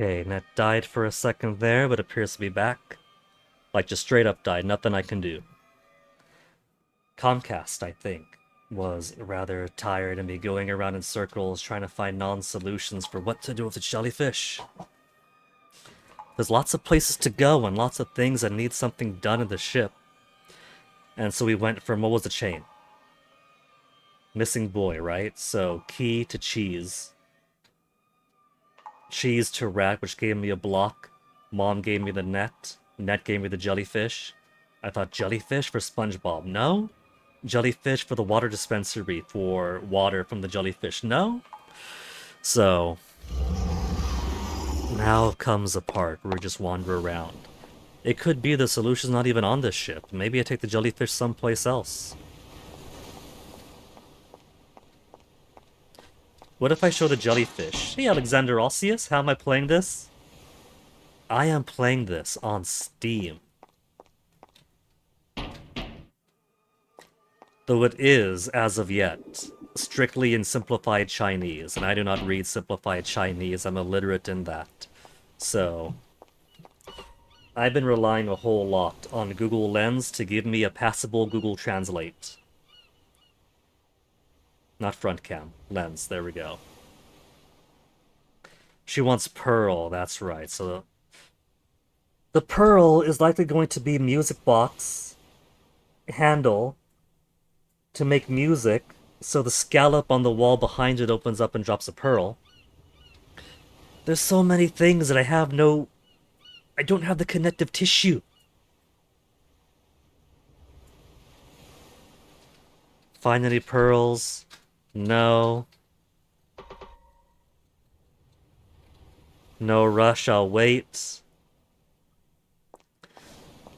Okay, Net died for a second there, but appears to be back. Like, just straight up died, nothing I can do. Comcast, I think, was rather tired of me going around in circles trying to find non-solutions for what to do with the jellyfish. There's lots of places to go and lots of things that need something done in the ship. And so we went from, what was the chain? Missing boy, right? So, key to cheese. Cheese to rat, which gave me a block. Mom gave me the net. Net gave me the jellyfish. I thought jellyfish for SpongeBob. No? Jellyfish for the water dispensary for water from the jellyfish. No? So, now comes a part where we just wander around. It could be the solution's not even on this ship. Maybe I take the jellyfish someplace else. What if I show the jellyfish? Hey, Alexander Ossius, how am I playing this? I am playing this on Steam. Though it is, as of yet, strictly in simplified Chinese, and I do not read simplified Chinese, I'm illiterate in that. So, I've been relying a whole lot on Google Lens to give me a passable Google Translate. Not front cam, Lens, there we go. She wants Pearl, that's right, so... The Pearl is likely going to be music box, handle, to make music, so the scallop on the wall behind it opens up and drops a pearl. There's so many things that I don't have the connective tissue. Find any pearls? No. No rush, I'll wait.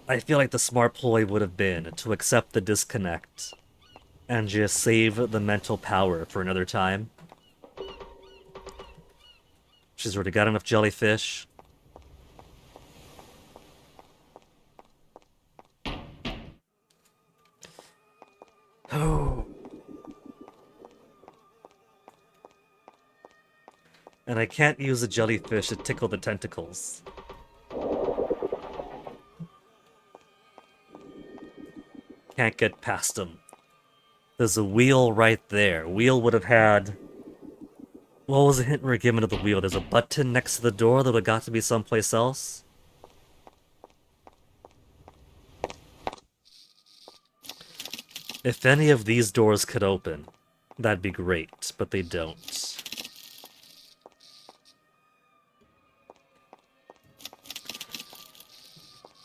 I feel like the smart ploy would have been to accept the disconnect and just save the mental power for another time. She's already got enough jellyfish. Oh. And I can't use the jellyfish to tickle the tentacles. Can't get past them. There's a wheel right there. Wheel would have had... What was the hint we were given to the wheel? There's a button next to the door that would have got to be someplace else? If any of these doors could open, that'd be great, but they don't.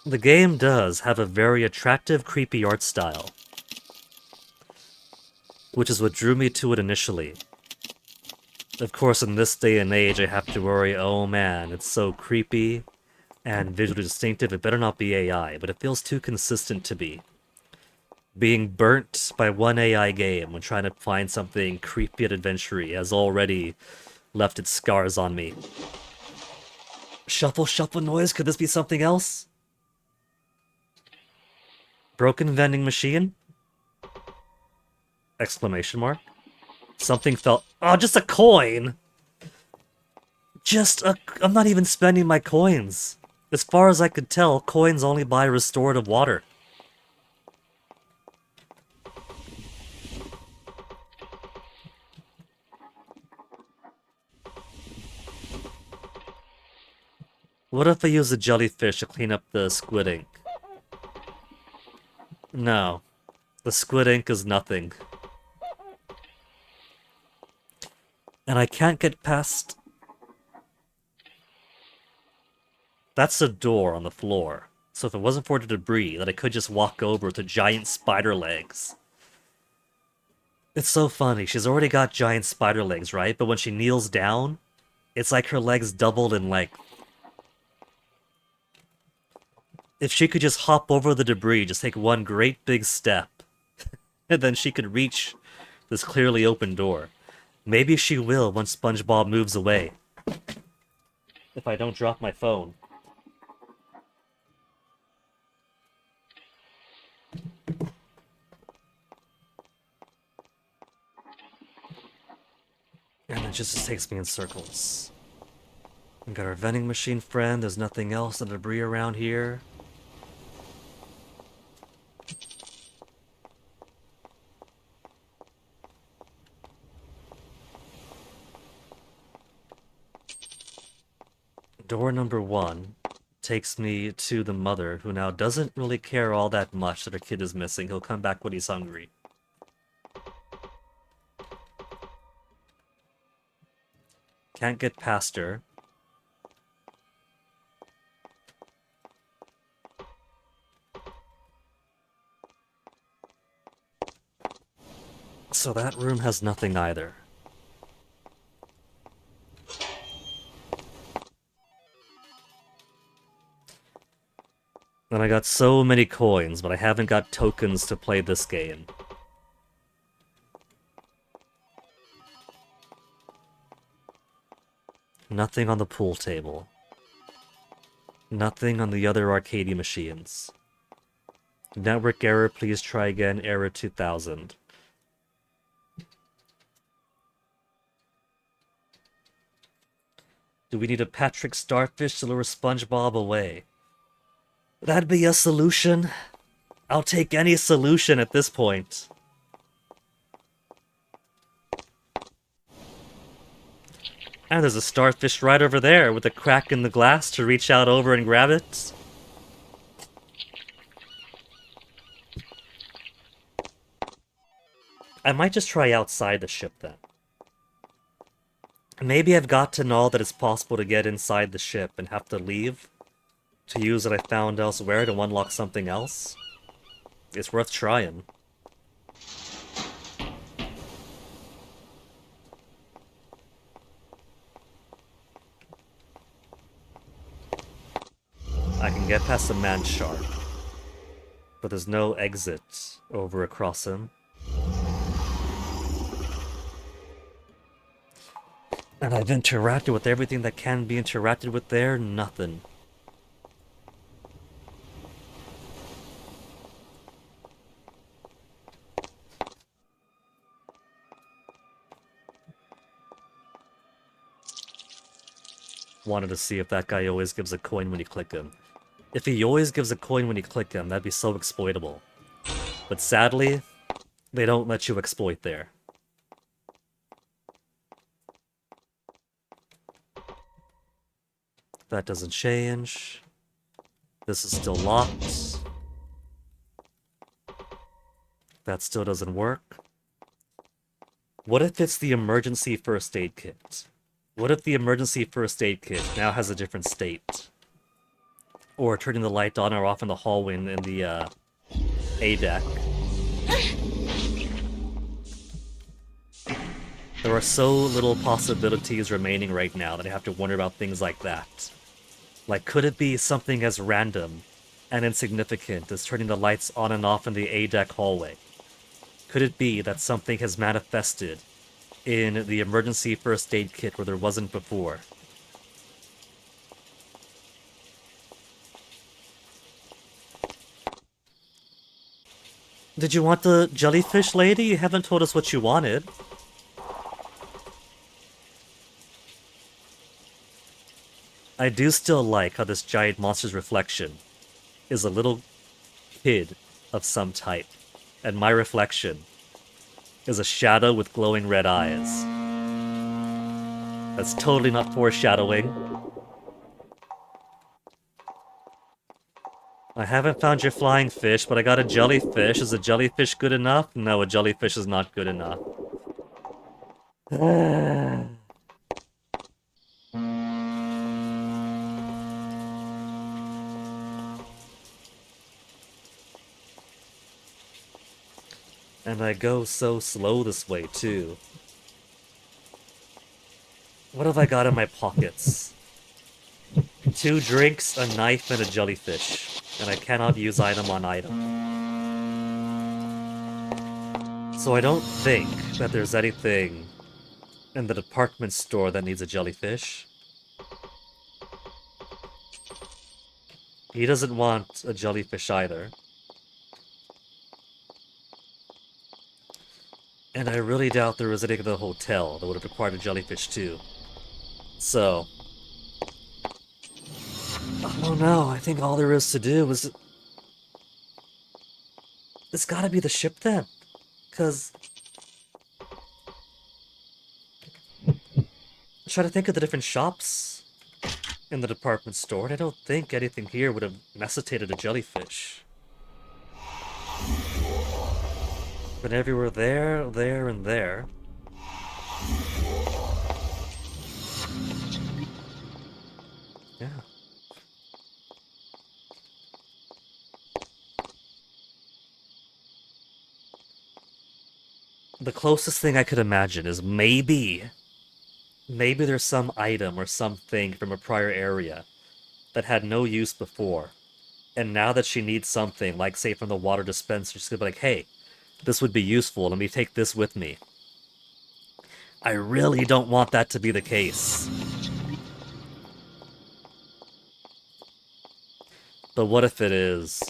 The game does have a very attractive, creepy art style, which is what drew me to it initially. Of course, in this day and age, I have to worry, oh man, it's so creepy and visually distinctive, it better not be AI, but it feels too consistent to be. Being burnt by one AI game when trying to find something creepy and adventure-y has already left its scars on me. Shuffle, shuffle noise, could this be something else? Broken vending machine? Exclamation mark. Something fell... Oh, just a coin! I'm not even spending my coins. As far as I could tell, coins only buy restorative water. What if I use a jellyfish to clean up the squid ink? No. The squid ink is nothing. And I can't get past... That's a door on the floor. So if it wasn't for the debris, that I could just walk over to giant spider legs. It's so funny, she's already got giant spider legs, right? But when she kneels down, it's like her legs doubled in length. If she could just hop over the debris, just take one great big step, and then she could reach this clearly open door. Maybe she will once SpongeBob moves away. If I don't drop my phone. And it just takes me in circles. We got our vending machine friend. There's nothing else, no debris around here. Door number 1 takes me to the mother, who now doesn't really care all that much that her kid is missing. He'll come back when he's hungry. Can't get past her. So that room has nothing either. And I got so many coins, but I haven't got tokens to play this game. Nothing on the pool table. Nothing on the other arcade machines. Network error, please try again, error 2000. Do we need a Patrick Starfish to lure SpongeBob away? That'd be a solution. I'll take any solution at this point. And there's a starfish right over there with a crack in the glass to reach out over and grab it. I might just try outside the ship then. Maybe I've got to know that it's possible to get inside the ship and have to leave to use what I found elsewhere to unlock something else. It's worth trying. I can get past the man shark, but there's no exit over across him. And I've interacted with everything that can be interacted with there, nothing. Wanted to see if that guy always gives a coin when you click him. If he always gives a coin when you click him, that'd be so exploitable. But sadly, they don't let you exploit there. That doesn't change. This is still locked. That still doesn't work. What if it's the emergency first aid kit? What if the emergency first aid kit now has a different state? Or turning the light on or off in the hallway in the A deck. There are so little possibilities remaining right now that I have to wonder about things like that. Like, could it be something as random and insignificant as turning the lights on and off in the A deck hallway? Could it be that something has manifested in the emergency first aid kit where there wasn't before? Did you want the jellyfish lady? You haven't told us what you wanted. I do still like how this giant monster's reflection is a little kid of some type, and my reflection is a shadow with glowing red eyes. That's totally not foreshadowing. I haven't found your flying fish, but I got a jellyfish. Is a jellyfish good enough? No, a jellyfish is not good enough. And I go so slow this way, too. What have I got in my pockets? 2 drinks, a knife, and a jellyfish. And I cannot use item on item. So I don't think that there's anything in the department store that needs a jellyfish. He doesn't want a jellyfish either. And I really doubt there was anything in the hotel that would have required a jellyfish too. So, Oh no, I think all there is to do is... It's gotta be the ship then. Because... Try to think of the different shops in the department store, and I don't think anything here would have necessitated a jellyfish. But everywhere there, there, and there. Yeah. The closest thing I could imagine is maybe there's some item or something from a prior area that had no use before. And now that she needs something, like say from the water dispenser, she's gonna be like, hey, this would be useful, let me take this with me. I really don't want that to be the case. But what if it is?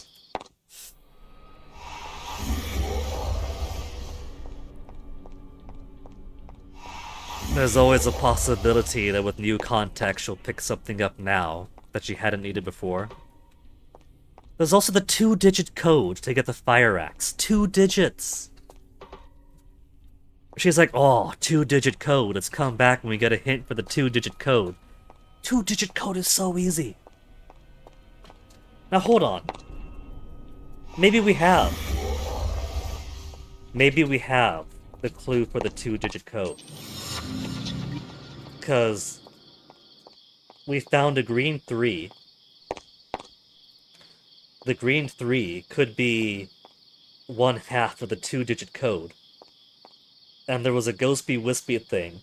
There's always a possibility that with new context she'll pick something up now that she hadn't needed before. There's also the 2-digit code to get the fire axe. 2 digits! She's like, oh, 2-digit code. Let's come back when we get a hint for the 2-digit code. 2-digit code is so easy. Now hold on. Maybe we have. Maybe we have the clue for the 2-digit code. Because we found a green 3. The green 3 could be 1/2 of the 2-digit code. And there was a ghostby wispy thing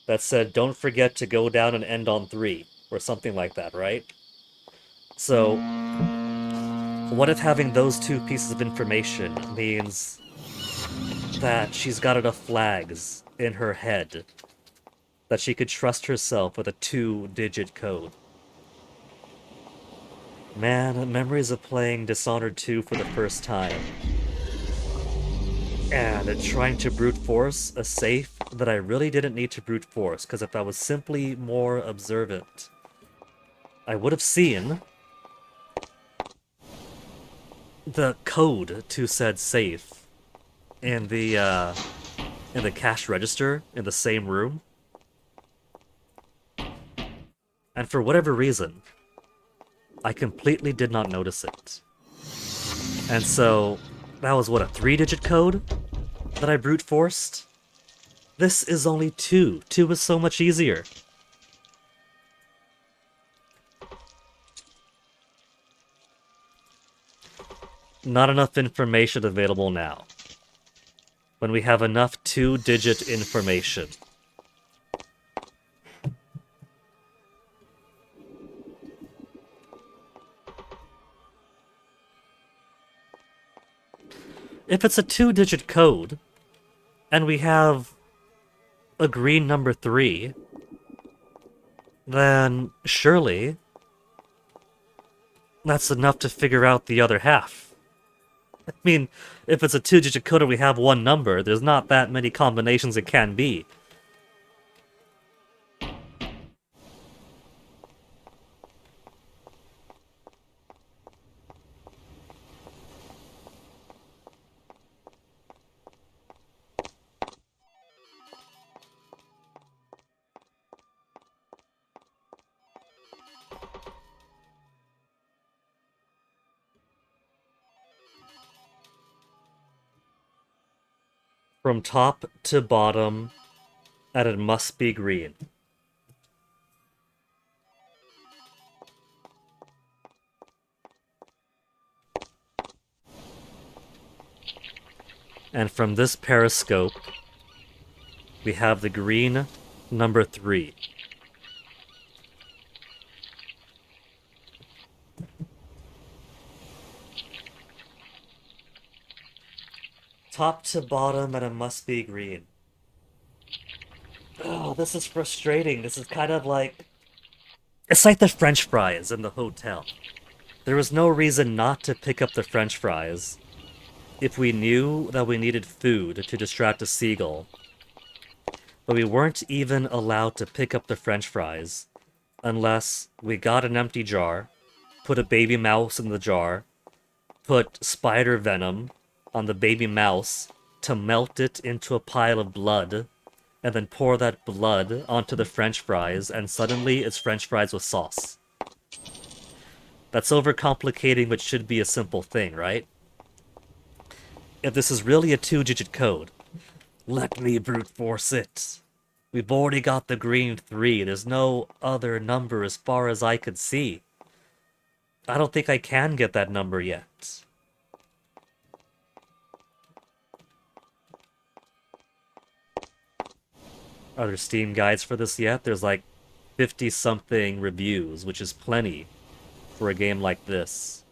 that said, don't forget to go down and end on 3, or something like that, right? So, what if having those 2 pieces of information means that she's got enough flags in her head that she could trust herself with a 2-digit code? Man, memories of playing Dishonored 2 for the first time. And trying to brute force a safe that I really didn't need to brute force, because if I was simply more observant, I would have seen the code to said safe in the cash register in the same room. And for whatever reason, I completely did not notice it. And so, that was what, a 3-digit code that I brute forced? This is only 2. 2 is so much easier. Not enough information available now. When we have enough 2-digit information. If it's a 2-digit code, and we have a green number 3, then surely that's enough to figure out the other half. I mean, if it's a 2-digit code and we have one number, there's not that many combinations it can be. From top to bottom, and it must be green. And from this periscope, we have the green number 3. Top to bottom, and it must be green. Oh, this is frustrating. This is kind of like... It's like the French fries in the hotel. There was no reason not to pick up the French fries if we knew that we needed food to distract a seagull. But we weren't even allowed to pick up the French fries unless we got an empty jar put a baby mouse in the jar, put spider venom on the baby mouse to melt it into a pile of blood, and then pour that blood onto the French fries, and suddenly it's French fries with sauce. That's overcomplicating what should be a simple thing, right? If this is really a 2-digit code, let me brute force it. We've already got the green 3. There's no other number as far as I could see. I don't think I can get that number yet. Are there Steam guides for this yet? There's like 50-something reviews, which is plenty for a game like this.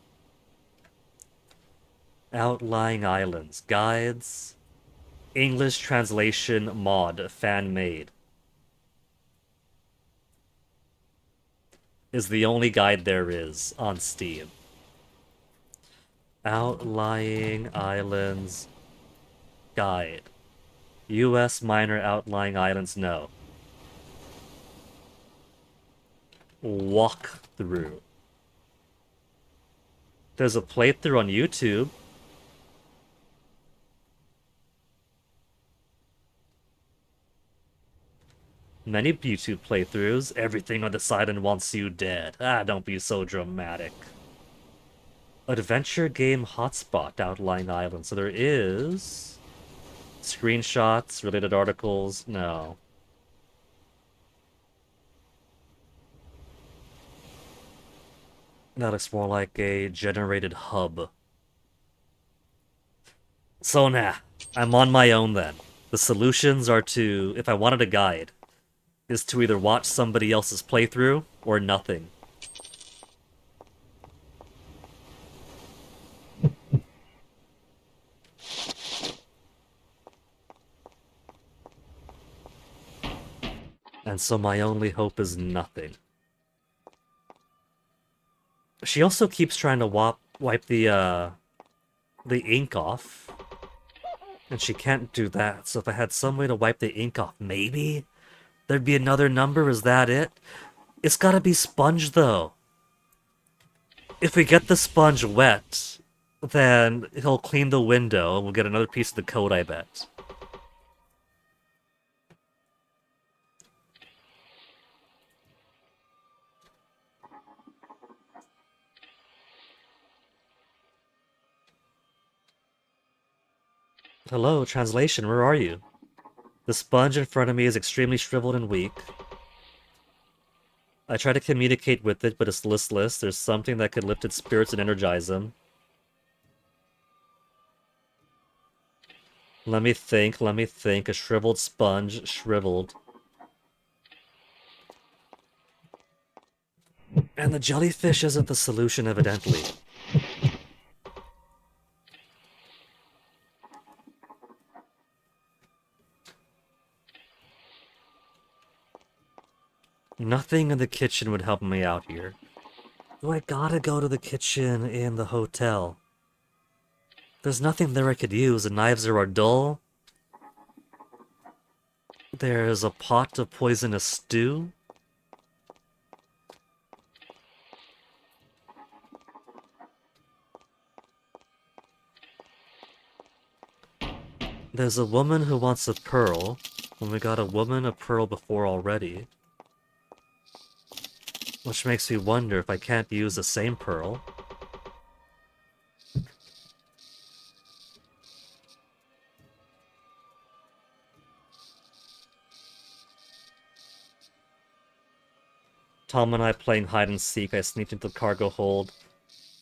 Outlying Islands. Guides. English translation mod. Fan-made. Is the only guide there is on Steam. Outlying Islands Guide. U.S. minor outlying islands, no. Walkthrough. There's a playthrough on YouTube. Many YouTube playthroughs. Everything on this island wants you dead. Ah, don't be so dramatic. Adventure game hotspot, Outlying Islands. So there is screenshots, related articles. No. That looks more like a generated hub. So nah, I'm on my own then. The solutions are to, if I wanted a guide, is to either watch somebody else's playthrough or nothing. And so my only hope is nothing. She also keeps trying to wipe the ink off. And she can't do that, so if I had some way to wipe the ink off, maybe there'd be another number. Is that it? It's gotta be sponge, though. If we get the sponge wet, then he'll clean the window, and we'll get another piece of the code, I bet. Hello, translation, where are you? The sponge in front of me is extremely shriveled and weak. I try to communicate with it, but it's listless. There's something that could lift its spirits and energize them. Let me think. A shriveled sponge, shriveled. And the jellyfish isn't the solution, evidently. Nothing in the kitchen would help me out here. Do I gotta go to the kitchen in the hotel? There's nothing there I could use. The knives are dull. There's a pot of poisonous stew. There's a woman who wants a pearl, and we got a woman a pearl before already. Which makes me wonder if I can't use the same pearl. Tom and I playing hide and seek. I sneaked into the cargo hold,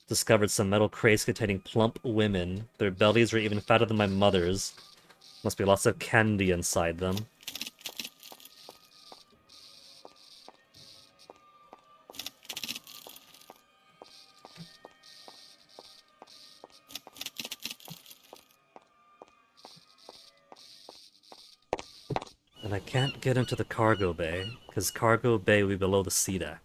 discovered some metal crates containing plump women. Their bellies were even fatter than my mother's. Must be lots of candy inside them. And I can't get into the cargo bay, because cargo bay will be below the sea deck.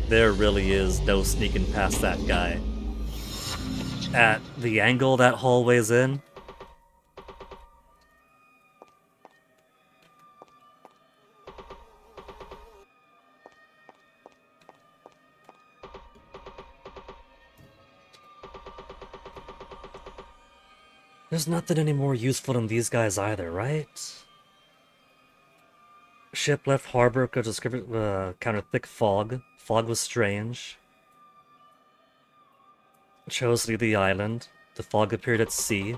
There really is no sneaking past that guy. At the angle that hallway's in, there's nothing any more useful than these guys either, right? Ship left harbor, could counter thick fog. Fog was strange. Chose to leave the island. The fog appeared at sea.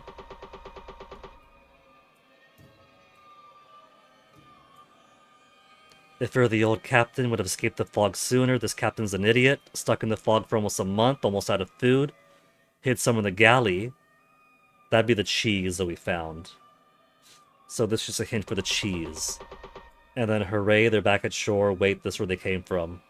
If you're the old captain, would have escaped the fog sooner. This captain's an idiot. Stuck in the fog for almost a month, almost out of food. Hid some in the galley. That'd be the cheese that we found. So this is just a hint for the cheese. And then hooray, they're back at shore. Wait, this is where they came from.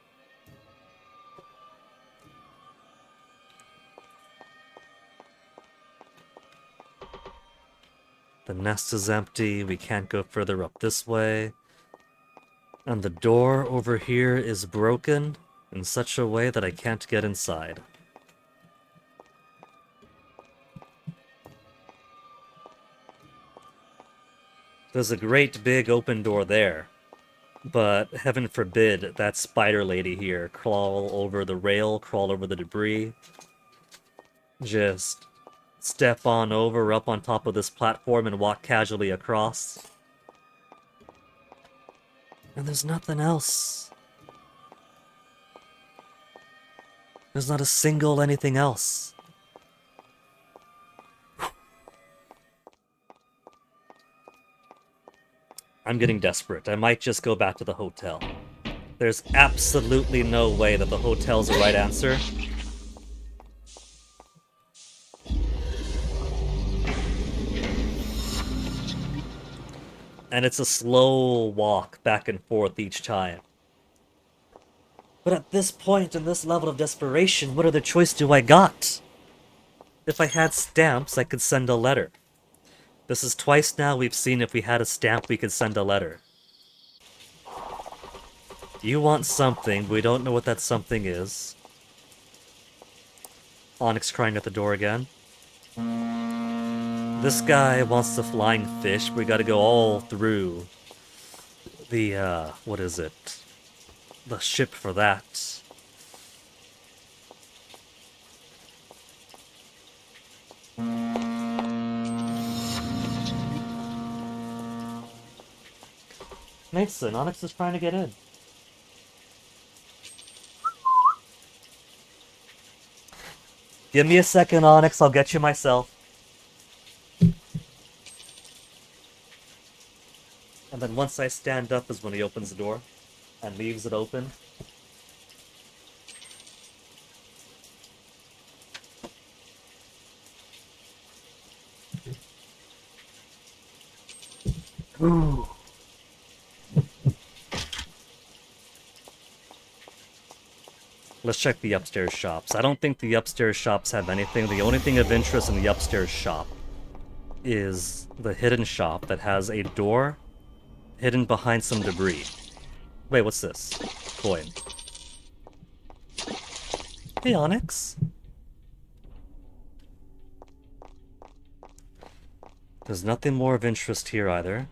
The nest is empty. We can't go further up this way. And the door over here is broken in such a way that I can't get inside. There's a great big open door there. But heaven forbid that spider lady here crawl over the rail, crawl over the debris. Just step on over, up on top of this platform and walk casually across. And there's nothing else. There's not a single anything else. I'm getting desperate. I might just go back to the hotel. There's absolutely no way that the hotel's the right answer. And it's a slow walk back and forth each time. But at this point, in this level of desperation, what other choice do I got? If I had stamps, I could send a letter. This is twice now we've seen if we had a stamp, we could send a letter. You want something, we don't know what that something is. Onyx crying at the door again. This guy wants the flying fish, but we gotta go all through the, what is it? The ship for that. Mason, Onyx is trying to get in. Give me a second, Onyx, I'll get you myself. And then once I stand up is when he opens the door and leaves it open. Ooh. Let's check the upstairs shops. I don't think the upstairs shops have anything. The only thing of interest in the upstairs shop is the hidden shop that has a door hidden behind some debris. Wait, what's this? Coin. Hey, Onyx. There's nothing more of interest here either.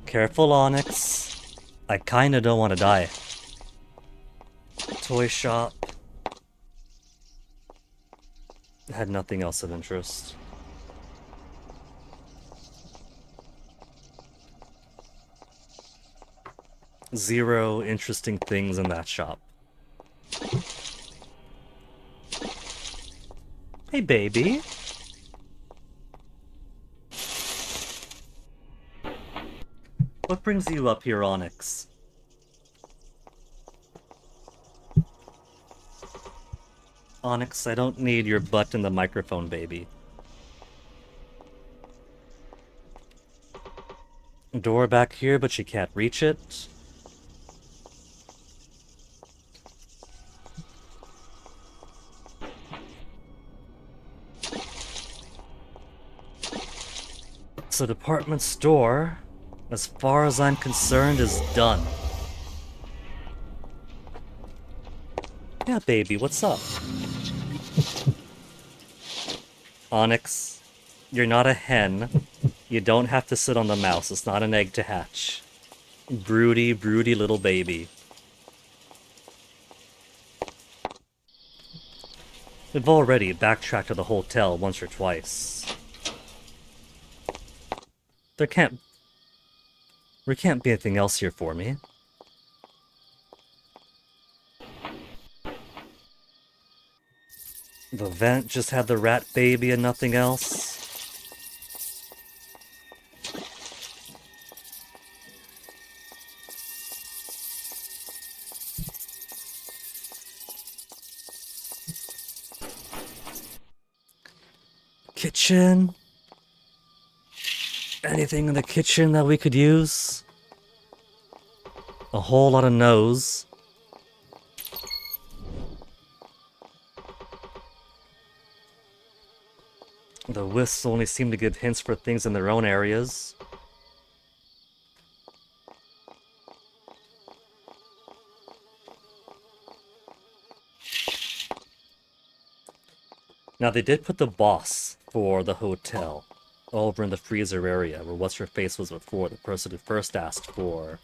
Careful, Onyx. I kinda don't want to die. Toy shop. Had nothing else of interest. Zero interesting things in that shop. Hey, baby. What brings you up here, Onyx? Onyx, I don't need your butt in the microphone, baby. Door back here, but she can't reach it. So department store, as far as I'm concerned, is done. Yeah, baby, what's up? Onyx, you're not a hen. You don't have to sit on the mouse. It's not an egg to hatch. Broody, broody little baby. We've already backtracked to the hotel once or twice. There can't be anything else here for me. The vent just had the rat baby and nothing else. Kitchen? Anything in the kitchen that we could use? A whole lot of no's. The wisps only seem to give hints for things in their own areas. Now they did put the boss for the hotel over in the freezer area where what's-her-face was before, the person who first asked for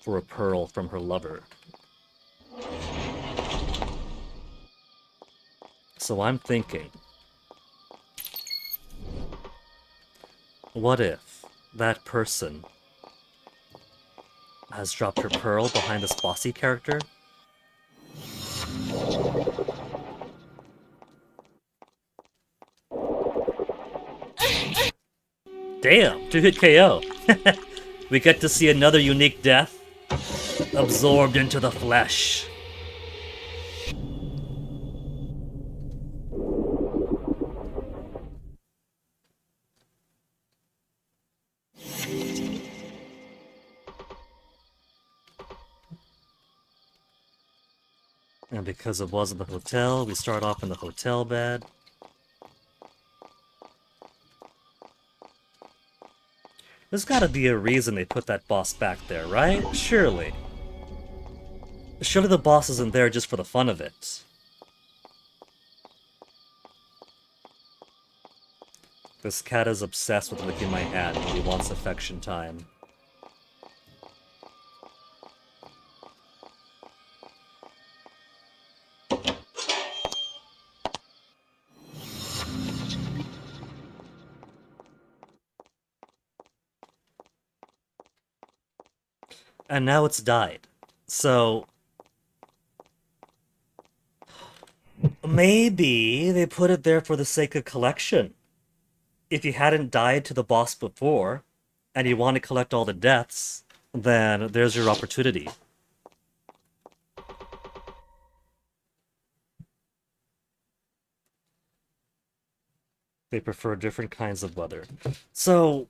a pearl from her lover. So I'm thinking, what if that person has dropped her pearl behind this bossy character? Damn, 2-hit KO. We get to see another unique death, absorbed into the flesh. And because it wasn't the hotel, we start off in the hotel bed. There's gotta be a reason they put that boss back there, right? Surely. Surely the boss isn't there just for the fun of it. This cat is obsessed with licking my hand when he wants affection time. And now it's died. So maybe they put it there for the sake of collection. If you hadn't died to the boss before, and you want to collect all the deaths, then there's your opportunity. They prefer different kinds of weather. So,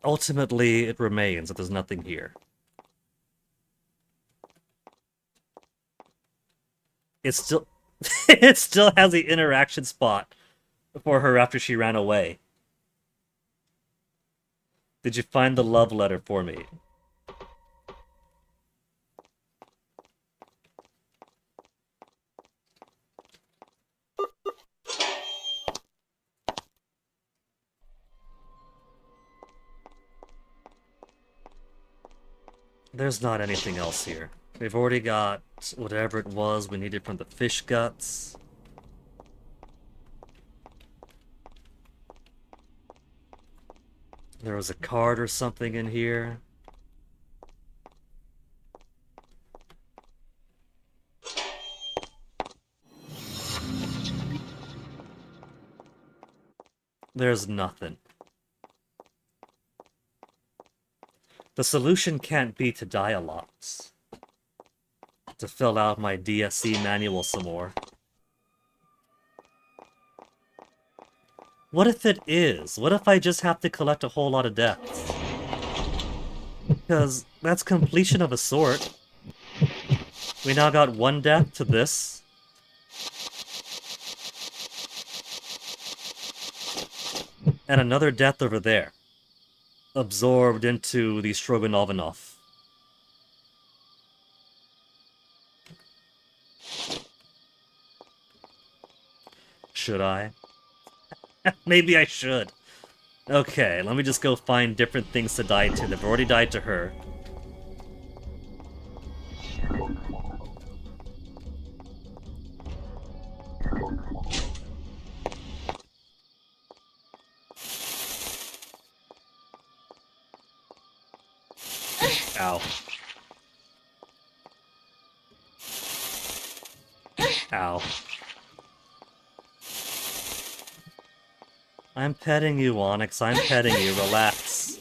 ultimately, it remains that there's nothing here. It still... it still has the interaction spot for her after she ran away. Did you find the love letter for me? There's not anything else here. We've already got whatever it was we needed from the fish guts. There was a card or something in here. There's nothing. The solution can't be to dialogues. To fill out my DSC manual some more. What if it is? What if I just have to collect a whole lot of deaths? Because that's completion of a sort. We now got one death to this. And another death over there. Absorbed into the Stroganovanov. Should I? Maybe I should. Okay, let me just go find different things to die to. They've already died to her. Ow. Ow. I'm petting you, Onyx. I'm petting you. Relax.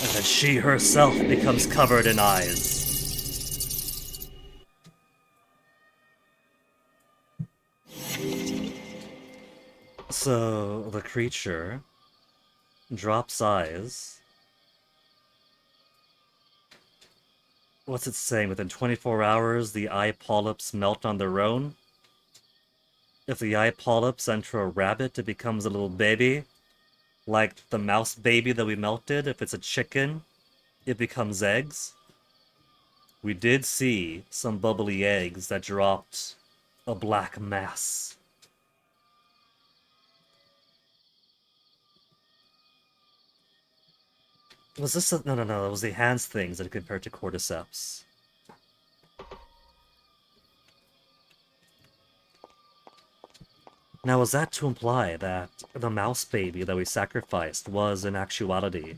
And then she herself becomes covered in eyes. So, the creature drops eyes. What's it saying? Within 24 hours, the eye polyps melt on their own? If the eye polyps enter a rabbit, it becomes a little baby. Like the mouse baby that we melted. If it's a chicken, it becomes eggs. We did see some bubbly eggs that dropped a black mass. Was this a... No, it was the hands things that compared to cordyceps. Now, was that to imply that the mouse baby that we sacrificed was, in actuality,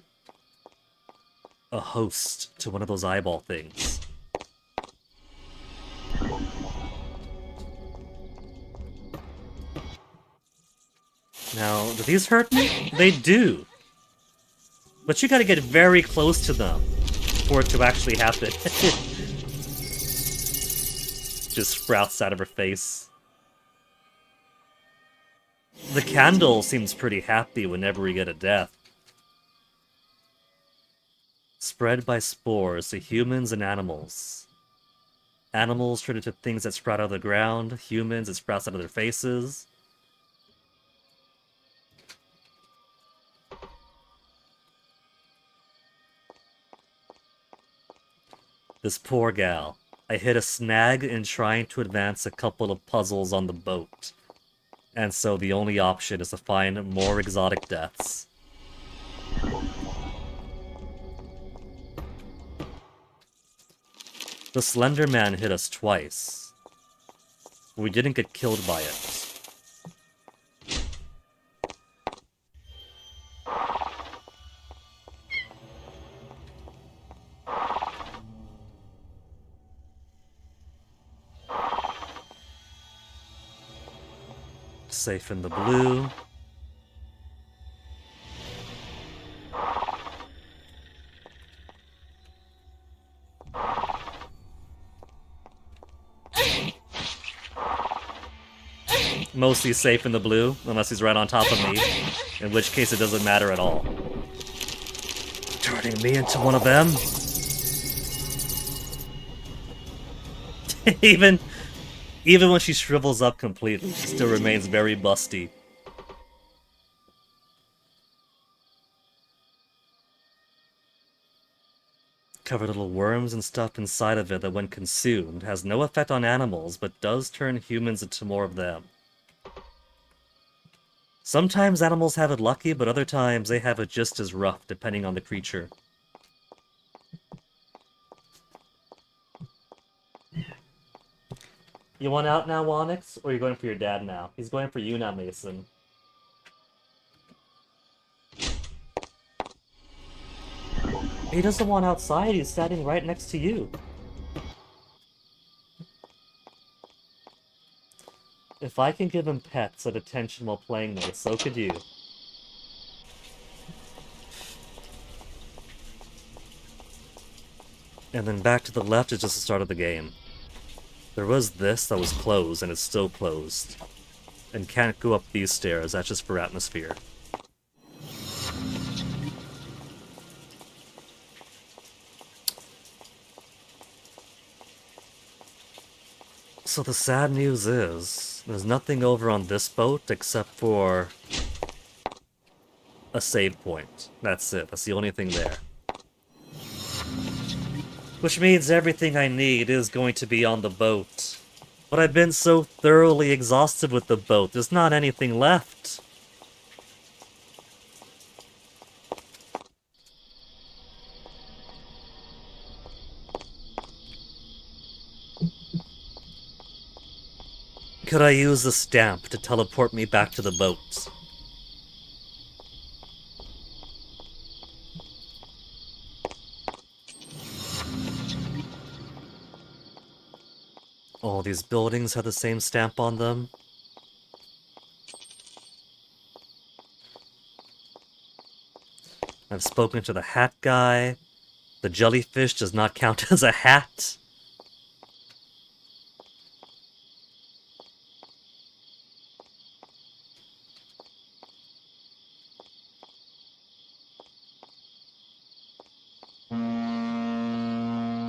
a host to one of those eyeball things? Now, do these hurt me? They do. But you gotta get very close to them for it to actually happen. Just sprouts out of her face. The candle seems pretty happy whenever we get a death. Spread by spores to humans and animals. Animals turn into things that sprout out of the ground. Humans, it sprouts out of their faces. This poor gal. I hit a snag in trying to advance a couple of puzzles on the boat. And so the only option is to find more exotic deaths. The Slender Man hit us twice. We didn't get killed by it. Safe in the blue. Mostly safe in the blue, unless he's right on top of me, in which case it doesn't matter at all. Turning me into one of them? Even when she shrivels up completely, she still remains very busty. Covered little worms and stuff inside of it that when consumed has no effect on animals, but does turn humans into more of them. Sometimes animals have it lucky, but other times they have it just as rough, depending on the creature. You want out now, Onyx? Or are you going for your dad now? He's going for you now, Mason. He doesn't want outside, he's standing right next to you. If I can give him pets and attention while playing this, so could you. And then back to the left is just the start of the game. There was this that was closed, and it's still closed. And can't go up these stairs, that's just for atmosphere. So the sad news is... There's nothing over on this boat except for a save point. That's it. That's the only thing there. Which means everything I need is going to be on the boat. But I've been so thoroughly exhausted with the boat, there's not anything left. Could I use the stamp to teleport me back to the boat? All these buildings have the same stamp on them. I've spoken to the hat guy. The jellyfish does not count as a hat.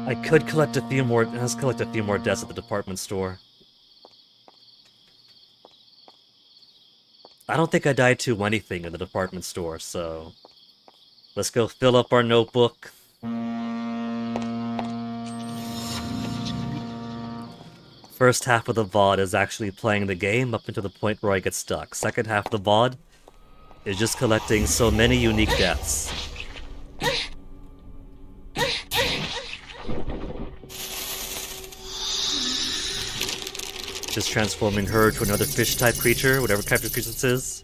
I could collect a few more. Let's collect a few more debts at the department store. I don't think I died to anything in the department store, so let's go fill up our notebook. First half of the VOD is actually playing the game up until the point where I get stuck. Second half of the VOD is just collecting so many unique deaths. Just transforming her to another fish-type creature, whatever type of creature this is.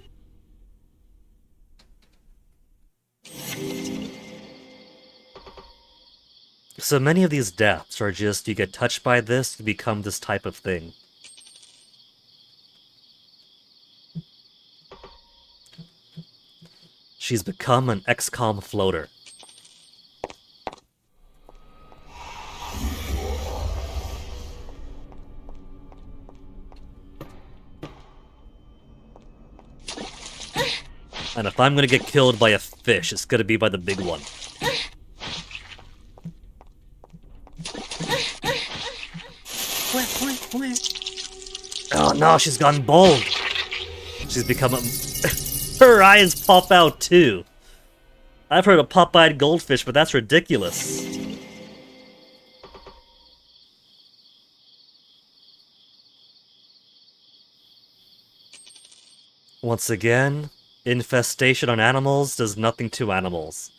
So many of these deaths are just, you get touched by this, you become this type of thing. She's become an XCOM floater. And if I'm gonna get killed by a fish, it's gonna be by the big one. Oh no, she's gone bald! She's become a... Her eyes pop out too! I've heard of pop-eyed goldfish, but that's ridiculous. Once again, infestation on animals does nothing to animals.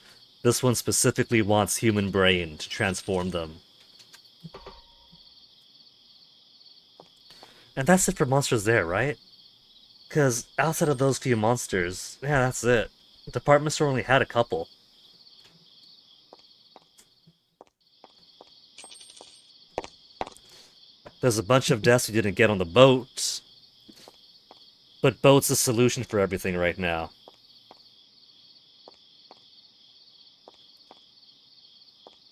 This one specifically wants human brain to transform them. And that's it for monsters there, right? Because outside of those few monsters, yeah, that's it. The department store only had a couple. There's a bunch of deaths we didn't get on the boat. But boat's the solution for everything right now.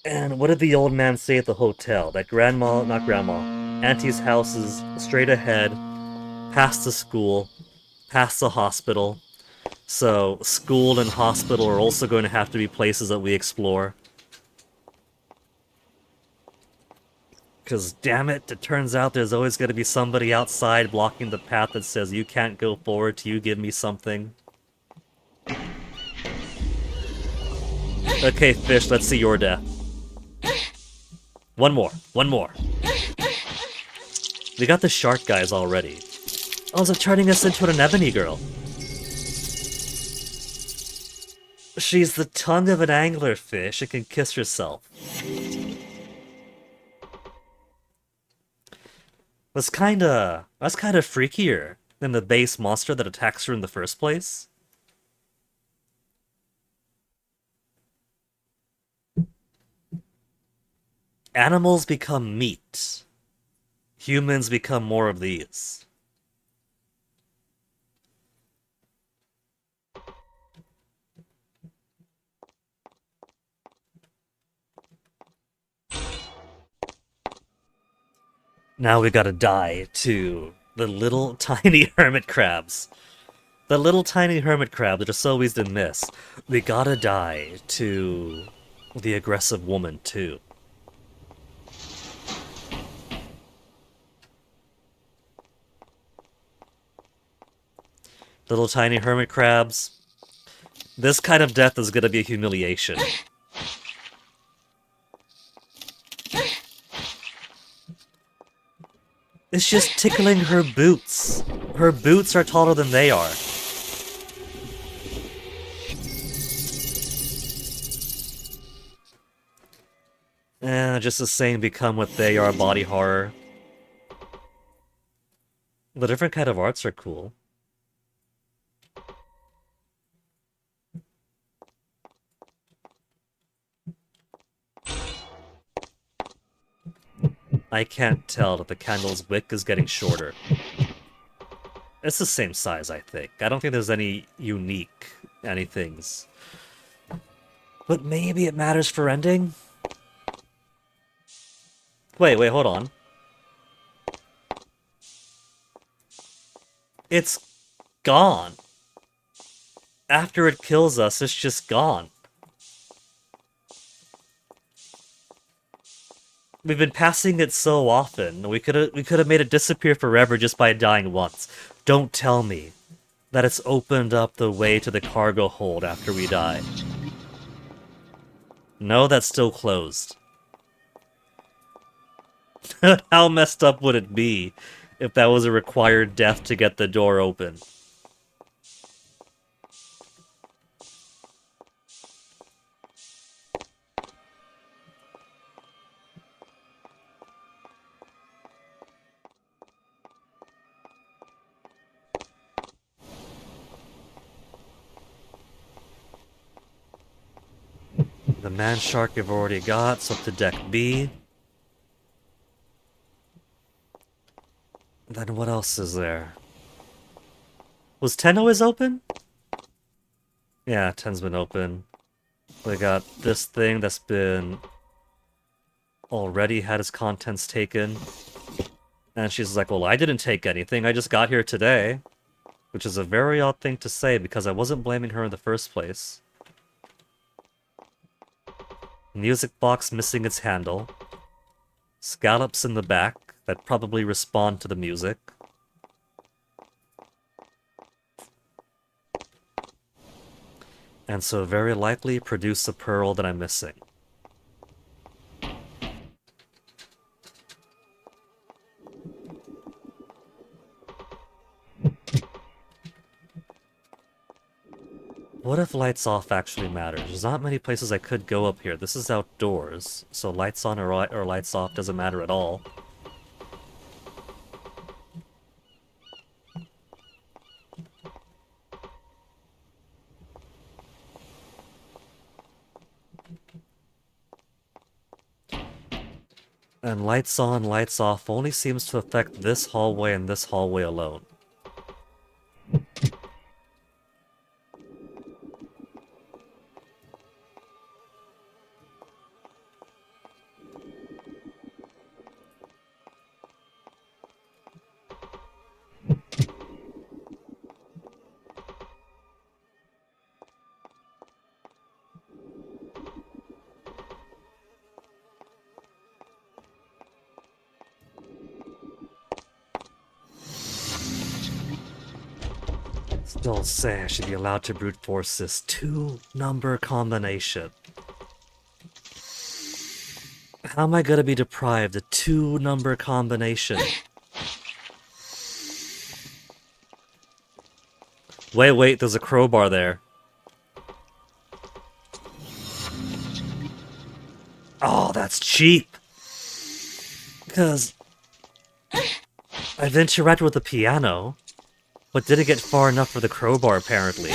And what did the old man say at the hotel? That grandma, not grandma, auntie's house is straight ahead, past the school, past the hospital. So school and hospital are also going to have to be places that we explore. Because damn it, it turns out there's always going to be somebody outside blocking the path that says you can't go forward till you give me something. Okay, fish, let's see your death. One more. We got the shark guys already. Oh, they're turning us into an anemone girl. She's the tongue of an anglerfish and can kiss herself. That's kinda freakier than the base monster that attacks her in the first place. Animals become meat. Humans become more of these. Now we gotta die to the little tiny hermit crabs. The little tiny hermit crab that are so easy to miss. We gotta die to the aggressive woman too. Little tiny hermit crabs. This kind of death is gonna be a humiliation. It's just tickling her boots. Her boots are taller than they are. Just the same become what they are, body horror. The different kind of arts are cool. I can't tell that the candle's wick is getting shorter. It's the same size, I think. I don't think there's any unique anythings. But maybe it matters for ending? Wait, hold on. It's gone. After it kills us, it's just gone. We've been passing it so often. We could have made it disappear forever just by dying once. Don't tell me that it's opened up the way to the cargo hold after we die. No, that's still closed. How messed up would it be if that was a required death to get the door open? The man shark you've already got, so up to deck B. Then what else is there? Was 10 always open? Yeah, 10's been open. We got this thing that's been already had its contents taken. And she's like, well, I didn't take anything, I just got here today. Which is a very odd thing to say because I wasn't blaming her in the first place. Music box missing its handle. Scallops in the back that probably respond to the music. And so very likely produce a pearl that I'm missing. What if lights off actually matters? There's not many places I could go up here. This is outdoors, so lights on or lights off doesn't matter at all. And lights on, lights off only seems to affect this hallway and this hallway alone. Still say I should be allowed to brute force this 2-number combination. How am I gonna be deprived a 2-number combination? Wait, there's a crowbar there. Oh, that's cheap! Because I've interacted with the piano, but didn't get far enough for the crowbar, apparently.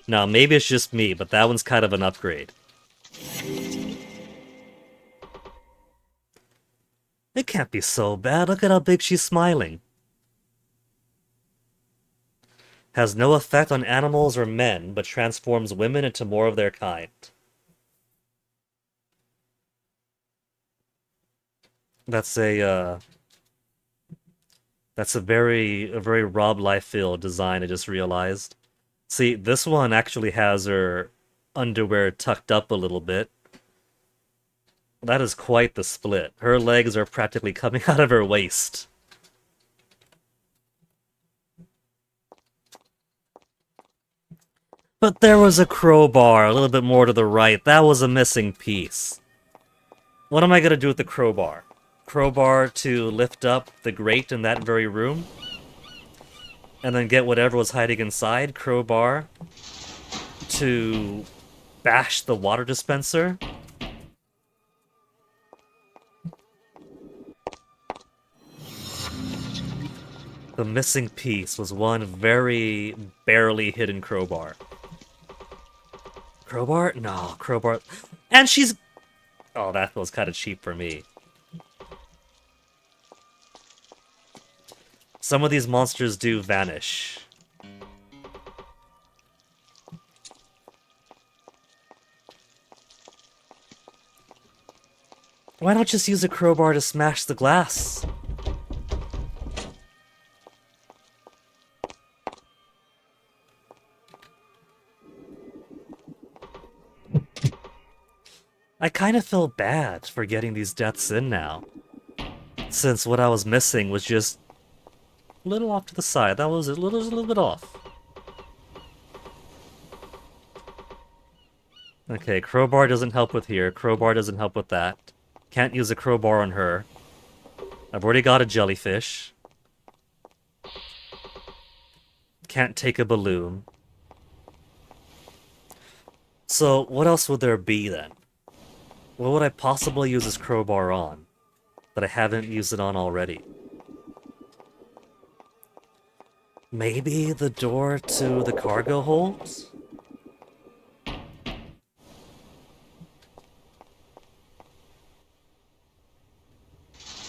Now, maybe it's just me, but that one's kind of an upgrade. It can't be so bad. Look at how big she's smiling. Has no effect on animals or men, but transforms women into more of their kind. That's a very Rob Liefeld design, I just realized. See, this one actually has her underwear tucked up a little bit. That is quite the split. Her legs are practically coming out of her waist. But there was a crowbar a little bit more to the right. That was a missing piece. What am I gonna do with the crowbar? Crowbar to lift up the grate in that very room? And then get whatever was hiding inside? Crowbar to bash the water dispenser? The missing piece was one very barely hidden crowbar. Crowbar? No, crowbar. And she's... Oh, that was kind of cheap for me. Some of these monsters do vanish. Why not just use a crowbar to smash the glass? I kind of feel bad for getting these deaths in now. Since what I was missing was just a little off to the side. That was a little bit off. Okay, crowbar doesn't help with here. Crowbar doesn't help with that. Can't use a crowbar on her. I've already got a jellyfish. Can't take a balloon. So, what else would there be then? What would I possibly use this crowbar on that I haven't used it on already? Maybe the door to the cargo holds?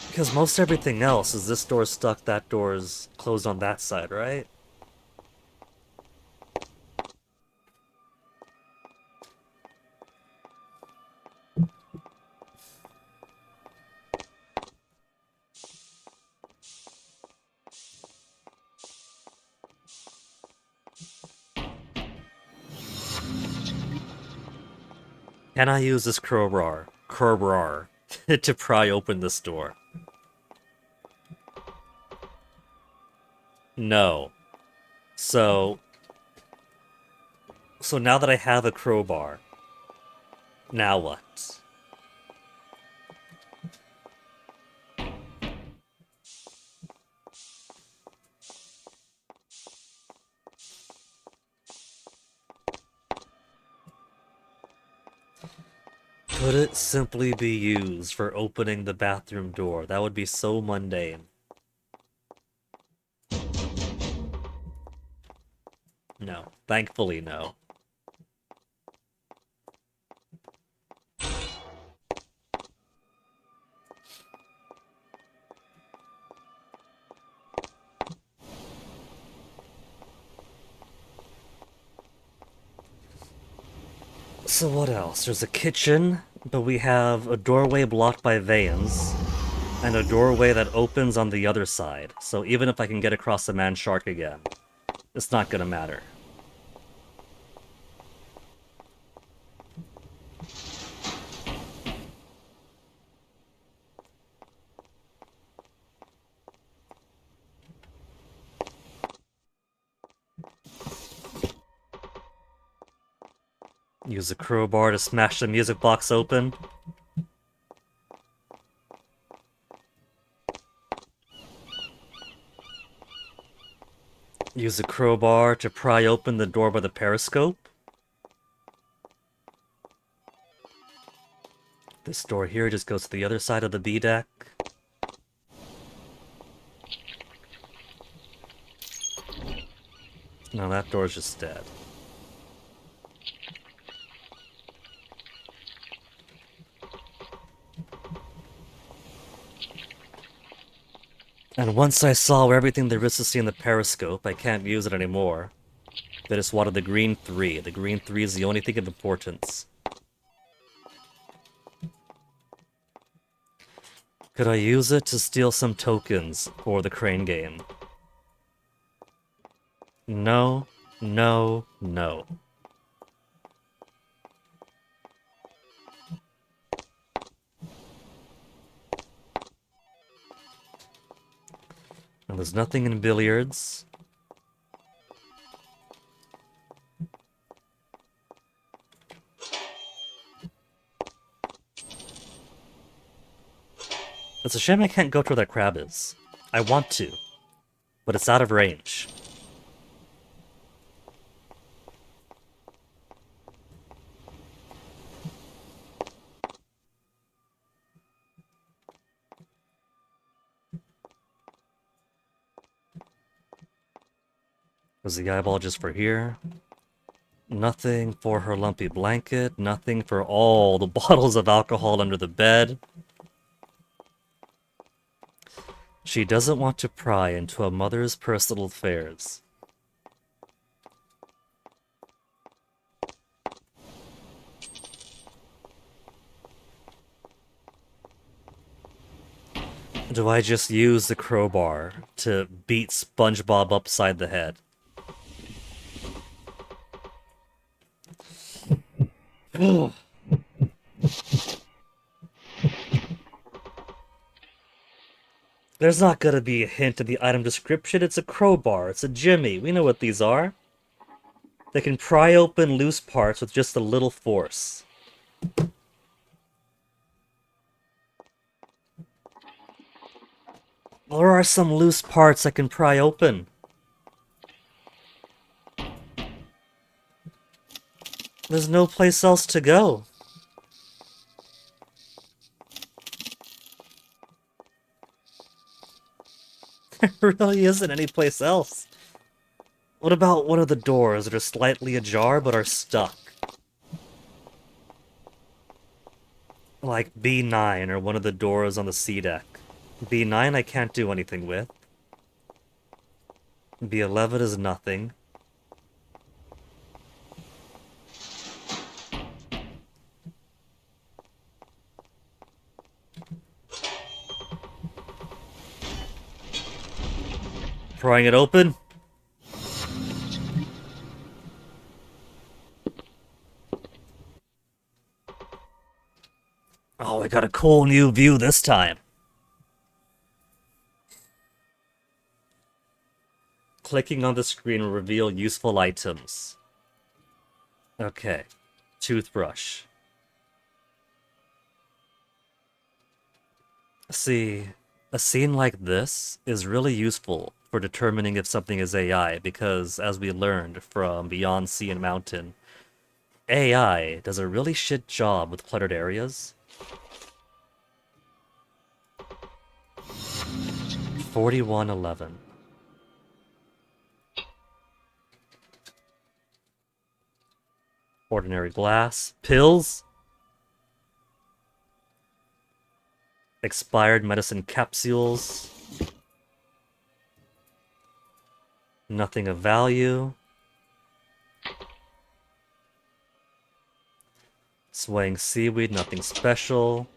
Because most everything else is this door's stuck, that door's closed on that side, right? Can I use this crowbar to pry open this door? No. So now that I have a crowbar, now what? Could it simply be used for opening the bathroom door? That would be so mundane. No. Thankfully, no. So what else? There's a kitchen, but we have a doorway blocked by vans, and a doorway that opens on the other side. So even if I can get across the man shark again, it's not gonna matter. Use a crowbar to smash the music box open. Use a crowbar to pry open the door by the periscope. This door here just goes to the other side of the B deck. No, that door's just dead. And once I saw everything there is to see in the periscope, I can't use it anymore. I just wanted the green 3. The green 3 is the only thing of importance. Could I use it to steal some tokens for the crane game? No, no, no. And there's nothing in billiards. It's a shame I can't go to where that crab is. I want to, but it's out of range. Was the eyeball just for here? Nothing for her lumpy blanket. Nothing for all the bottles of alcohol under the bed. She doesn't want to pry into a mother's personal affairs. Do I just use the crowbar to beat SpongeBob upside the head? There's not gonna be a hint in the item description. It's a crowbar. It's a jimmy. We know what these are. They can pry open loose parts with just a little force. There are some loose parts I can pry open. There's no place else to go. There really isn't any place else. What about one of the doors that are slightly ajar but are stuck? Like B9 or one of the doors on the sea deck. B9 I can't do anything with. B11 is nothing. Prying it open? Oh, I got a cool new view this time. Clicking on the screen will reveal useful items. Okay. Toothbrush. See, a scene like this is really useful for determining if something is AI, because as we learned from Beyond Sea and Mountain, AI does a really shit job with cluttered areas. 4111. Ordinary glass. Pills? Expired medicine capsules. Nothing of value. Swaying seaweed, nothing special.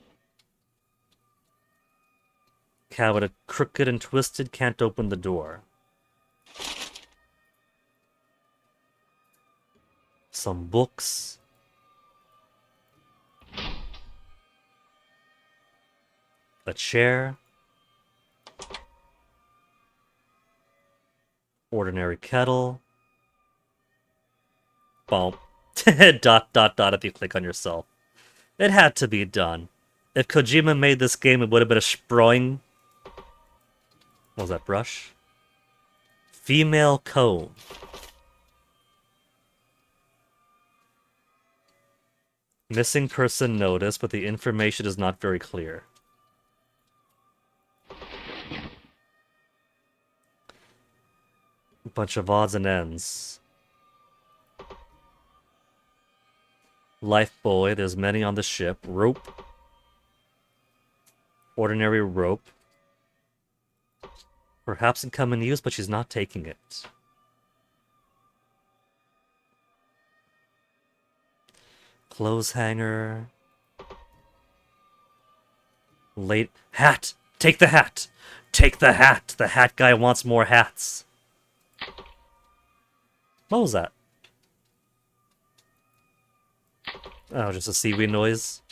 Cabinet crooked and twisted, can't open the door. Some books. A chair. Ordinary kettle. Boom. Dot dot dot if you click on yourself. It had to be done. If Kojima made this game, it would have been a sproing. What was that, brush? Female comb. Missing person notice, but the information is not very clear. A bunch of odds and ends. Lifebuoy, there's many on the ship. Rope. Ordinary rope. Perhaps in common use, but she's not taking it. Clothes hanger. Late hat! Take the hat! Take the hat! The hat guy wants more hats. What was that? Oh, just a seaweed noise.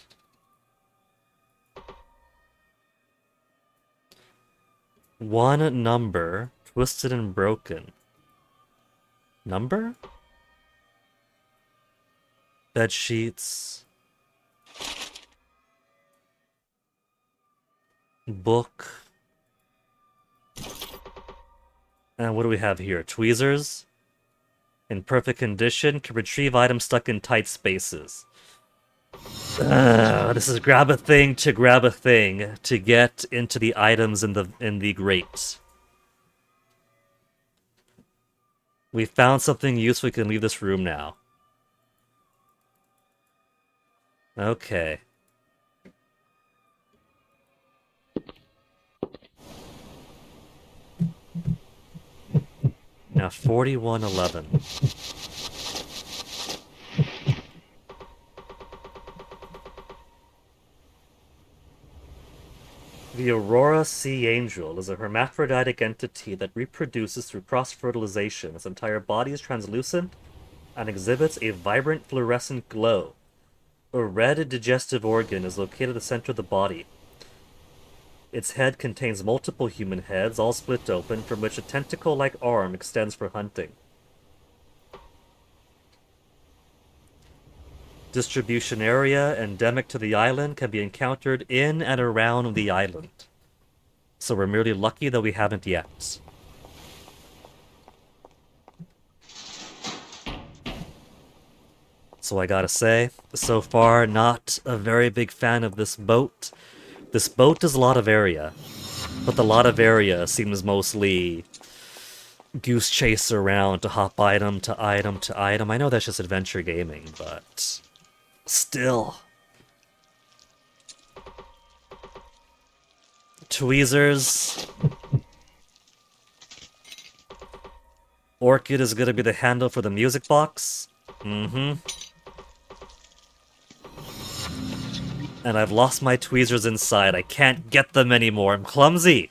One number, twisted and broken. Number? Bed sheets. Book. And what do we have here? Tweezers. In perfect condition, can retrieve items stuck in tight spaces. This is grab a thing to get into the items in the grate. We found something useful. We can leave this room now. Okay. Now 4111. The Aurora Sea Angel is a hermaphroditic entity that reproduces through cross-fertilization. Its entire body is translucent and exhibits a vibrant fluorescent glow. A red digestive organ is located at the center of the body. Its head contains multiple human heads, all split open, from which a tentacle-like arm extends for hunting. Distribution area endemic to the island can be encountered in and around the island. So we're merely lucky that we haven't yet. So I gotta say, so far not a very big fan of this boat. This boat does a lot of area, but the lot of area seems mostly goose chase around to hop item to item to item. I know that's just adventure gaming, but still. Tweezers. Orchid is gonna be the handle for the music box. And I've lost my tweezers inside. I can't get them anymore. I'm clumsy.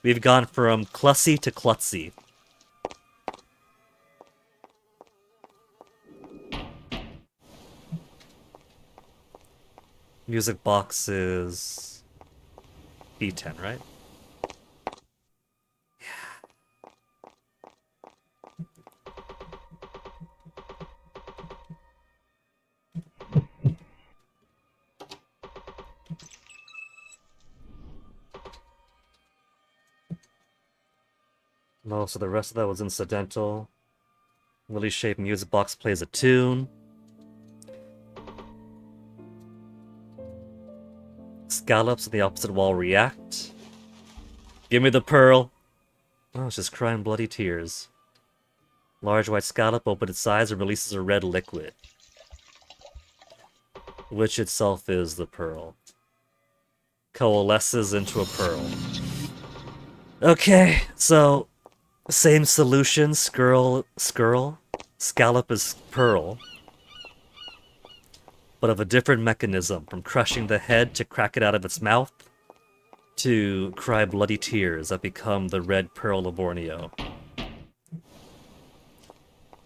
We've gone from clussy to klutzy. Music box is P.2, right? No, so the rest of that was incidental. Lily-shaped music box plays a tune. Scallops on the opposite wall react. Give me the pearl. Oh, it's just crying bloody tears. Large white scallop opened its eyes and releases a red liquid, which itself is the pearl. Coalesces into a pearl. Okay, so same solution, scallop is pearl, but of a different mechanism, from crushing the head to crack it out of its mouth, to cry bloody tears that become the red pearl of Borneo.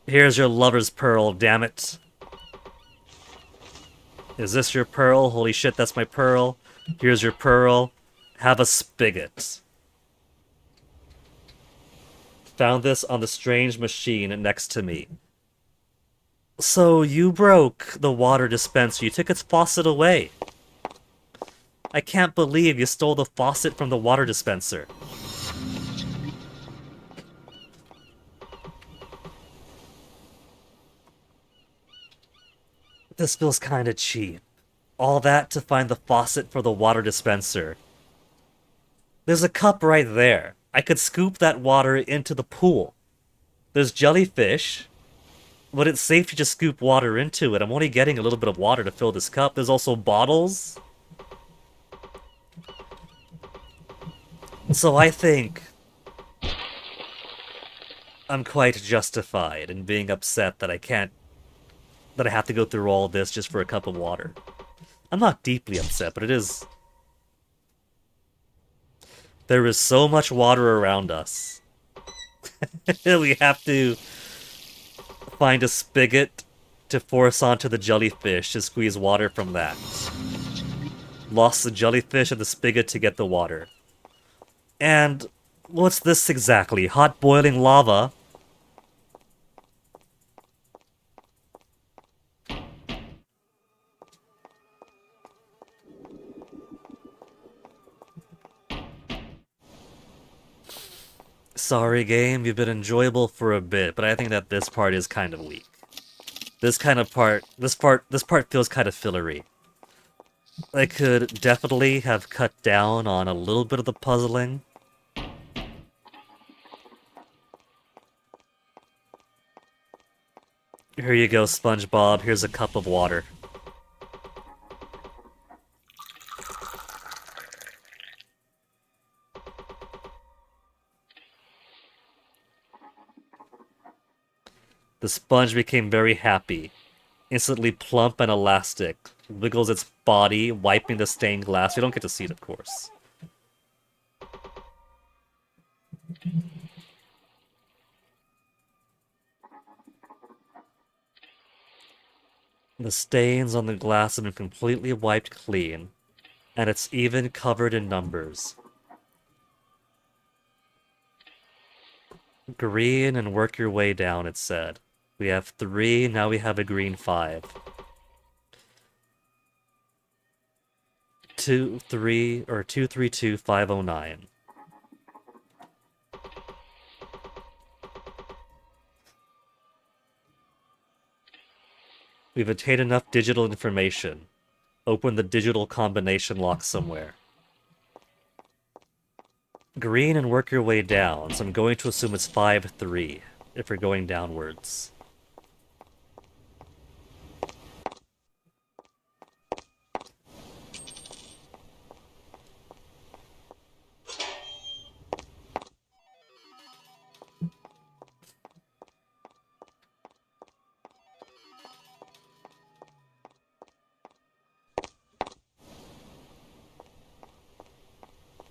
Here's your lover's pearl, damn it. Is this your pearl? Holy shit, that's my pearl. Here's your pearl. Have a spigot. Found this on the strange machine next to me. So you broke the water dispenser. You took its faucet away. I can't believe you stole the faucet from the water dispenser. This feels kinda cheap. All that to find the faucet for the water dispenser. There's a cup right there. I could scoop that water into the pool. There's jellyfish, but it's safe to just scoop water into it. I'm only getting a little bit of water to fill this cup. There's also bottles. So I think I'm quite justified in being upset that I have to go through all this just for a cup of water. I'm not deeply upset, but it is... There is so much water around us. We have to find a spigot to force onto the jellyfish to squeeze water from that. Lost the jellyfish and the spigot to get the water. And what's this exactly? Hot boiling lava? Sorry, game, you've been enjoyable for a bit, but I think that this part is kind of weak. This part feels kind of fillery. I could definitely have cut down on a little bit of the puzzling. Here you go, SpongeBob. Here's a cup of water. The sponge became very happy, instantly plump and elastic. Wiggles its body, wiping the stained glass. We don't get to see it, of course. The stains on the glass have been completely wiped clean, and it's even covered in numbers. Green and work your way down, it said. We have 3, now we have a green 5. 232509. We've obtained enough digital information. Open the digital combination lock somewhere. Green and work your way down, so I'm going to assume it's 5-3 if we're going downwards.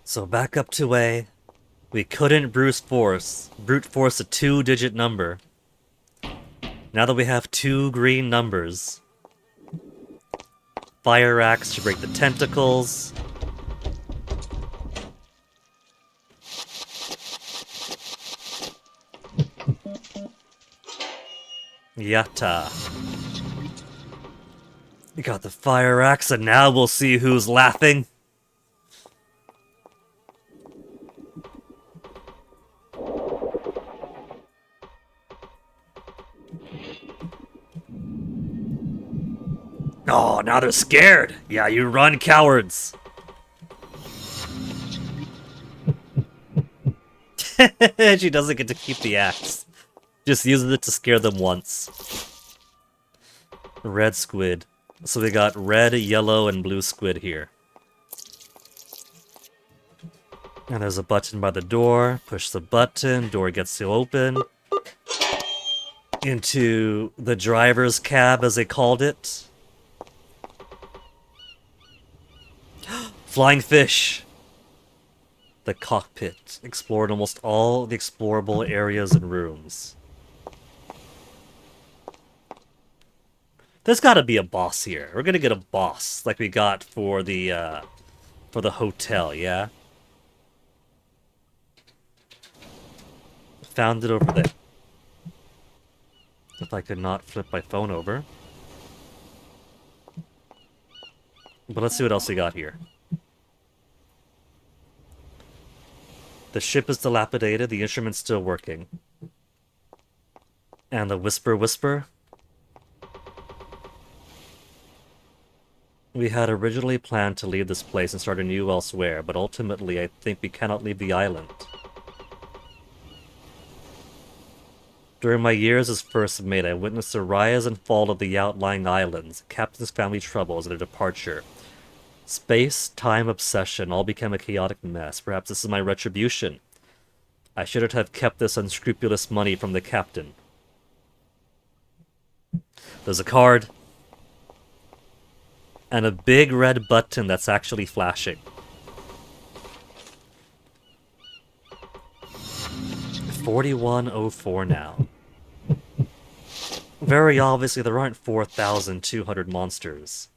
So back up to A. We couldn't brute force a 2-digit number. Now that we have 2 green numbers. Fire axe to break the tentacles. Yatta. We got the fire axe, and now we'll see who's laughing. Oh, now they're scared. Yeah, you run, cowards. She doesn't get to keep the axe. Just uses it to scare them once. Red squid. So we got red, yellow, and blue squid here. And there's a button by the door. Push the button. Door gets to open. Into the driver's cab, as they called it. Flying fish! The cockpit explored almost all the explorable areas and rooms. There's gotta be a boss here. We're gonna get a boss, like we got for the hotel, yeah? Found it over there. If I could not flip my phone over. But let's see what else we got here. The ship is dilapidated, the instrument's still working. And the whisper. We had originally planned to leave this place and start anew elsewhere, but ultimately I think we cannot leave the island. During my years as first mate, I witnessed the rise and fall of the Outlying Islands, Captain's family troubles, and their departure. Space-time obsession all became a chaotic mess. Perhaps this is my retribution. I shouldn't have kept this unscrupulous money from the captain. There's a card. And a big red button that's actually flashing. 4104 now. Very obviously there aren't 4,200 monsters.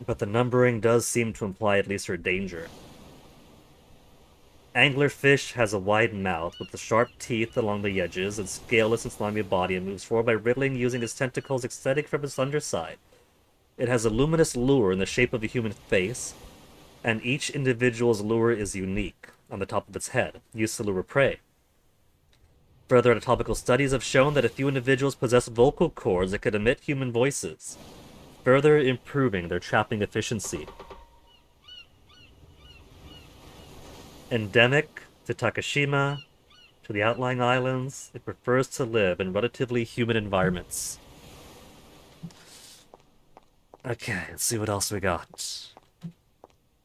But the numbering does seem to imply at least her danger. Anglerfish has a wide mouth with the sharp teeth along the edges and scaleless and slimy body and moves forward by wriggling using its tentacles extending from its underside. It has a luminous lure in the shape of a human face, and each individual's lure is unique on the top of its head, used to lure prey. Further anatomical studies have shown that a few individuals possess vocal cords that could emit human voices, further improving their trapping efficiency. Endemic to Takashima, to the Outlying Islands, it prefers to live in relatively humid environments. Okay, let's see what else we got.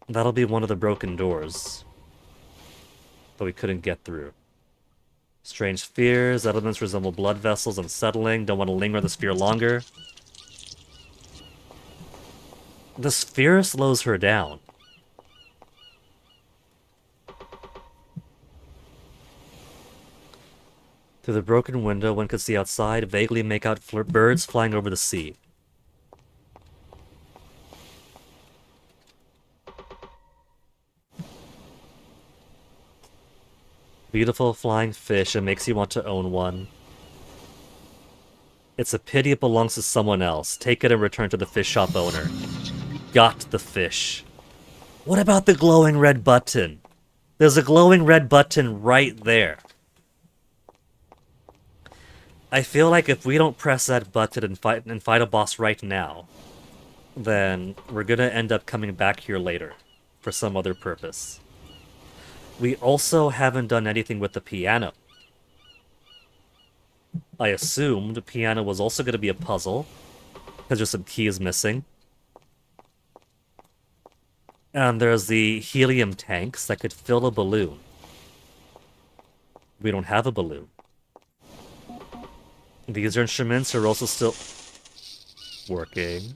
That'll be one of the broken doors that we couldn't get through. Strange fears, elements resemble blood vessels, unsettling, don't want to linger in the sphere longer. The sphere slows her down. Through the broken window, one could see outside, vaguely make out birds flying over the sea. Beautiful flying fish, it makes you want to own one. It's a pity it belongs to someone else. Take it and return to the fish shop owner. Got the fish. What about the glowing red button? There's a glowing red button right there. I feel like if we don't press that button and fight a boss right now, then we're gonna end up coming back here later for some other purpose. We also haven't done anything with the piano. I assumed the piano was also going to be a puzzle, because there's some keys missing. And there's the helium tanks that could fill a balloon. We don't have a balloon. These instruments are also still working.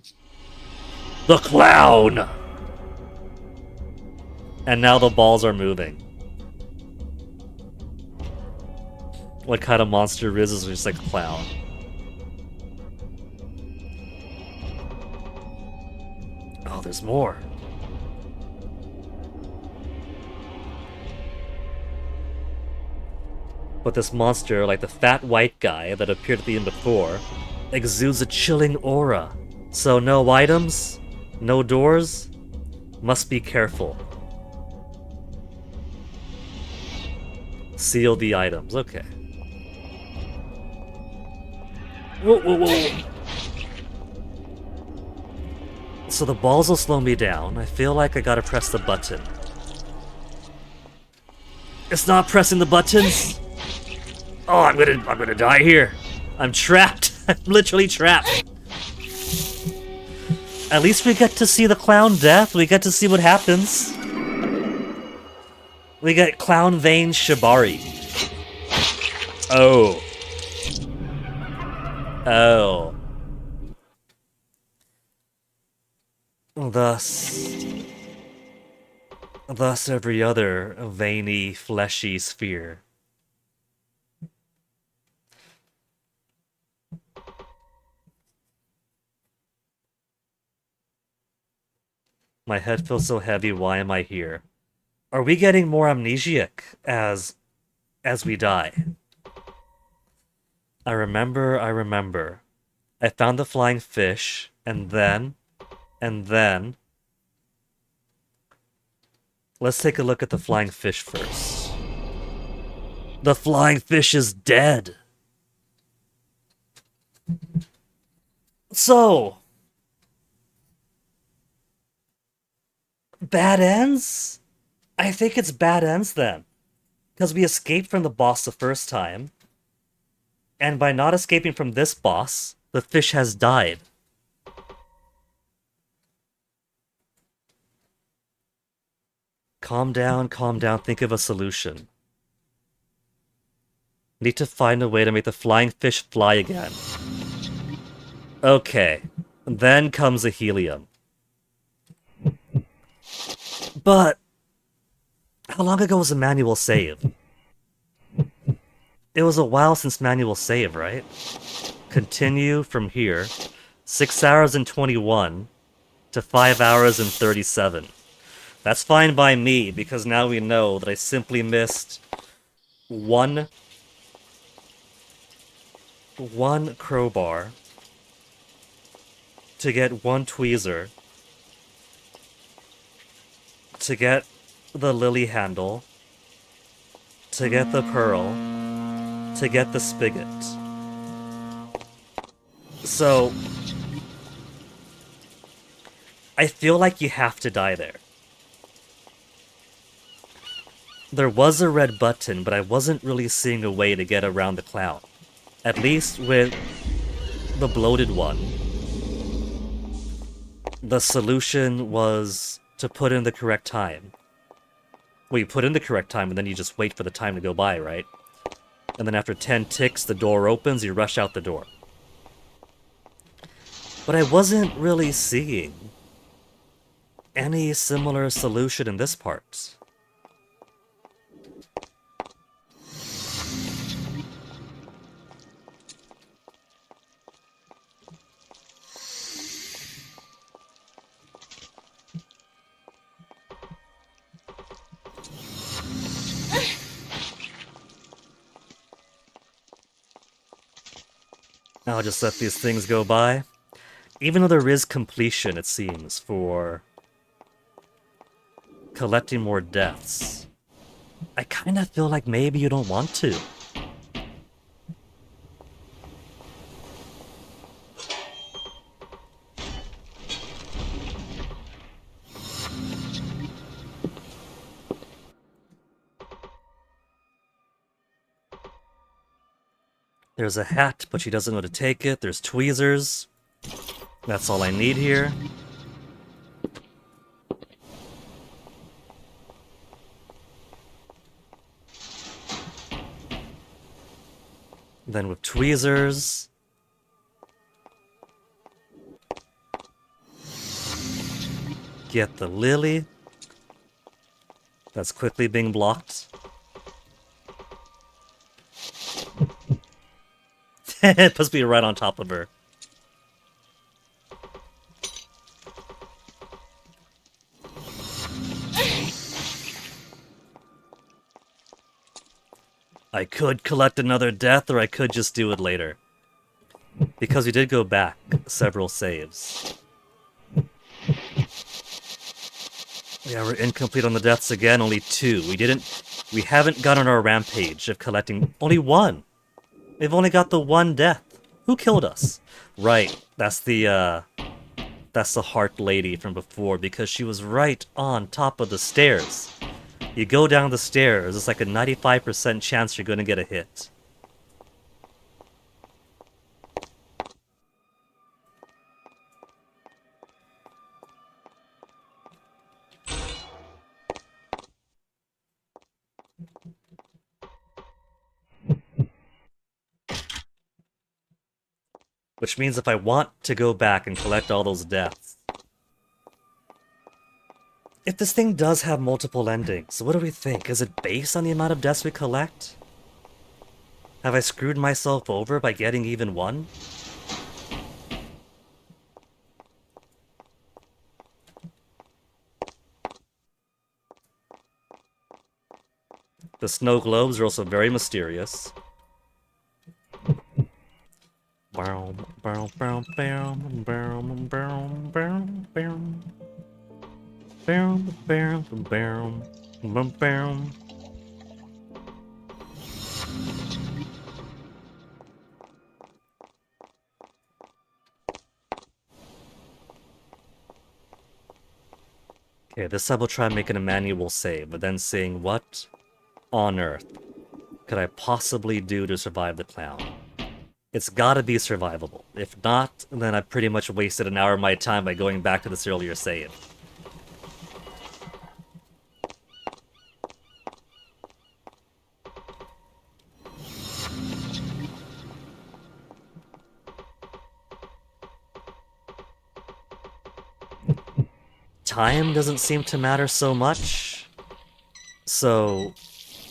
The clown! And now the balls are moving. What kind of monster is this? Just like a clown. Oh, there's more. But this monster, like the fat white guy that appeared at the end before, exudes a chilling aura. So no items, no doors, must be careful. Seal the items, okay. Whoa, whoa, whoa. So the balls will slow me down. I feel like I gotta press the button. It's not pressing the buttons? Oh, I'm gonna die here. I'm trapped. I'm literally trapped. At least we get to see the clown death. We get to see what happens. We get Clown Vein Shibari. Oh. Oh. Thus every other veiny, fleshy sphere. My head feels so heavy, why am I here? Are we getting more amnesiac as we die? I remember. I found the flying fish, and then... Let's take a look at the flying fish first. The flying fish is dead! So... bad ends? I think it's bad ends then. Because we escaped from the boss the first time. And by not escaping from this boss, the fish has died. Calm down, think of a solution. Need to find a way to make the flying fish fly again. Okay. Then comes the helium. But... how long ago was the manual save? It was a while since manual save, right? Continue from here. 6 hours and 21. to 5 hours and 37. That's fine by me, because now we know that I simply missed one crowbar to get one tweezer to get the lily handle, to get the pearl, to get the spigot. So I feel like you have to die there. There was a red button, but I wasn't really seeing a way to get around the clown. At least with the bloated one. The solution was to put in the correct time. Well, you put in the correct time, and then you just wait for the time to go by, right? And then after 10 ticks, the door opens, you rush out the door. But I wasn't really seeing any similar solution in this part. I'll just let these things go by. Even though there is completion, it seems, for collecting more deaths, I kind of feel like maybe you don't want to. There's a hat, but she doesn't know to take it. There's tweezers. That's all I need here. Then with tweezers... get the lily. That's quickly being blocked. It must be right on top of her. I could collect another death, or I could just do it later. Because we did go back several saves. Yeah, we're incomplete on the deaths again, only 2. We haven't gone on our rampage of collecting only 1. We've only got the 1 death. Who killed us? Right, that's the heart lady from before, because she was right on top of the stairs. You go down the stairs, it's like a 95% chance you're gonna get a hit. Which means if I want to go back and collect all those deaths... If this thing does have multiple endings, what do we think? Is it based on the amount of deaths we collect? Have I screwed myself over by getting even 1? The snow globes are also very mysterious. Okay, this time we'll try making a manual save, but then seeing what on earth could I possibly do to survive the clown. It's gotta be survivable. If not, then I pretty much wasted an hour of my time by going back to this earlier save. Time doesn't seem to matter so much. So,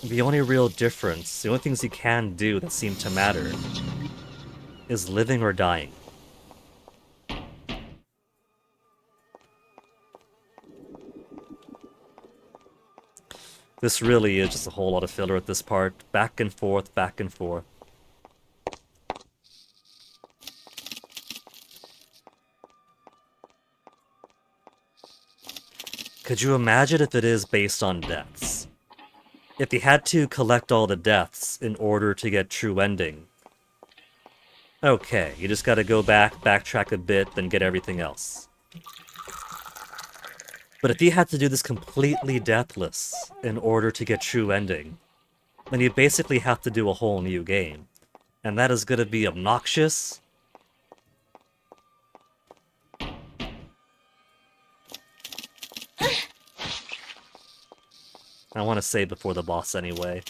the only real difference, the only things you can do that seem to matter, is living or dying. This really is just a whole lot of filler at this part. Back and forth, back and forth. Could you imagine if it is based on deaths? If you had to collect all the deaths in order to get true ending. Okay, you just gotta go back, backtrack a bit, then get everything else. But if you had to do this completely deathless in order to get true ending, then you basically have to do a whole new game. And that is gonna be obnoxious. I want to save before the boss anyway.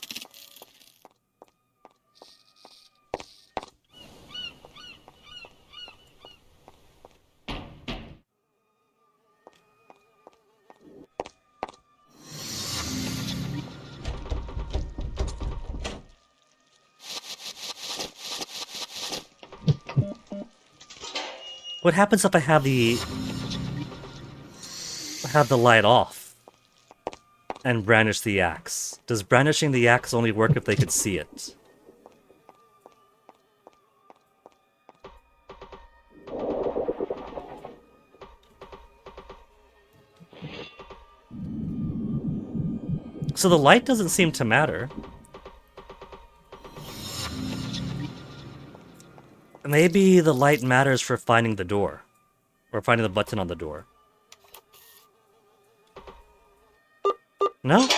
What happens if I have the light off and brandish the axe? Does brandishing the axe only work if they could see it? So the light doesn't seem to matter. Maybe the light matters for finding the door. Or finding the button on the door. No?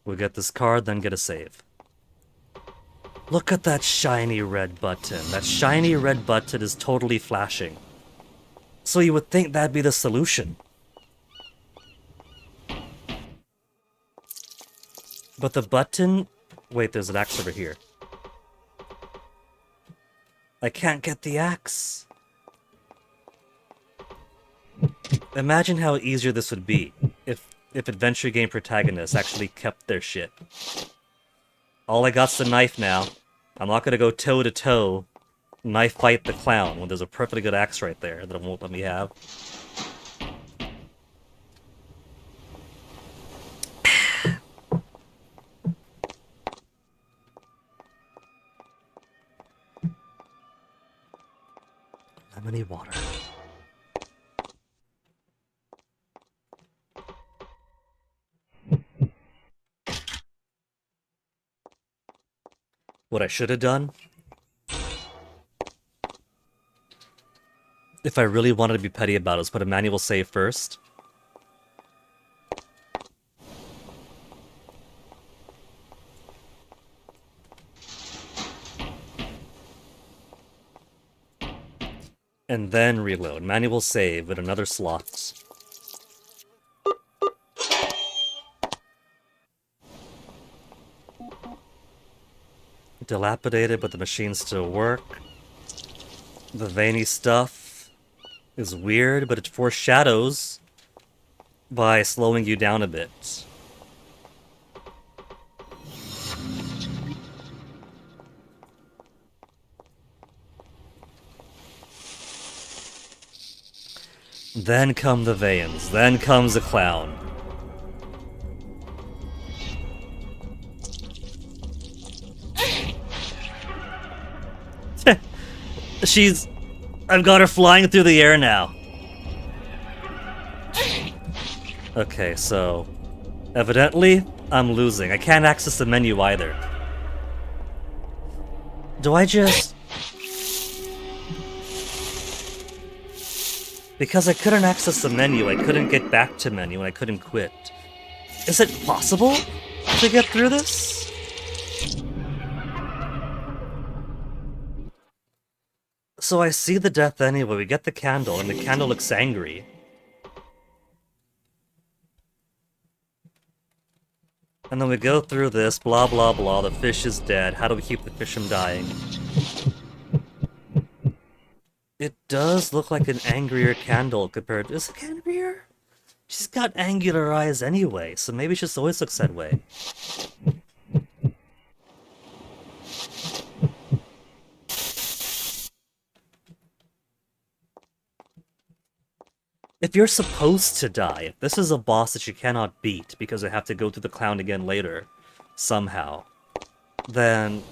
We'll get this card, then get a save. Look at that shiny red button. That shiny red button is totally flashing. So you would think that'd be the solution. But the button... Wait, there's an axe over here. I can't get the axe. Imagine how easier this would be if adventure game protagonists actually kept their shit. All I got's the knife now. I'm not gonna go toe-to-toe knife fight the clown when there's a perfectly good axe right there that it won't let me have. Lemony water. What I should have done? If I really wanted to be petty about it, is put a manual save first. And then reload. Manual save with another slot. Dilapidated, but the machines still work. The veiny stuff is weird, but it foreshadows by slowing you down a bit. Then come the veins, then comes the clown. I've got her flying through the air now. Okay, so... evidently, I'm losing. I can't access the menu either. Do I just... Because I couldn't access the menu, I couldn't get back to menu, and I couldn't quit. Is it possible to get through this? So I see the death anyway, we get the candle, and the candle looks angry. And then we go through this, blah blah blah, the fish is dead, how do we keep the fish from dying? It does look like an angrier candle compared to... Is it angrier? got angular eyes anyway, so maybe it just always looks that way. If you're supposed to die, if this is a boss that you cannot beat because I have to go through the clown again later, somehow, then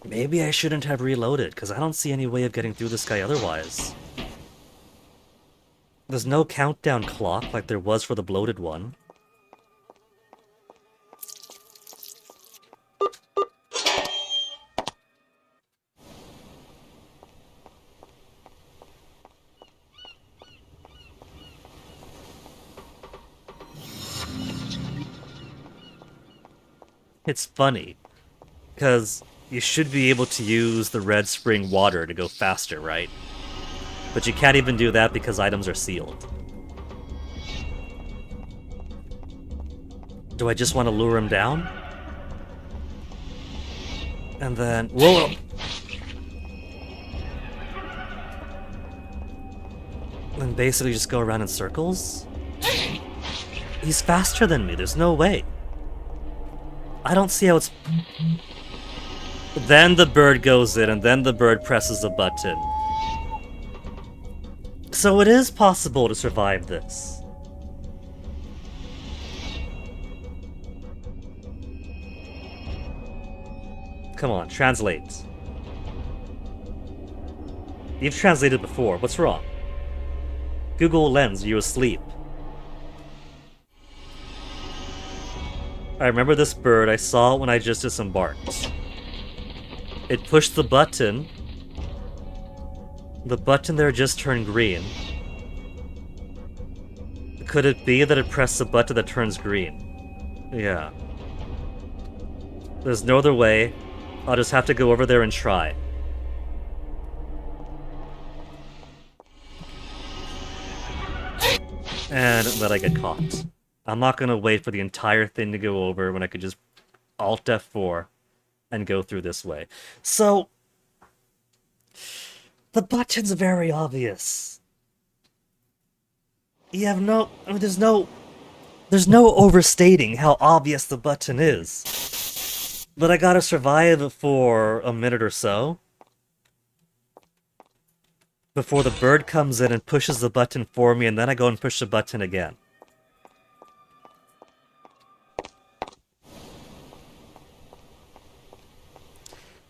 maybe I shouldn't have reloaded, because I don't see any way of getting through this guy otherwise. There's no countdown clock like there was for the bloated one. It's funny, because you should be able to use the red spring water to go faster, right? But you can't even do that because items are sealed. Do I just want to lure him down? And then... Whoa! And basically just go around in circles? He's faster than me, there's no way. I don't see how it's... Then the bird goes in, and then the bird presses a button. So it is possible to survive this. Come on, translate. You've translated before, what's wrong? Google Lens, are you asleep? I remember this bird, I saw it when I just disembarked. It pushed the button. The button there just turned green. Could it be that it pressed the button that turns green? Yeah. There's no other way. I'll just have to go over there and try. And then I get caught. I'm not gonna wait for the entire thing to go over when I could just Alt F4 and go through this way. So, the button's very obvious. You have no... I mean, there's no overstating how obvious the button is. But I gotta survive it for a minute or so before the bird comes in and pushes the button for me, and then I go and push the button again.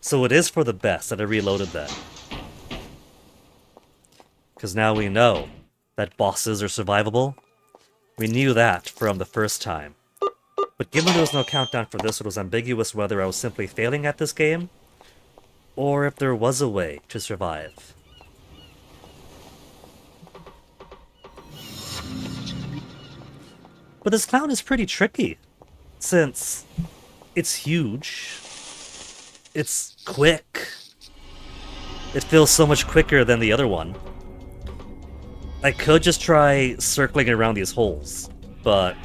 So it is for the best that I reloaded that. Because now we know that bosses are survivable. We knew that from the first time. But given there was no countdown for this, it was ambiguous whether I was simply failing at this game, or if there was a way to survive. But this clown is pretty tricky, since it's huge, it's quick, it feels so much quicker than the other one. I could just try circling around these holes, but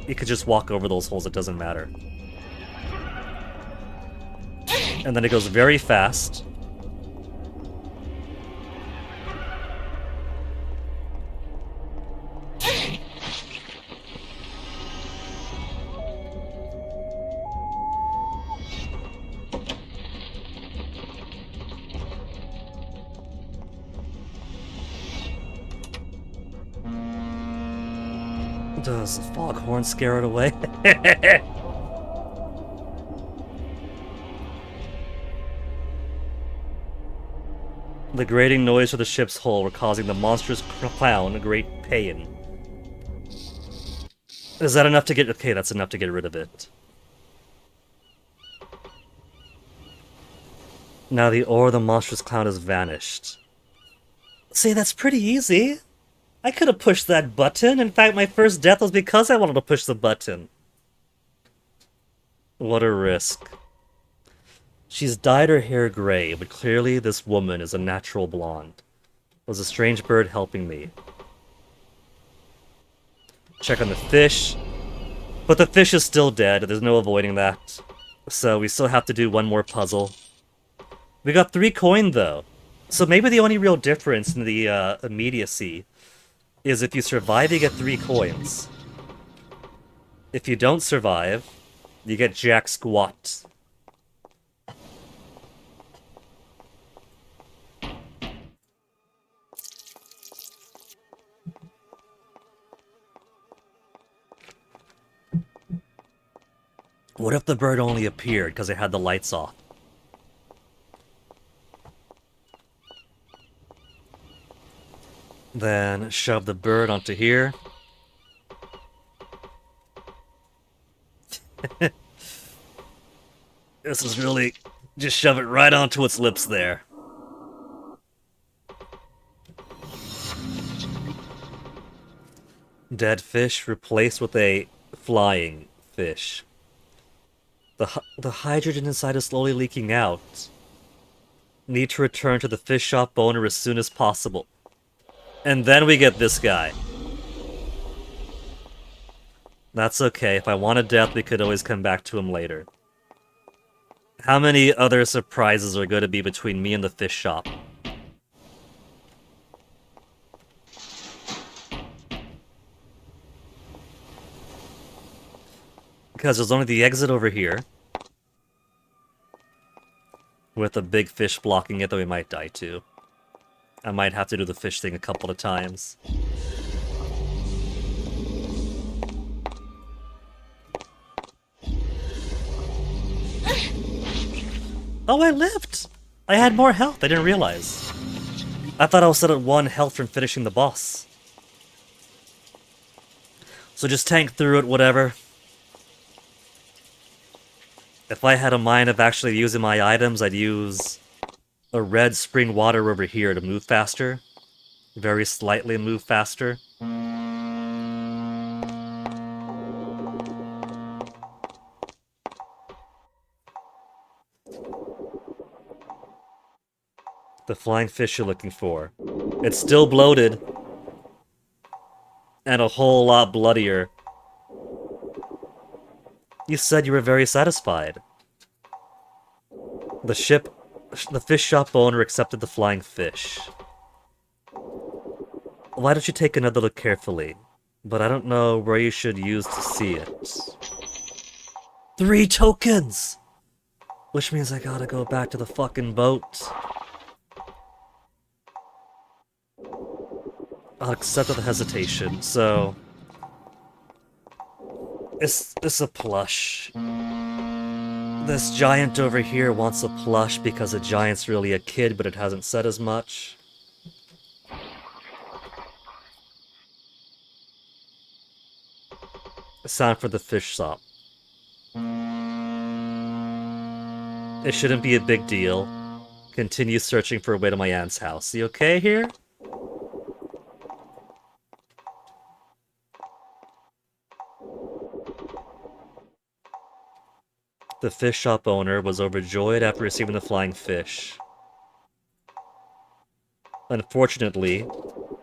you could just walk over those holes, it doesn't matter. And then it goes very fast. Does the foghorn scare it away? The grating noise of the ship's hull were causing the monstrous clown a great pain. Is that enough to get... Okay, that's enough to get rid of it. Now the ore of the monstrous clown has vanished. See, that's pretty easy. I could have pushed that button. In fact, my first death was because I wanted to push the button. What a risk. She's dyed her hair gray, but clearly this woman is a natural blonde. Was a strange bird helping me? Check on the fish. But the fish is still dead. There's no avoiding that. So we still have to do one more puzzle. We got 3 coin, though. So maybe the only real difference in the immediacy is if you survive, you get 3 coins. If you don't survive, you get jack squat. What if the bird only appeared because it had the lights off? Then shove the bird onto here. This is really... just shove it right onto its lips there. Dead fish replaced with a flying fish. The hydrogen inside is slowly leaking out. Need to return to the fish shop owner as soon as possible. And then we get this guy. That's okay. If I wanted death, we could always come back to him later. How many other surprises are going to be between me and the fish shop? Because there's only the exit over here. With a big fish blocking it that we might die to. I might have to do the fish thing a couple of times. Oh, I lived! I had more health, I didn't realize. I thought I was set at 1 health from finishing the boss. So just tank through it, whatever. If I had a mind of actually using my items, I'd use a red spring water over here to move faster. Very slightly move faster. The flying fish you're looking for. It's still bloated. And a whole lot bloodier. You said you were very satisfied. The fish shop owner accepted the flying fish. Why don't you take another look carefully? But I don't know where you should use to see it. 3 tokens! Which means I gotta go back to the fucking boat. I'll accept with hesitation, so... It's a plush. This giant over here wants a plush because a giant's really a kid, but it hasn't said as much. Sound for the fish shop. It shouldn't be a big deal. Continue searching for a way to my aunt's house. You okay here? The fish shop owner was overjoyed after receiving the flying fish. Unfortunately,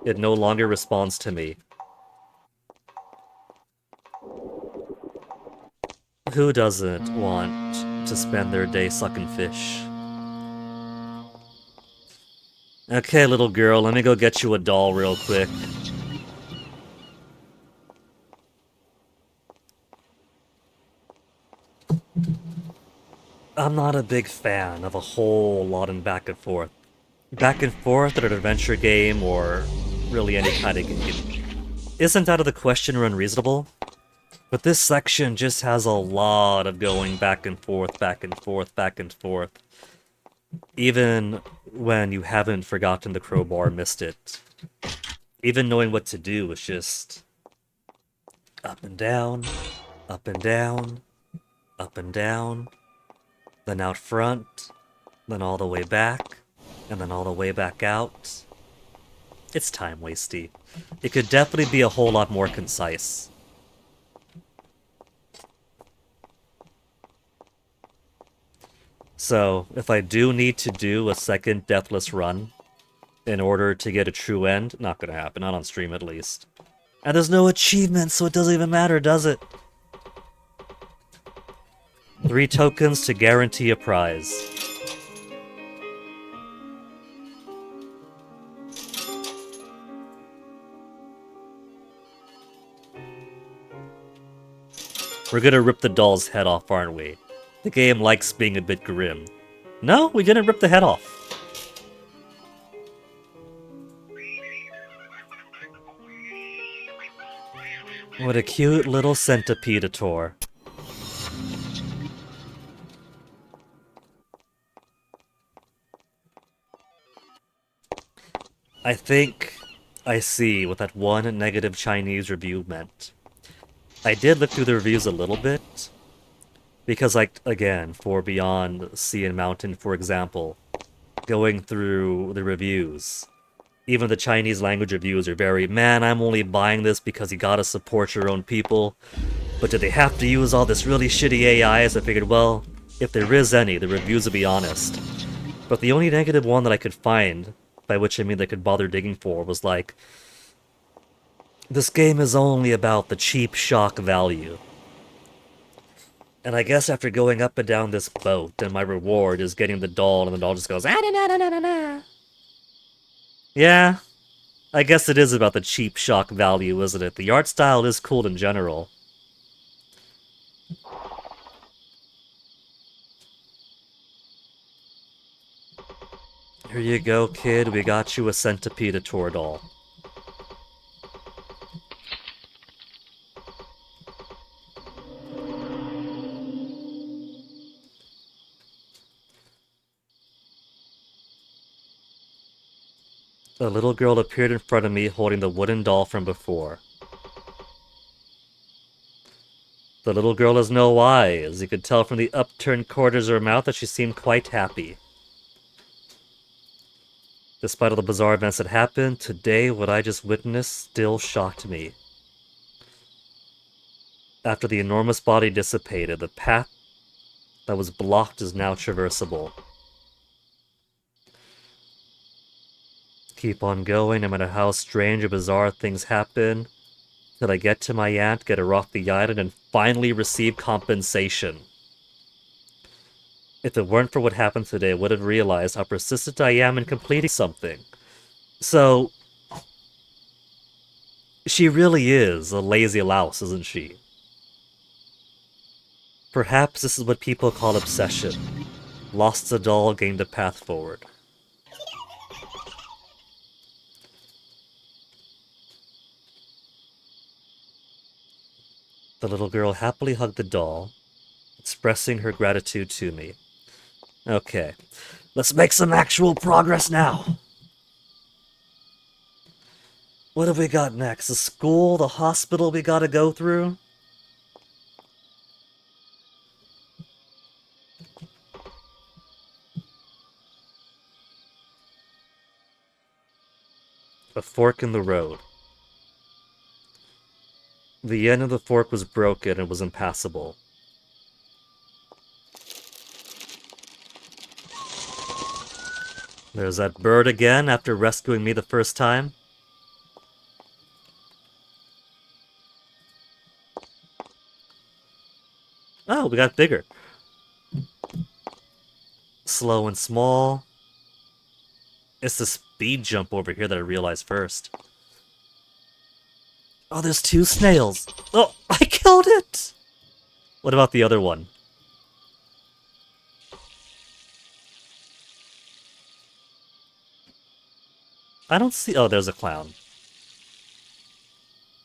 it no longer responds to me. Who doesn't want to spend their day sucking fish? Okay, little girl, let me go get you a doll real quick. I'm not a big fan of a whole lot in back and forth. Back and forth at an adventure game, or really any kind of game, isn't out of the question or unreasonable, but this section just has a lot of going back and forth, back and forth, back and forth. Even when you haven't forgotten the crowbar, missed it. Even knowing what to do is just... up and down, up and down, up and down. Then out front, then all the way back, and then all the way back out. It's time-wasty. It could definitely be a whole lot more concise. So, if I do need to do a second deathless run in order to get a true end, not gonna happen, not on stream at least. And there's no achievement, so it doesn't even matter, does it? 3 tokens to guarantee a prize. We're gonna rip the doll's head off, aren't we? The game likes being a bit grim. No, we didn't rip the head off. What a cute little centipede-ator. I think I see what that one negative Chinese review meant. I did look through the reviews a little bit, because, like, again, for Beyond Sea and Mountain, for example, going through the reviews, even the Chinese language reviews are very, man, I'm only buying this because you gotta support your own people. But did they have to use all this really shitty AI? So I figured, well, if there is any, the reviews will be honest. But the only negative one that I could find, by which I mean they could bother digging for, was like, this game is only about the cheap shock value. And I guess after going up and down this boat, and my reward is getting the doll, and the doll just goes, ah, na, na, na, na, na. Yeah, I guess it is about the cheap shock value, isn't it? The art style is cool in general. Here you go, kid. We got you a centipede-ator doll. A little girl appeared in front of me holding the wooden doll from before. The little girl has no eyes. You could tell from the upturned corners of her mouth that she seemed quite happy. Despite all the bizarre events that happened, today what I just witnessed still shocked me. After the enormous body dissipated, the path that was blocked is now traversable. Keep on going, no matter how strange or bizarre things happen, till I get to my aunt, get her off the island, and finally receive compensation. If it weren't for what happened today, I would have realized how persistent I am in completing something. So, she really is a lazy louse, isn't she? Perhaps this is what people call obsession. Lost a doll, gained a path forward. The little girl happily hugged the doll, expressing her gratitude to me. Okay, let's make some actual progress now. What have we got next? The school, the hospital we gotta go through? A fork in the road. The end of the fork was broken and was impassable. There's that bird again after rescuing me the first time. Oh, we got bigger. Slow and small. It's the speed jump over here that I realized first. Oh, there's two snails. Oh, I killed it! What about the other one? I don't see... Oh, there's a clown.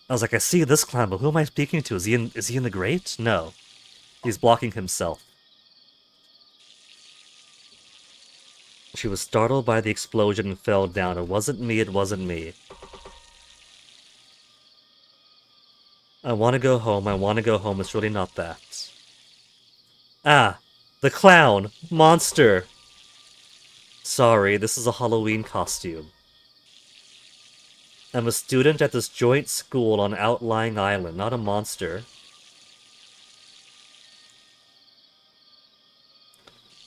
I was like, I see this clown, but who am I speaking to? Is he in the grate? No. He's blocking himself. She was startled by the explosion and fell down. It wasn't me, it wasn't me. I want to go home, it's really not that. Ah! The clown! Monster! Sorry, this is a Halloween costume. I'm a student at this joint school on Outlying Island, not a monster.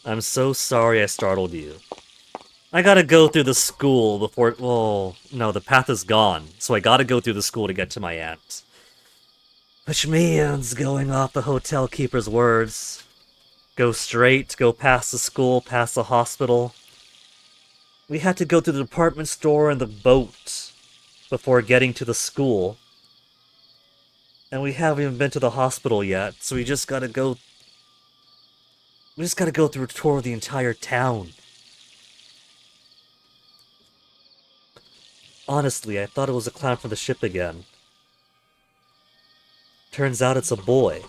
I'm so sorry I startled you. I gotta go through the school before... Oh, no, the path is gone, so I gotta go through the school to get to my aunt. Which means, going off the hotel keeper's words, go straight, go past the school, past the hospital. We had to go to the department store and the boat before getting to the school. And we haven't even been to the hospital yet, so we just gotta go. We just gotta go through a tour of the entire town. Honestly, I thought it was a clown from the ship again. Turns out it's a boy.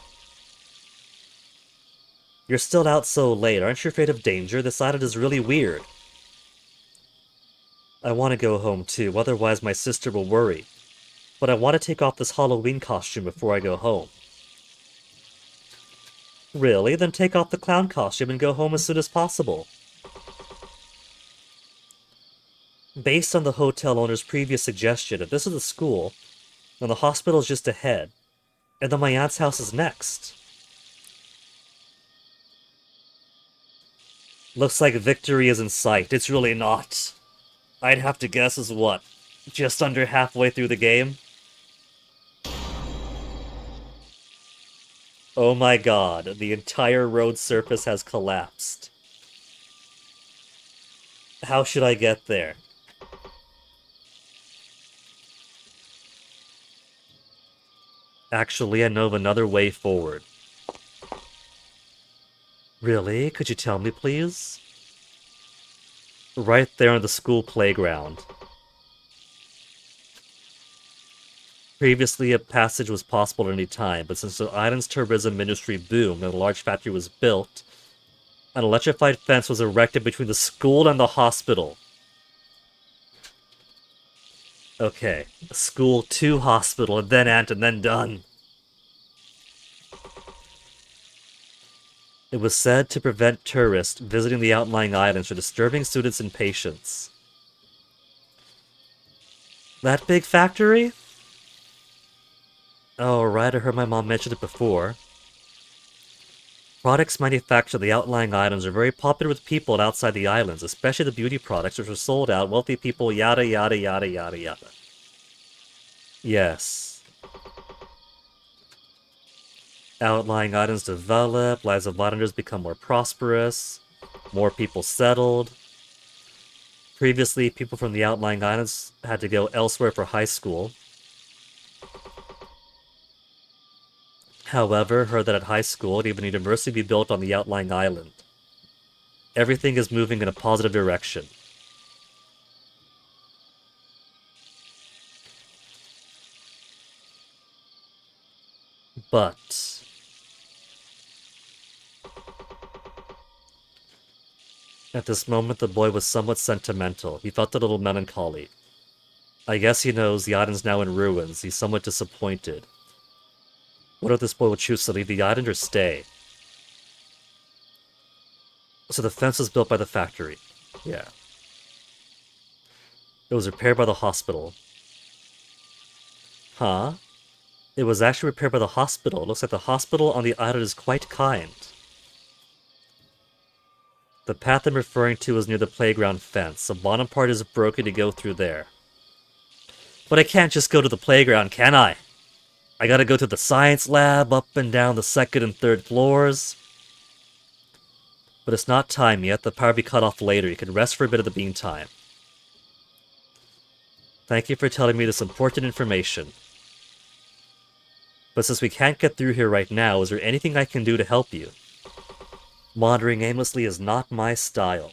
You're still out so late. Aren't you afraid of danger? This island is really weird. I want to go home too, otherwise my sister will worry. But I want to take off this Halloween costume before I go home. Really? Then take off the clown costume and go home as soon as possible. Based on the hotel owner's previous suggestion, if this is the school, then the hospital is just ahead, and then my aunt's house is next. Looks like victory is in sight. It's really not. I'd have to guess is what? Just under halfway through the game? Oh my god, the entire road surface has collapsed. How should I get there? Actually, I know of another way forward. Really? Could you tell me, please? Right there on the school playground. Previously, a passage was possible at any time, but since the island's tourism industry boomed and a large factory was built, an electrified fence was erected between the school and the hospital. Okay, school to hospital, and then ant, and then done. It was said to prevent tourists visiting the outlying islands from disturbing students and patients. That big factory? Oh, right, I heard my mom mention it before. Products manufactured on the outlying islands are very popular with people outside the islands, especially the beauty products which are sold out, wealthy people, yada yada yada yada yada. Yes. Outlying islands develop, lives of islanders become more prosperous, more people settled. Previously, people from the outlying islands had to go elsewhere for high school. However, heard that at high school, it even a university be built on the outlying island. Everything is moving in a positive direction. But at this moment, the boy was somewhat sentimental. He felt a little melancholy. I guess he knows the island's now in ruins. He's somewhat disappointed. What if this boy will choose to leave the island or stay? So the fence was built by the factory. Yeah. It was repaired by the hospital. Huh? It was actually repaired by the hospital. It looks like the hospital on the island is quite kind. The path I'm referring to is near the playground fence. The bottom part is broken to go through there. But I can't just go to the playground, can I? I gotta go to the science lab, up and down the second and third floors. But it's not time yet. The power will be cut off later. You can rest for a bit of the meantime. Thank you for telling me this important information. But since we can't get through here right now, is there anything I can do to help you? Wandering aimlessly is not my style.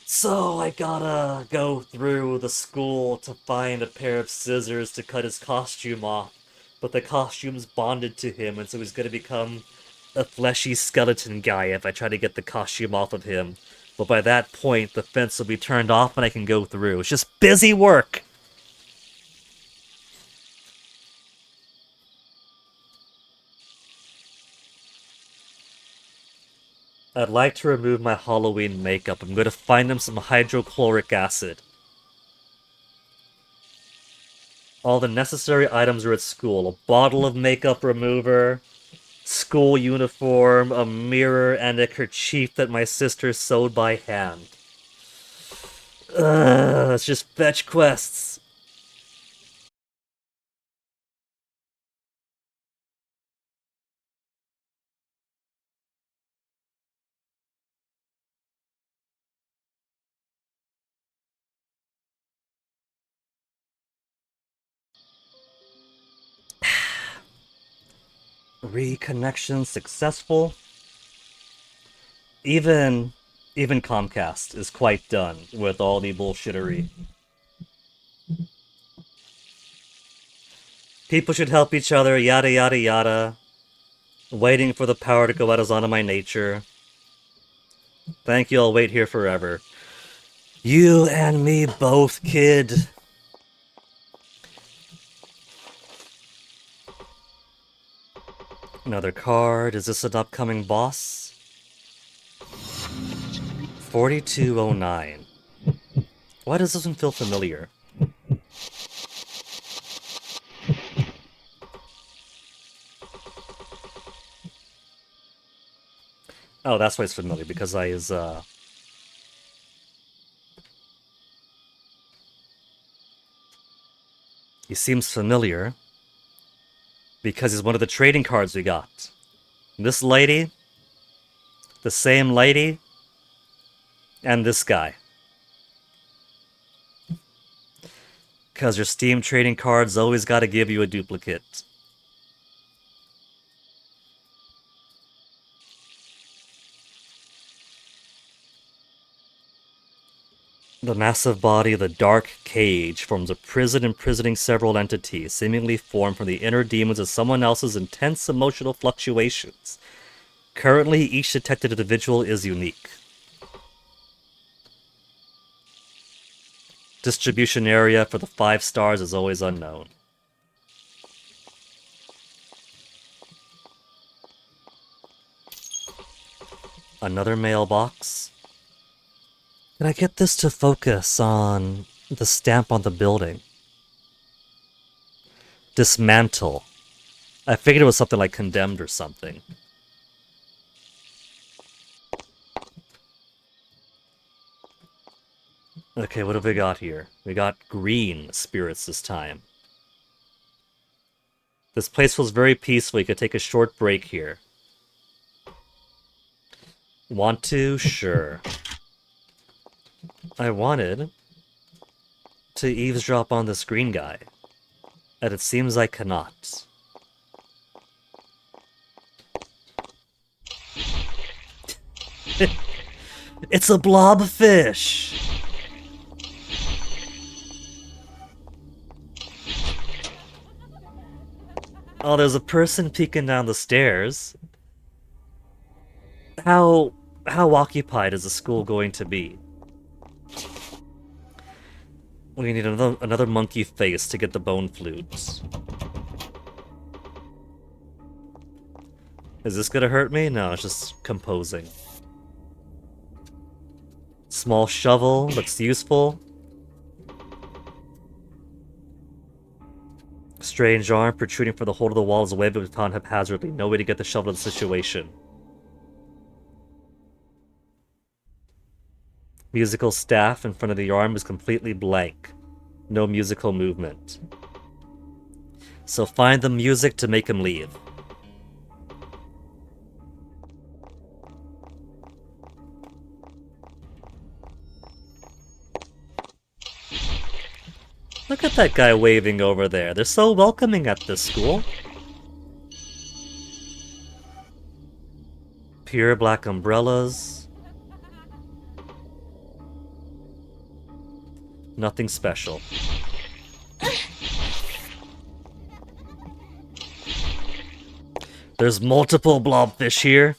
So I gotta go through the school to find a pair of scissors to cut his costume off. But the costume's bonded to him, and so he's gonna become a fleshy skeleton guy if I try to get the costume off of him. But by that point, the fence will be turned off and I can go through. It's just busy work! I'd like to remove my Halloween makeup. I'm gonna find them some hydrochloric acid. All the necessary items are at school. A bottle of makeup remover, school uniform, a mirror, and a kerchief that my sister sewed by hand. Ugh, it's just fetch quests. Reconnection successful. Even Comcast is quite done with all the bullshittery. People should help each other, yada yada yada. Waiting for the power to go out is out of my nature. Thank you, I'll wait here forever. You and me both, kid. Another card. Is this an upcoming boss? 4209. Why does this one feel familiar? Oh, that's why it's familiar, because he seems familiar because he's one of the trading cards we got. This lady, the same lady, and this guy. Because your Steam trading cards always gotta give you a duplicate. The massive body of the dark cage forms a prison imprisoning several entities, seemingly formed from the inner demons of someone else's intense emotional fluctuations. Currently, each detected individual is unique. Distribution area for the 5 stars is always unknown. Another mailbox. Can I get this to focus on the stamp on the building? Dismantle. I figured it was something like condemned or something. Okay, what have we got here? We got green spirits this time. This place feels very peaceful. You could take a short break here. Want to? Sure. I wanted to eavesdrop on this green guy, and it seems I cannot. It's a blobfish! Oh, there's a person peeking down the stairs. How occupied is the school going to be? We need another monkey face to get the bone flutes. Is this gonna hurt me? No, it's just composing. Small shovel, looks useful. Strange arm protruding from the hole of the wall is waved upon haphazardly. No way to get the shovel to the situation. Musical staff in front of the arm is completely blank. No musical movement. So find the music to make him leave. Look at that guy waving over there. They're so welcoming at this school. Pure black umbrellas. Nothing special. There's multiple blobfish here.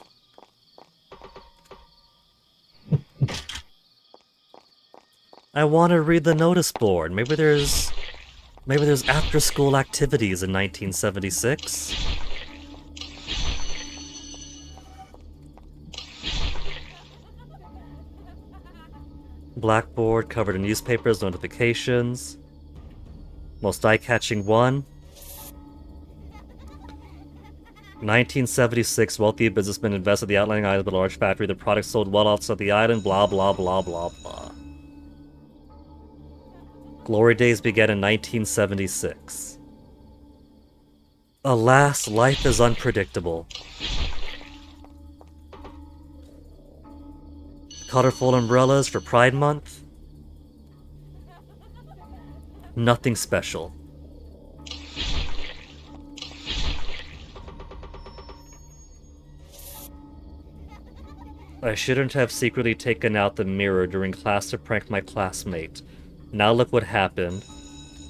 I want to read the notice board. Maybe there's after-school activities in 1976. Blackboard covered in newspapers, notifications. Most eye-catching one. 1976, wealthy businessman invested the Outlying Islands with a large factory. The product sold well outside the island, blah blah blah blah blah. Glory days began in 1976. Alas, life is unpredictable. Colorful umbrellas for Pride Month? Nothing special. I shouldn't have secretly taken out the mirror during class to prank my classmate. Now look what happened.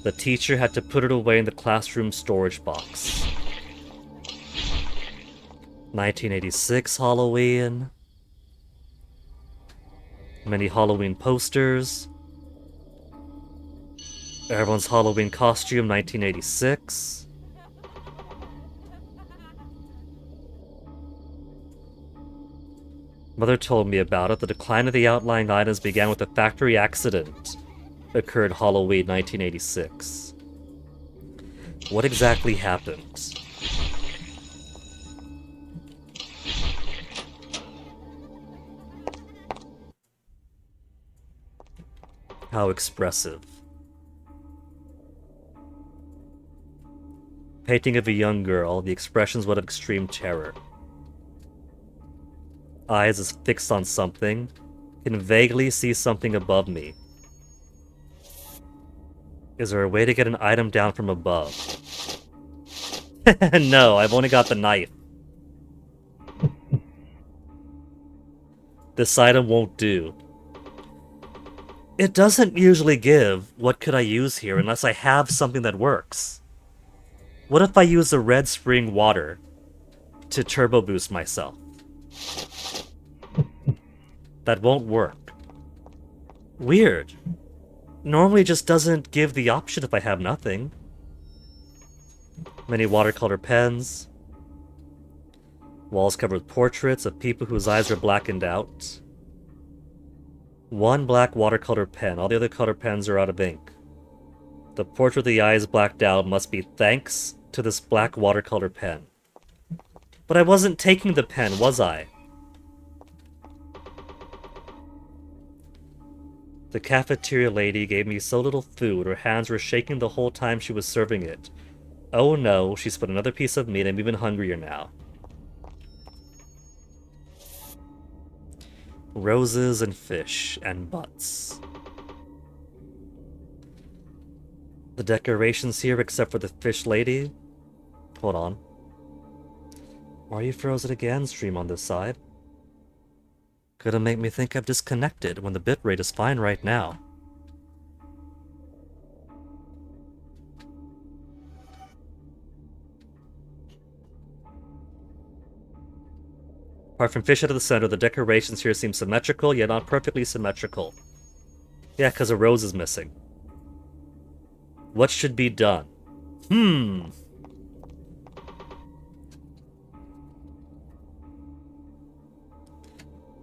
The teacher had to put it away in the classroom storage box. 1986 Halloween. Many Halloween posters. Everyone's Halloween costume, 1986. Mother told me about it. The decline of the Outlying Islands began with a factory accident. Occurred Halloween 1986. What exactly happened? How expressive. Painting of a young girl, the expressions one of extreme terror. Eyes is fixed on something. Can vaguely see something above me. Is there a way to get an item down from above? No, I've only got the knife. This item won't do. It doesn't usually give what could I use here unless I have something that works. What if I use the red spring water to turbo boost myself? That won't work. Weird. Normally it just doesn't give the option if I have nothing. Many watercolor pens. Walls covered with portraits of people whose eyes are blackened out. One black watercolor pen. All the other color pens are out of ink. The portrait with the eyes blacked out must be thanks to this black watercolor pen. But I wasn't taking the pen, was I? The cafeteria lady gave me so little food, her hands were shaking the whole time she was serving it. Oh no, she's put another piece of meat, I'm even hungrier now. Roses and fish and butts. The decorations here except for the fish lady. Hold on. Why are you frozen again, stream on this side? Gonna make me think I've disconnected when the bitrate is fine right now. Apart from fish out of the center, the decorations here seem symmetrical, yet not perfectly symmetrical. Yeah, because a rose is missing. What should be done?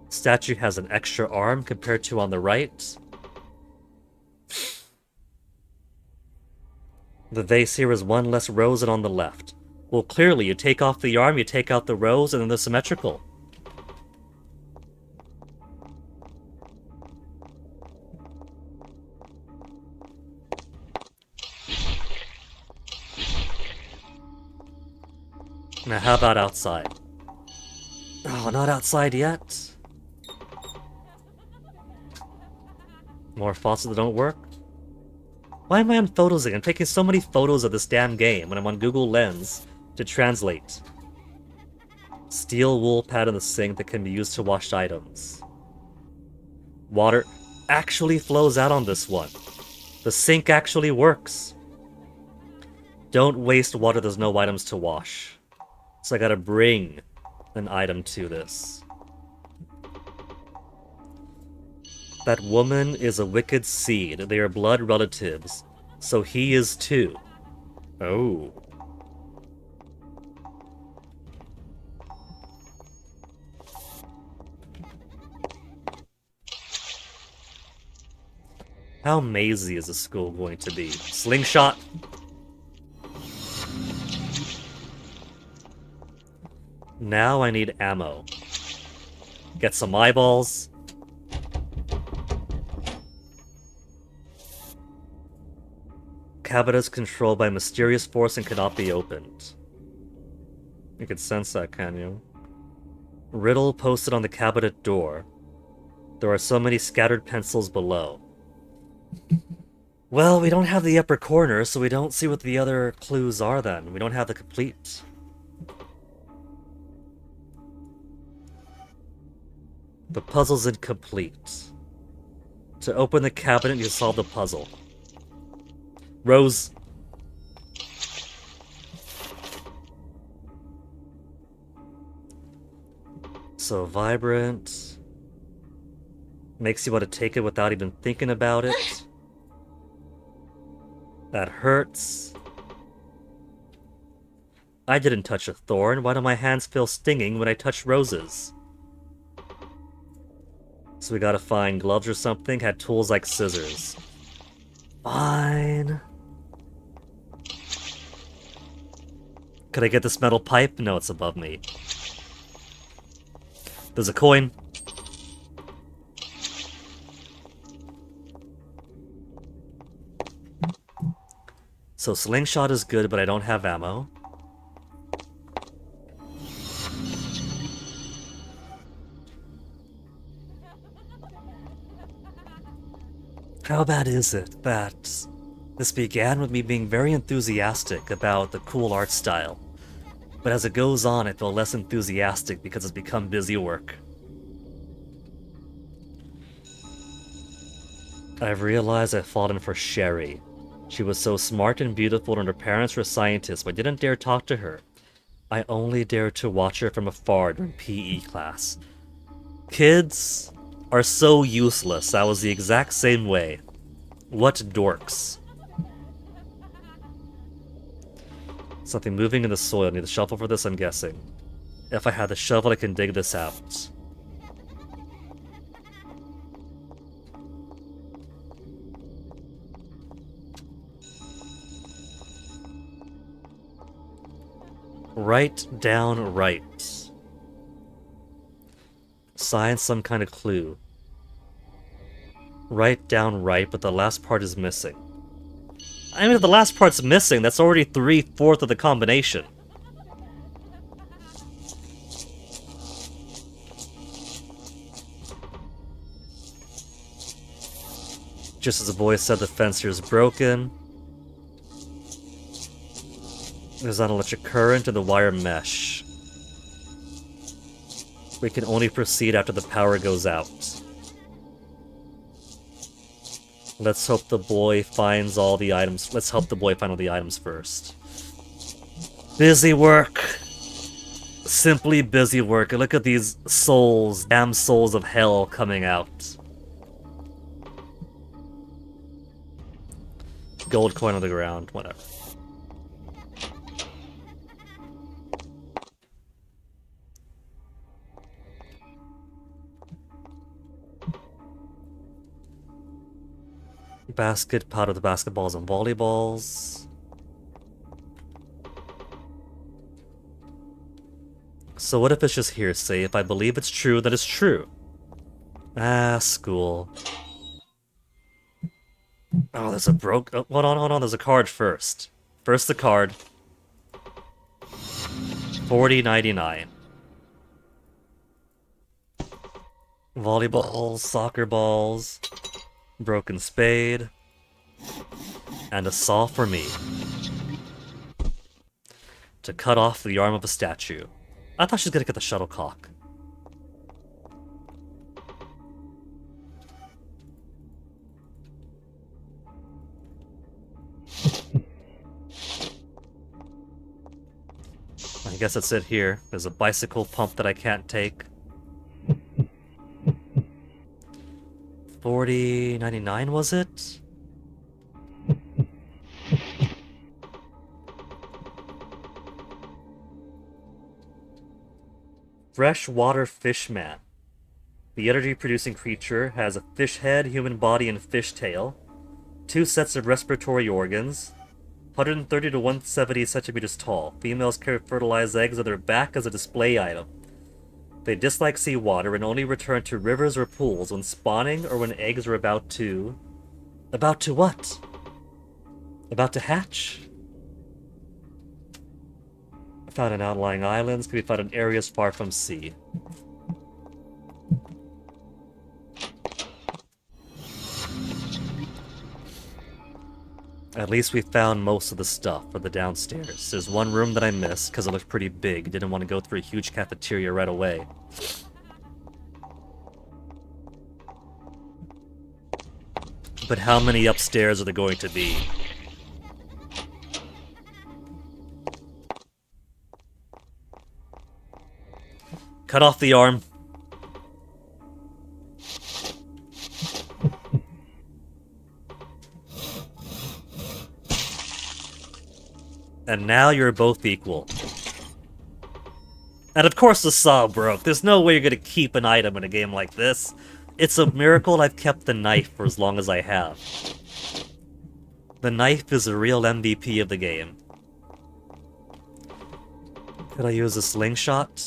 Statue has an extra arm compared to on the right. The vase here is one less rose than on the left. Well, clearly, you take off the arm, you take out the rose, and then they're symmetrical. Now, how about outside? Oh, not outside yet. More faucets that don't work? Why am I on photos again? I'm taking so many photos of this damn game when I'm on Google Lens to translate. Steel wool pad in the sink that can be used to wash items. Water actually flows out on this one. The sink actually works. Don't waste water, there's no items to wash. So I gotta bring an item to this. That woman is a wicked seed. They are blood relatives. So he is too. Oh. How mazy is the school going to be? Slingshot! Now I need ammo. Get some eyeballs. Cabinet is controlled by a mysterious force and cannot be opened. You can sense that, can you? Riddle posted on the cabinet door. There are so many scattered pencils below. Well, we don't have the upper corner, so we don't see what the other clues are then. We don't have the complete. The puzzle's incomplete. To open the cabinet, you solve the puzzle. Rose. So vibrant. Makes you want to take it without even thinking about it. That hurts. I didn't touch a thorn. Why do my hands feel stinging when I touch roses? So we gotta find gloves or something. Had tools like scissors. Fine. Could I get this metal pipe? No, it's above me. There's a coin. So slingshot is good, but I don't have ammo. How bad is it that this began with me being very enthusiastic about the cool art style, but as it goes on I feel less enthusiastic because it's become busy work. I've realized I've fallen for Sherry. She was so smart and beautiful and her parents were scientists, but I didn't dare talk to her. I only dared to watch her from afar during PE class. Kids are so useless. I was the exact same way. What dorks. Something moving in the soil. Need a shovel for this, I'm guessing. If I had the shovel, I can dig this out. Write down right. Sign some kind of clue. Write down right, but the last part is missing. I mean, if the last part's missing, that's already 3/4 of the combination. Just as the boy said, the fence here is broken. There's an electric current and the wire mesh. We can only proceed after the power goes out. Let's hope the boy finds all the items. Let's help the boy find all the items first. Busy work. Simply busy work. Look at these souls, damn souls of hell coming out. Gold coin on the ground, whatever. Basket, powder the basketballs and volleyballs. So what if it's just hearsay? If I believe it's true, then it's true. Ah, school. Oh, there's a broke... Oh, hold on, there's a card first. First the card. $40.99. Volleyballs, soccer balls... Broken spade. And a saw for me. To cut off the arm of a statue. I thought she was gonna get the shuttlecock. I guess that's it here. There's a bicycle pump that I can't take. $40.99 was it? Freshwater Fishman. The energy-producing creature has a fish head, human body, and fish tail. 2 sets of respiratory organs. 130 to 170 centimeters tall. Females carry fertilized eggs on their back as a display item. They dislike seawater and only return to rivers or pools when spawning or when eggs are about to... About to what? About to hatch? Found in outlying islands, can be found in areas far from sea. At least we found most of the stuff for the downstairs. There's one room that I missed because it looked pretty big. Didn't want to go through a huge cafeteria right away. But how many upstairs are there going to be? Cut off the arm. And now you're both equal. And of course the saw broke. There's no way you're gonna keep an item in a game like this. It's a miracle I've kept the knife for as long as I have. The knife is a real MVP of the game. Could I use a slingshot?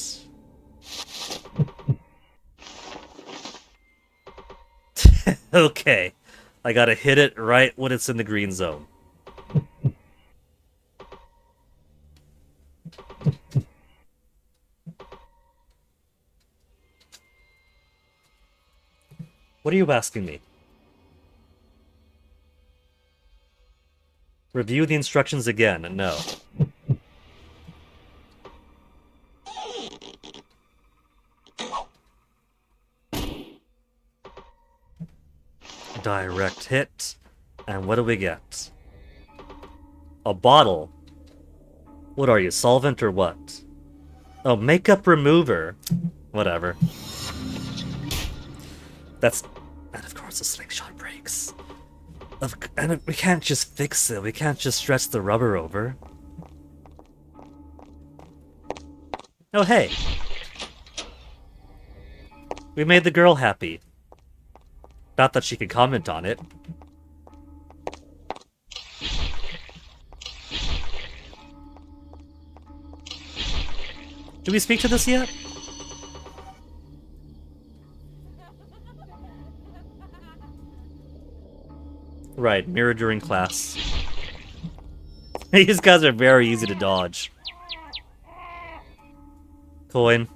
Okay. I gotta hit it right when it's in the green zone. What are you asking me? Review the instructions again. No. Direct hit. And what do we get? A bottle. What are you, solvent or what? Oh, makeup remover. Whatever. That's... And of course the slingshot breaks. And we can't just fix it. We can't just stretch the rubber over. Oh, hey. We made the girl happy. Not that she could comment on it. Did we speak to this yet? Right, mirror during class. These guys are very easy to dodge. Coin.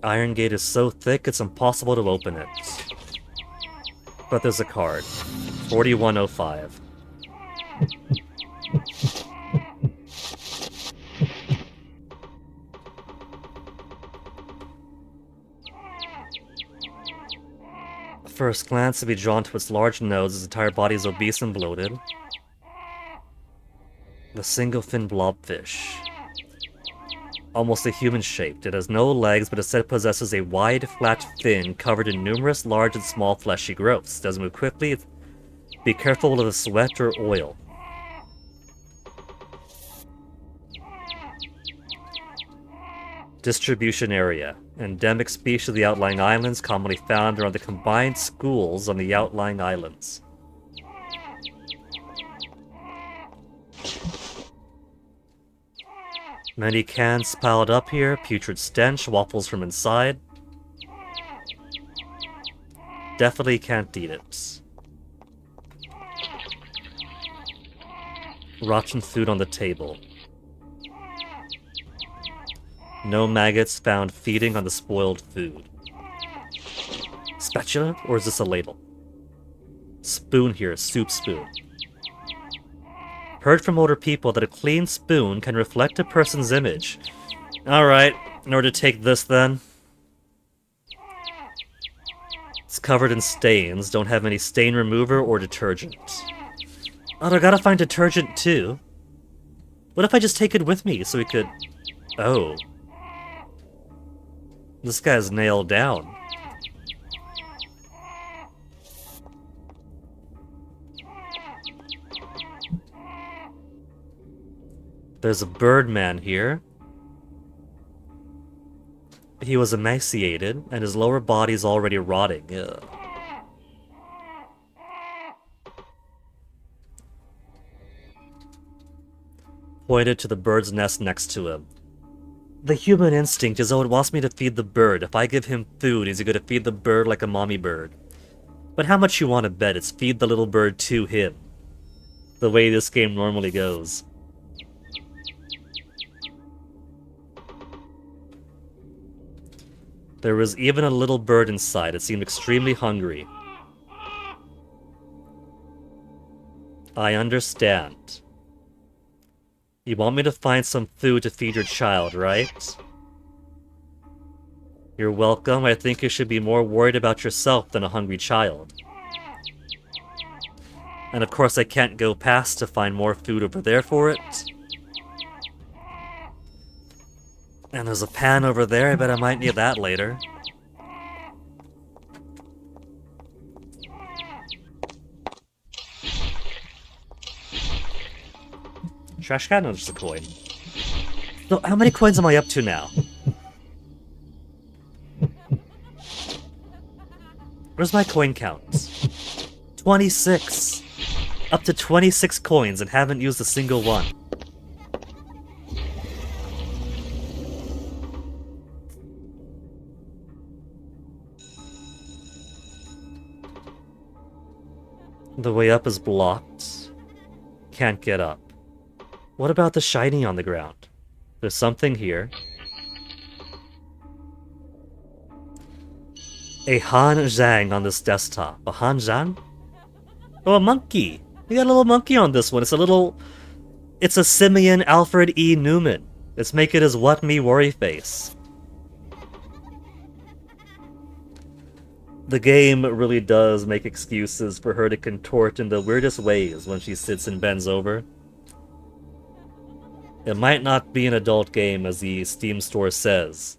Iron gate is so thick it's impossible to open it. But there's a card. 4105. At first glance, to be drawn to its large nose, its entire body is obese and bloated. The single-fin blobfish. Almost a human-shaped. It has no legs, but instead possesses a wide, flat fin covered in numerous large and small fleshy growths. Doesn't move quickly. Be careful of the sweat or oil. Distribution area. Endemic species of the Outlying Islands, commonly found around the combined schools on the Outlying Islands. Many cans piled up here, putrid stench, waffles from inside. Definitely can't eat it. Rotten food on the table. No maggots found feeding on the spoiled food. Spatula? Or is this a label? Spoon here, soup spoon. Heard from older people that a clean spoon can reflect a person's image. Alright, in order to take this then. It's covered in stains, don't have any stain remover or detergent. Oh, I gotta find detergent too. What if I just take it with me so we could... Oh. This guy's nailed down. There's a birdman here. He was emaciated, and his lower body's already rotting. Ugh. Pointed to the bird's nest next to him. The human instinct is, oh, it wants me to feed the bird. If I give him food, is he going to feed the bird like a mommy bird? But how much you want to bet it's feed the little bird to him? The way this game normally goes. There was even a little bird inside. It seemed extremely hungry. I understand. You want me to find some food to feed your child, right? You're welcome. I think you should be more worried about yourself than a hungry child. And of course I can't go past to find more food over there for it. And there's a pan over there, I bet I might need that later. Trash can? No, just a coin. So, how many coins am I up to now? Where's my coin count? 26! Up to 26 coins and haven't used a single one. The way up is blocked. Can't get up. What about the shiny on the ground? There's something here. A Han Zhang on this desktop. A Han Zhang? Oh, a monkey! We got a little monkey on this one. It's a simian Alfred E. Newman. Let's make it his what me worry face. The game really does make excuses for her to contort in the weirdest ways when she sits and bends over. It might not be an adult game, as the Steam store says.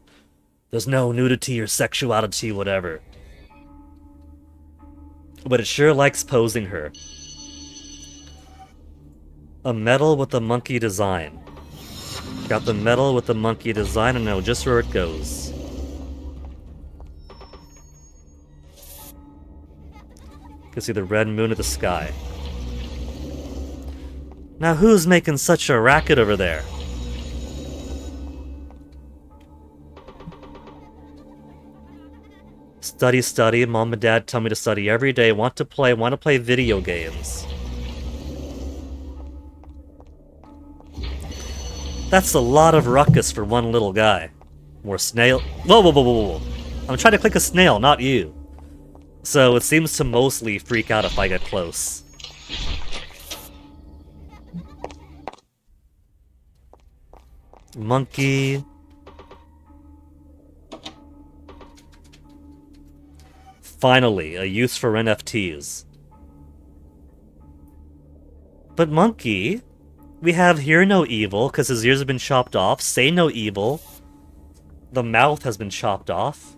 There's no nudity or sexuality, whatever. But it sure likes posing her. A medal with a monkey design. Got the medal with the monkey design and know just where it goes. You can see the red moon of the sky. Now who's making such a racket over there? Study, study. Mom and Dad tell me to study every day. Want to play video games. That's a lot of ruckus for one little guy. More snail. Whoa, whoa, whoa, whoa, whoa. I'm trying to click a snail, not you. So it seems to mostly freak out if I get close. Monkey. Finally, a use for NFTs. But monkey, we have hear no evil because his ears have been chopped off. Say no evil. The mouth has been chopped off.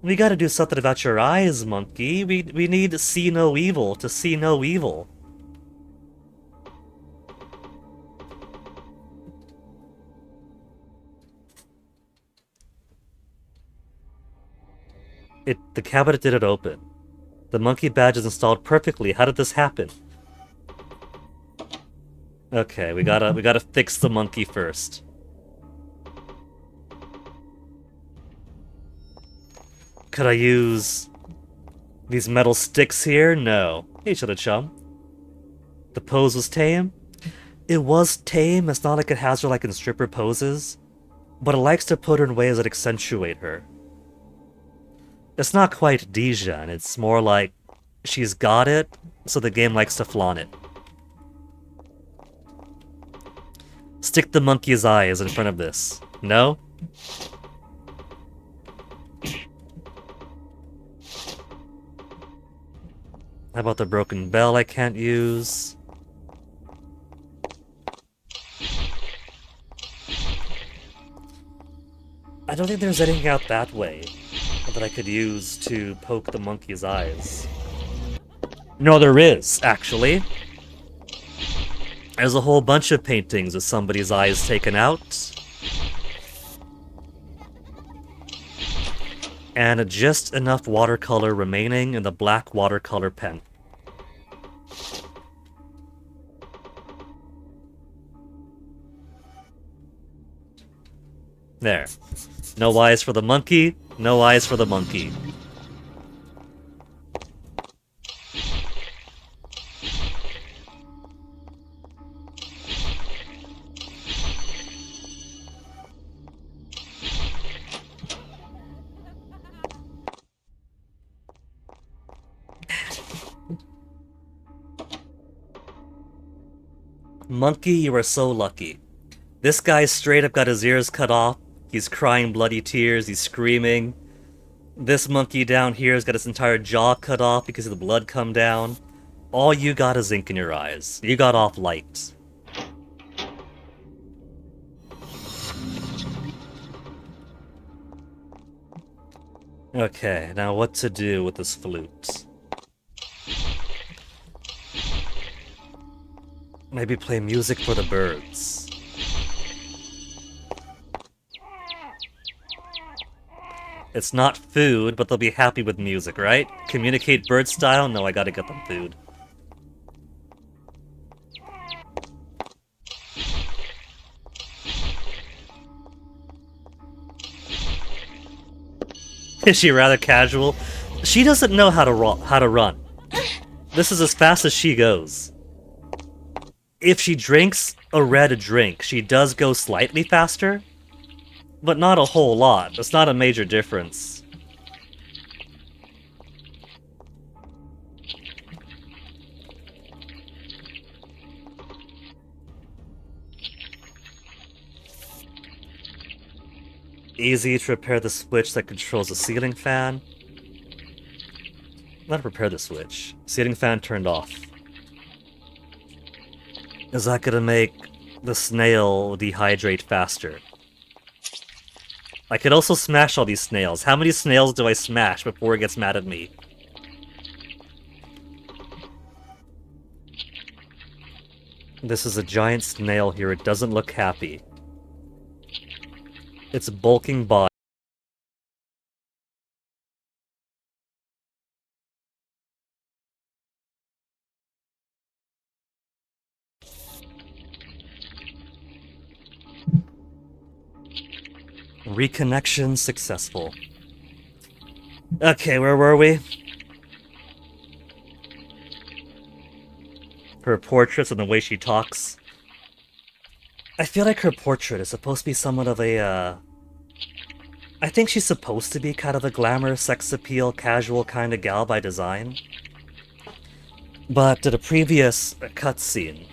We gotta do something about your eyes, monkey. We need see no evil to see no evil. The cabinet didn't open. The monkey badge is installed perfectly. How did this happen? Okay, we gotta fix the monkey first. Could I use these metal sticks here? No. Hey, chum. The pose was tame? It was tame. It's not like it has her like in stripper poses, but it likes to put her in ways that accentuate her. It's not quite Dijon, it's more like she's got it, so the game likes to flaunt it. Stick the monkey's eyes in front of this. No? How about the broken bell I can't use? I don't think there's anything out that way that I could use to poke the monkey's eyes. No, there is, actually. There's a whole bunch of paintings with somebody's eyes taken out. And just enough watercolor remaining in the black watercolor pen. There. No eyes for the monkey, no eyes for the monkey. Monkey, you are so lucky. This guy straight up got his ears cut off. He's crying bloody tears. He's screaming. This monkey down here has got his entire jaw cut off because of the blood come down. All you got is ink in your eyes. You got off light. Okay, now what to do with this flute? Maybe play music for the birds. It's not food, but they'll be happy with music, right? Communicate bird style? No, I gotta get them food. Is she rather casual? She doesn't know how to run. This is as fast as she goes. If she drinks a red drink, she does go slightly faster, but not a whole lot. It's not a major difference. Easy to repair the switch that controls the ceiling fan. Not repair the switch. Ceiling fan turned off. Is that gonna make the snail dehydrate faster? I could also smash all these snails. How many snails do I smash before it gets mad at me? This is a giant snail here. It doesn't look happy. Its bulking body. Reconnection successful. Okay, where were we? Her portraits and the way she talks. I feel like her portrait is supposed to be somewhat of a, I think she's supposed to be kind of a glamour, sex appeal, casual kind of gal by design. But to the previous cutscene,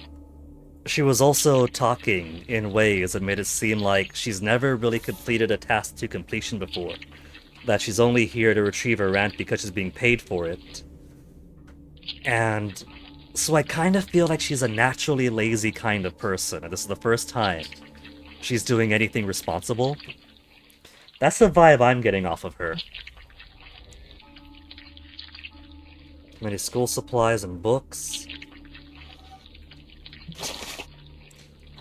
she was also talking in ways that made it seem like she's never really completed a task to completion before. That she's only here to retrieve her rent because she's being paid for it. And so I kind of feel like she's a naturally lazy kind of person, and this is the first time she's doing anything responsible. That's the vibe I'm getting off of her. Many school supplies and books.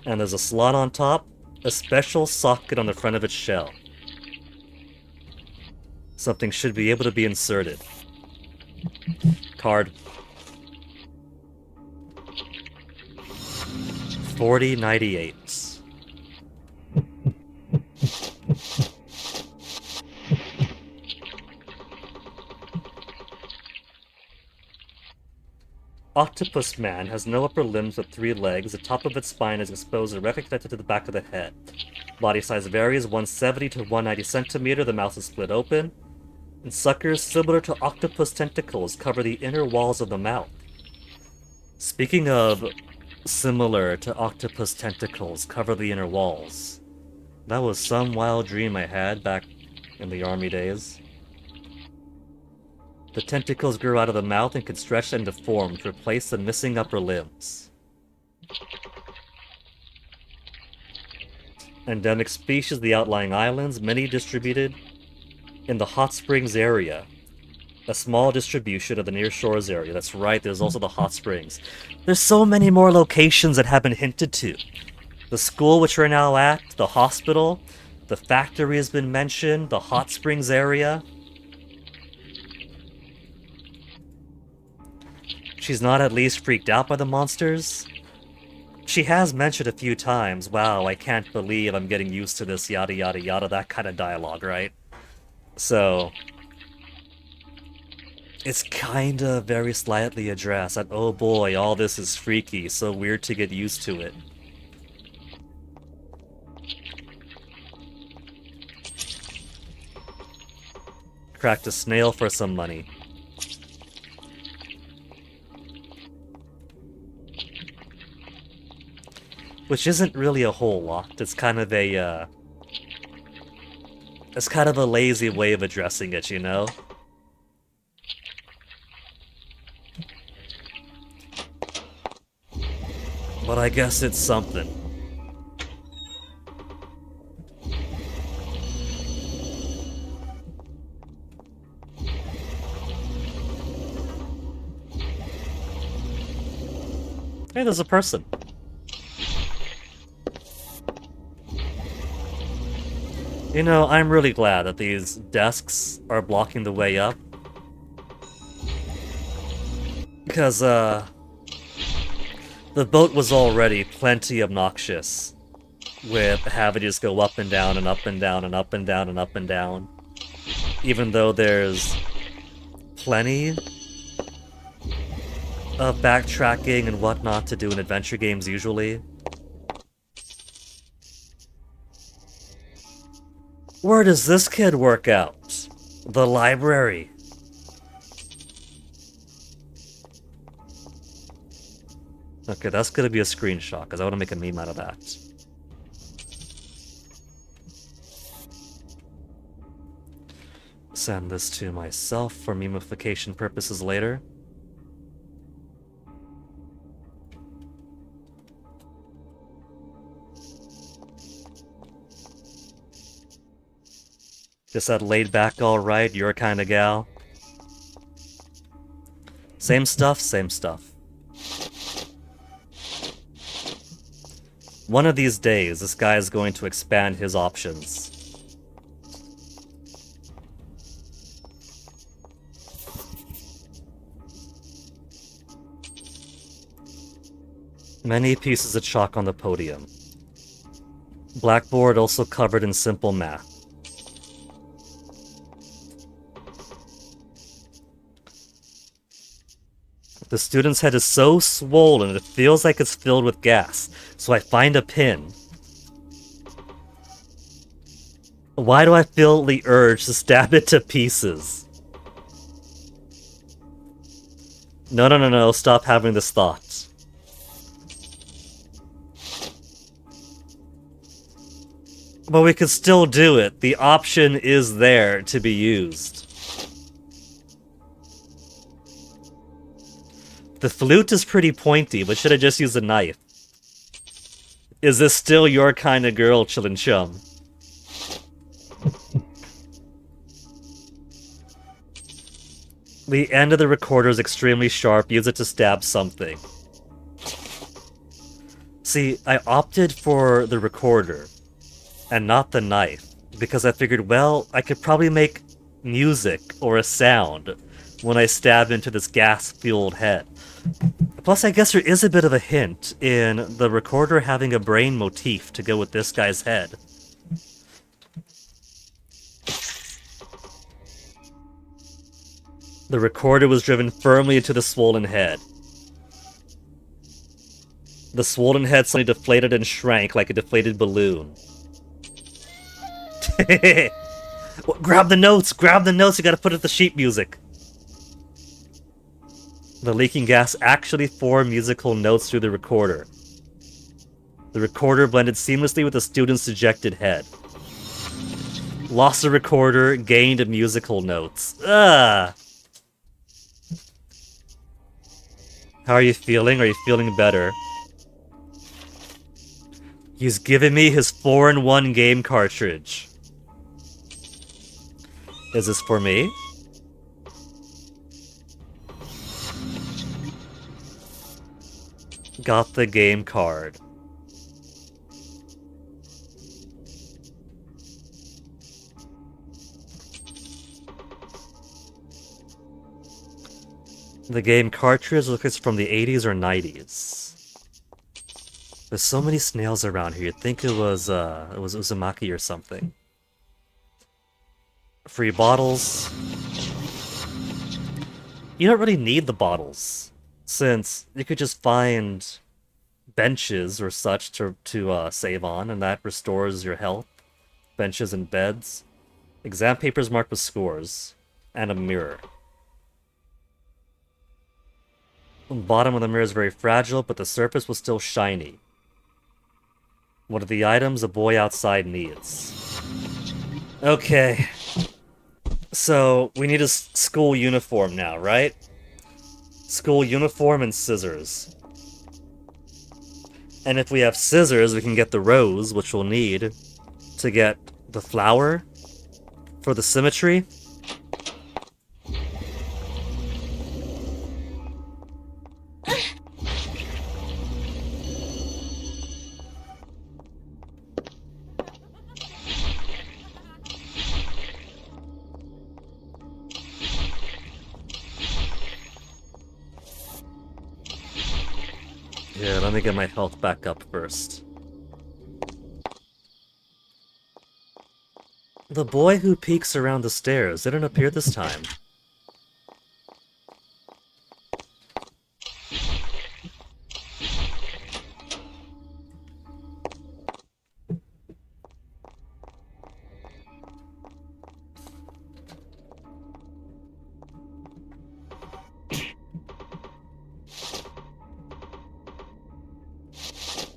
And there's a slot on top, a special socket on the front of its shell. Something should be able to be inserted. Card. 4098. Octopus Man has no upper limbs with 3 legs. The top of its spine is exposed directly connected to the back of the head. Body size varies 170 to 190 centimeter. The mouth is split open. And suckers similar to octopus tentacles cover the inner walls of the mouth. Speaking of similar to octopus tentacles cover the inner walls, that was some wild dream I had back in the army days. The tentacles grew out of the mouth and could stretch and deform to replace the missing upper limbs. Endemic species of the Outlying Islands, many distributed in the hot springs area. A small distribution of the near shores area. That's right, there's also the hot springs. There's so many more locations that have been hinted to. The school which we're now at, the hospital, the factory has been mentioned, the hot springs area. She's not at least freaked out by the monsters. She has mentioned a few times, wow, I can't believe I'm getting used to this, yada yada yada, that kind of dialogue, right? So it's kinda very slightly addressed that, oh boy, all this is freaky, so weird to get used to it. Cracked a snail for some money. Which isn't really a whole lot. It's kind of a, it's kind of a lazy way of addressing it, you know? But I guess it's something. Hey, there's a person. You know, I'm really glad that these desks are blocking the way up. Because, the boat was already plenty obnoxious, with having to just go up and down and up and down and up and down and up and down. Even though there's plenty of backtracking and whatnot to do in adventure games usually. Where does this kid work out? The library. Okay, that's gonna be a screenshot, because I want to make a meme out of that. Send this to myself for memification purposes later. Just that laid back alright, your kind of gal. Same stuff, same stuff. One of these days, this guy is going to expand his options. Many pieces of chalk on the podium. Blackboard also covered in simple math. The student's head is so swollen it feels like it's filled with gas, so I find a pin. Why do I feel the urge to stab it to pieces? No, stop having this thought. But we could still do it. The option is there to be used. The flute is pretty pointy, but should I just use a knife? Is this still your kind of girl, Chillin' Chum? The end of the recorder is extremely sharp. Use it to stab something. See, I opted for the recorder and not the knife because I figured, well, I could probably make music or a sound when I stab into this gas-fueled head. Plus, I guess there is a bit of a hint in the recorder having a brain motif to go with this guy's head. The recorder was driven firmly into the swollen head. The swollen head suddenly deflated and shrank like a deflated balloon. Grab the notes! Grab the notes! You gotta put it the sheet music! The leaking gas actually formed musical notes through the recorder. The recorder blended seamlessly with the student's dejected head. Lost the recorder, gained musical notes. Ugh! How are you feeling? Are you feeling better? He's given me his 4-in-1 game cartridge. Is this for me? Got the game card. The game cartridge looks like it's from the 80s or 90s. There's so many snails around here. You'd think it was Uzumaki or something. Free bottles. You don't really need the bottles, since you could just find benches or such to save on, and that restores your health. Benches and beds. Exam papers marked with scores. And a mirror. The bottom of the mirror is very fragile, but the surface was still shiny. What are the items a boy outside needs? Okay. So, we need a school uniform now, right? School uniform and scissors. And if we have scissors, we can get the rose, which we'll need to get the flower for the symmetry. Yeah, let me get my health back up first. The boy who peeks around the stairs didn't appear this time.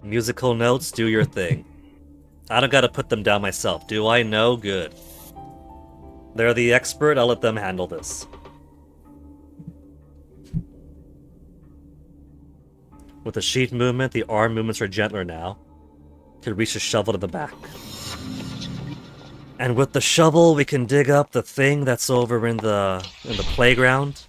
Musical notes, do your thing. I don't gotta put them down myself. Do I know? Good. They're the expert, I'll let them handle this. With the sheet movement, the arm movements are gentler now. Can reach the shovel to the back. And with the shovel, we can dig up the thing that's over in the playground.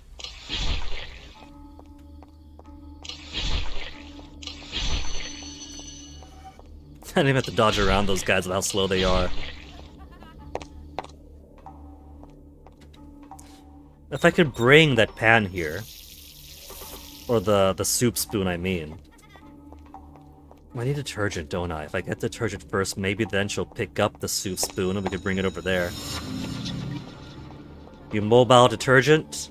I don't even have to dodge around those guys with how slow they are. If I could bring that pan here, or the soup spoon, I mean. I need detergent, don't I? If I get detergent first, maybe then she'll pick up the soup spoon and we could bring it over there. You mobile detergent?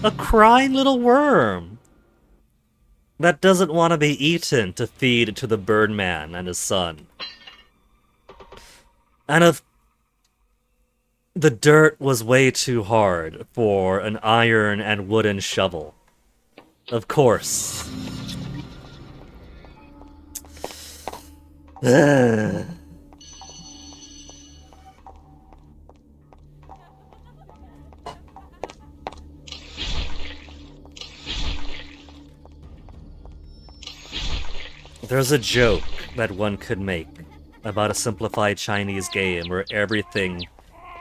A crying little worm that doesn't want to be eaten to feed to the Birdman and his son. And if the dirt was way too hard for an iron and wooden shovel. Of course. There's a joke that one could make about a simplified Chinese game where everything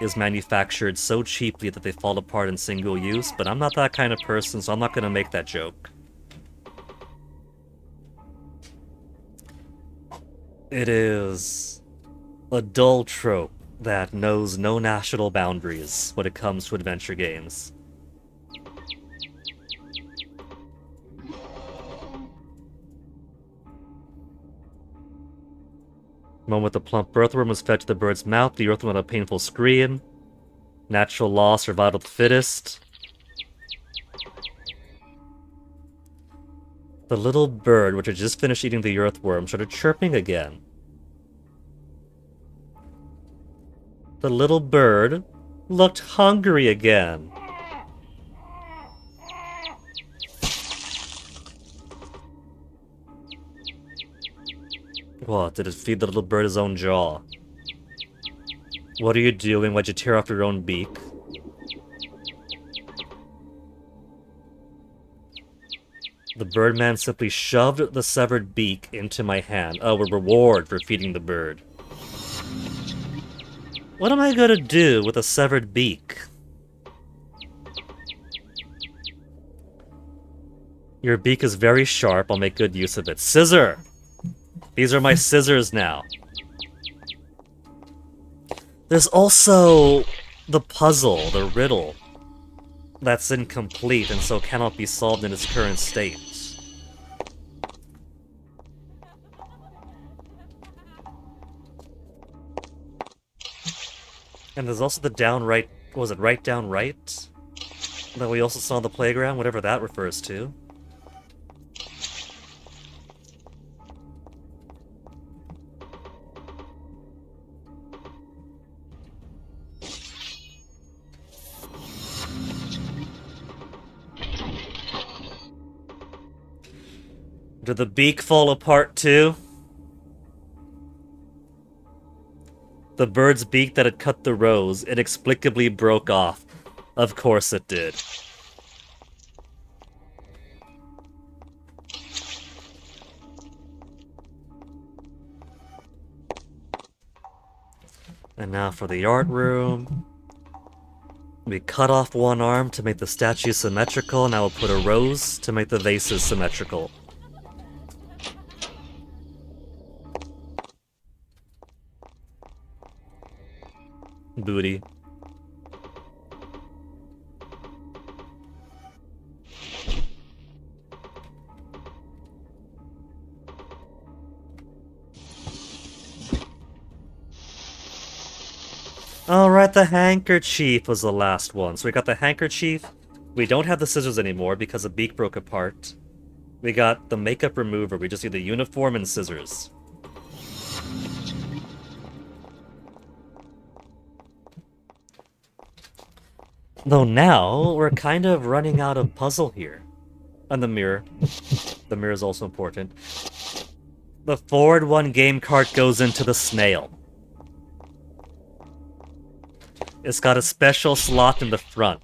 is manufactured so cheaply that they fall apart in single use, but I'm not that kind of person, so I'm not going to make that joke. It is a dull trope that knows no national boundaries when it comes to adventure games. The moment the plump earthworm was fed to the bird's mouth, the earthworm had a painful scream. Natural law, survival of the fittest. The little bird, which had just finished eating the earthworm, started chirping again. The little bird looked hungry again. What, did it feed the little bird his own jaw? What are you doing? Why'd you tear off your own beak? The birdman simply shoved the severed beak into my hand. Oh, a reward for feeding the bird. What am I gonna do with a severed beak? Your beak is very sharp. I'll make good use of it. Scissor! These are my scissors now. There's also the puzzle, the riddle, that's incomplete and so cannot be solved in its current state. And there's also the down right, what was it, right down right? That we also saw on the playground, whatever that refers to. Did the beak fall apart too? The bird's beak that had cut the rose inexplicably broke off. Of course it did. And now for the art room. We cut off one arm to make the statue symmetrical, now we'll put a rose to make the vases symmetrical. Booty. Alright, the handkerchief was the last one. So we got the handkerchief. We don't have the scissors anymore because the beak broke apart. We got the makeup remover. We just need the uniform and scissors. Though now, we're kind of running out of puzzle here. And the mirror. The mirror is also important. The forward one game cart goes into the snail. It's got a special slot in the front.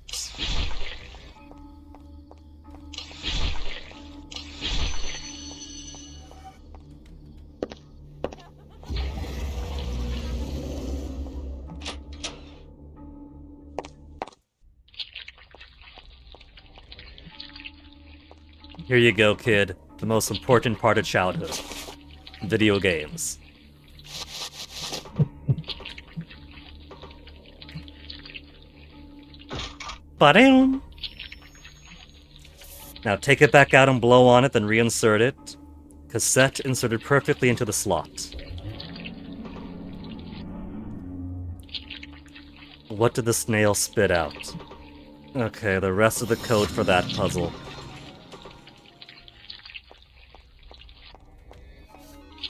Here you go, kid. The most important part of childhood. Video games. Ba-doom! Now take it back out and blow on it, then reinsert it. Cassette inserted perfectly into the slot. What did the snail spit out? Okay, the rest of the code for that puzzle.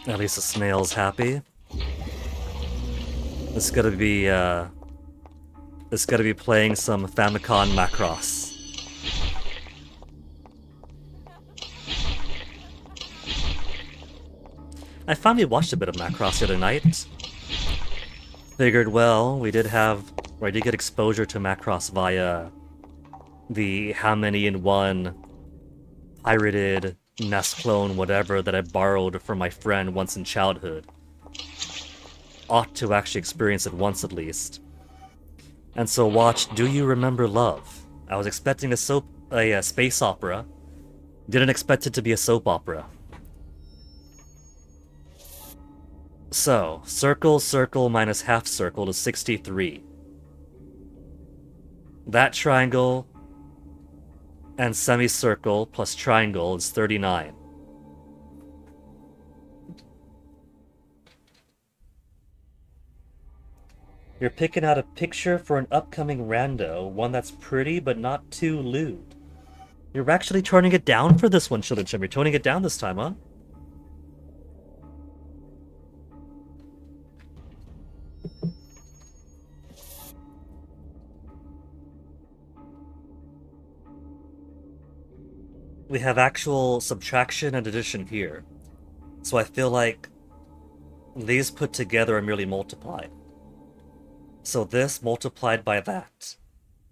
At least the snail's happy. It's gotta be playing some Famicom Macross. I finally watched a bit of Macross the other night. Figured, well, I did get exposure to Macross via the how many in one pirated NES clone whatever that I borrowed from my friend once in childhood. Ought to actually experience it once at least. And so watched Do You Remember Love? I was expecting a space opera. Didn't expect it to be a soap opera. So, circle, circle minus half circle is 63. That triangle and semicircle plus triangle is 39. You're picking out a picture for an upcoming rando, one that's pretty but not too lewd. You're actually turning it down for this one, Children Chim. You're toning it down this time, huh? We have actual subtraction and addition here. So I feel like these put together are merely multiplied. So this multiplied by that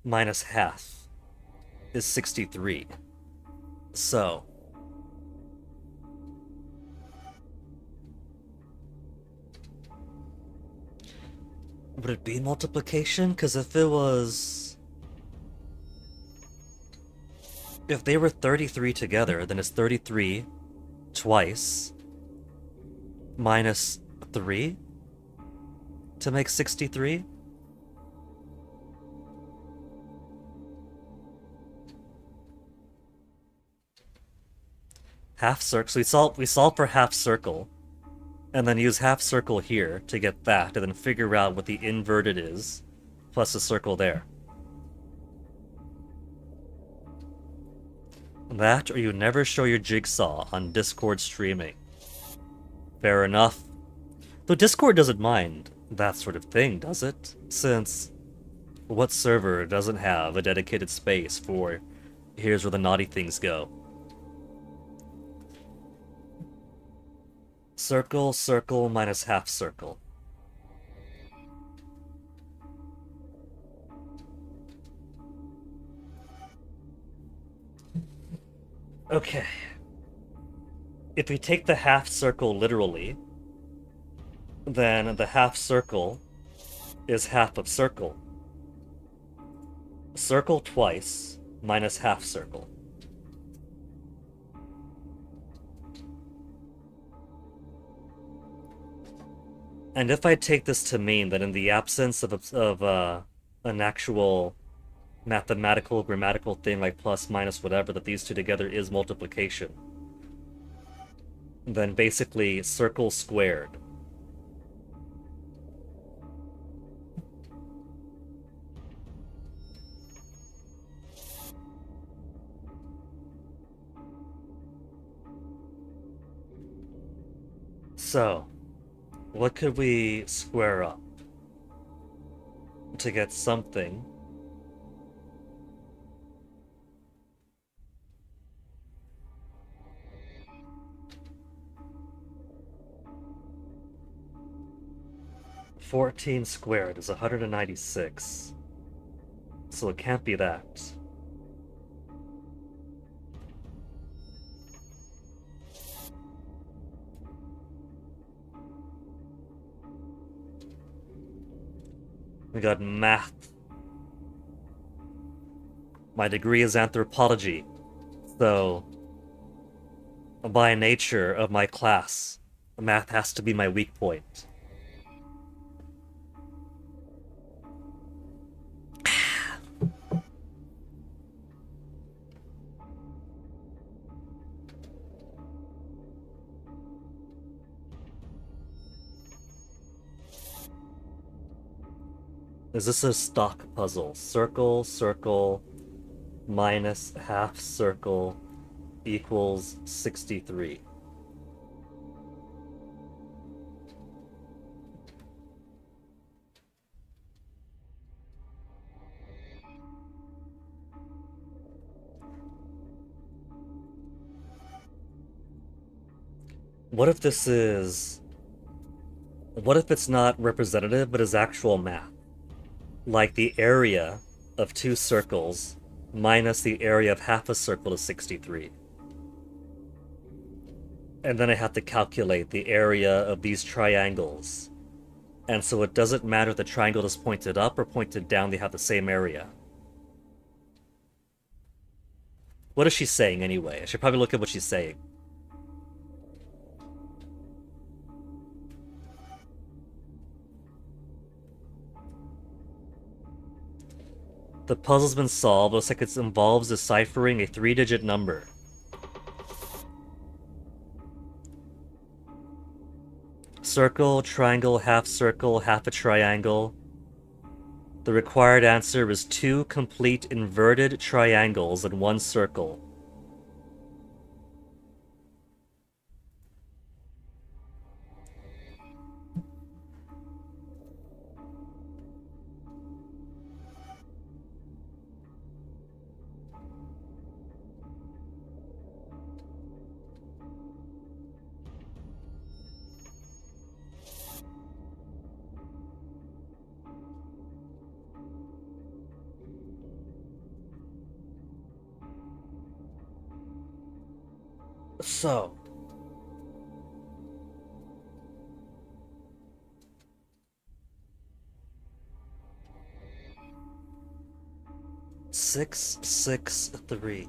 minus half is 63. So would it be multiplication? Because if they were 33 together, then it's 33 twice minus 3 to make 63. Half circle. So we solve for half circle, and then use half circle here to get that, and then figure out what the inverted is, plus a circle there. That, or you never show your jigsaw on Discord streaming. Fair enough. Though Discord doesn't mind that sort of thing, does it? Since what server doesn't have a dedicated space for here's where the naughty things go? Circle, circle, minus half circle. Okay. If we take the half circle literally, then the half circle is half of circle. Circle twice minus half circle. And if I take this to mean that in the absence of an actual mathematical, grammatical thing like plus, minus, whatever, that these two together is multiplication, then basically circle squared. So, what could we square up to get something? $14 squared is 196. So it can't be that. We got math. My degree is anthropology, so by nature of my class, math has to be my weak point. Is this a stock puzzle? Circle, circle, minus half circle equals 63. What if this is... What if it's not representative, but is actual math? Like the area of two circles minus the area of half a circle is 63. And then I have to calculate the area of these triangles. And so it doesn't matter if the triangle is pointed up or pointed down, they have the same area. What is she saying anyway? I should probably look at what she's saying. The puzzle's been solved. Looks like it involves deciphering a 3-digit number. Circle, triangle, half a triangle. The required answer is 2 complete inverted triangles in 1 circle. So, six, 6, 3.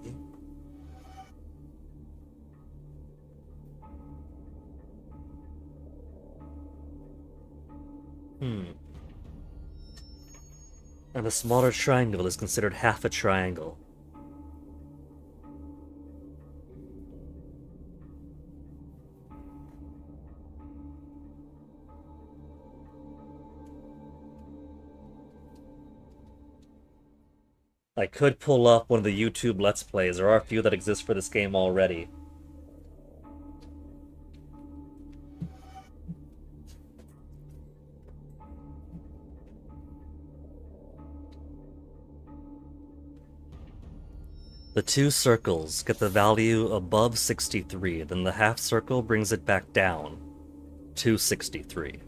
And the smaller triangle is considered half a triangle. I could pull up one of the YouTube Let's Plays. There are a few that exist for this game already. The two circles get the value above 63, then the half circle brings it back down. 263.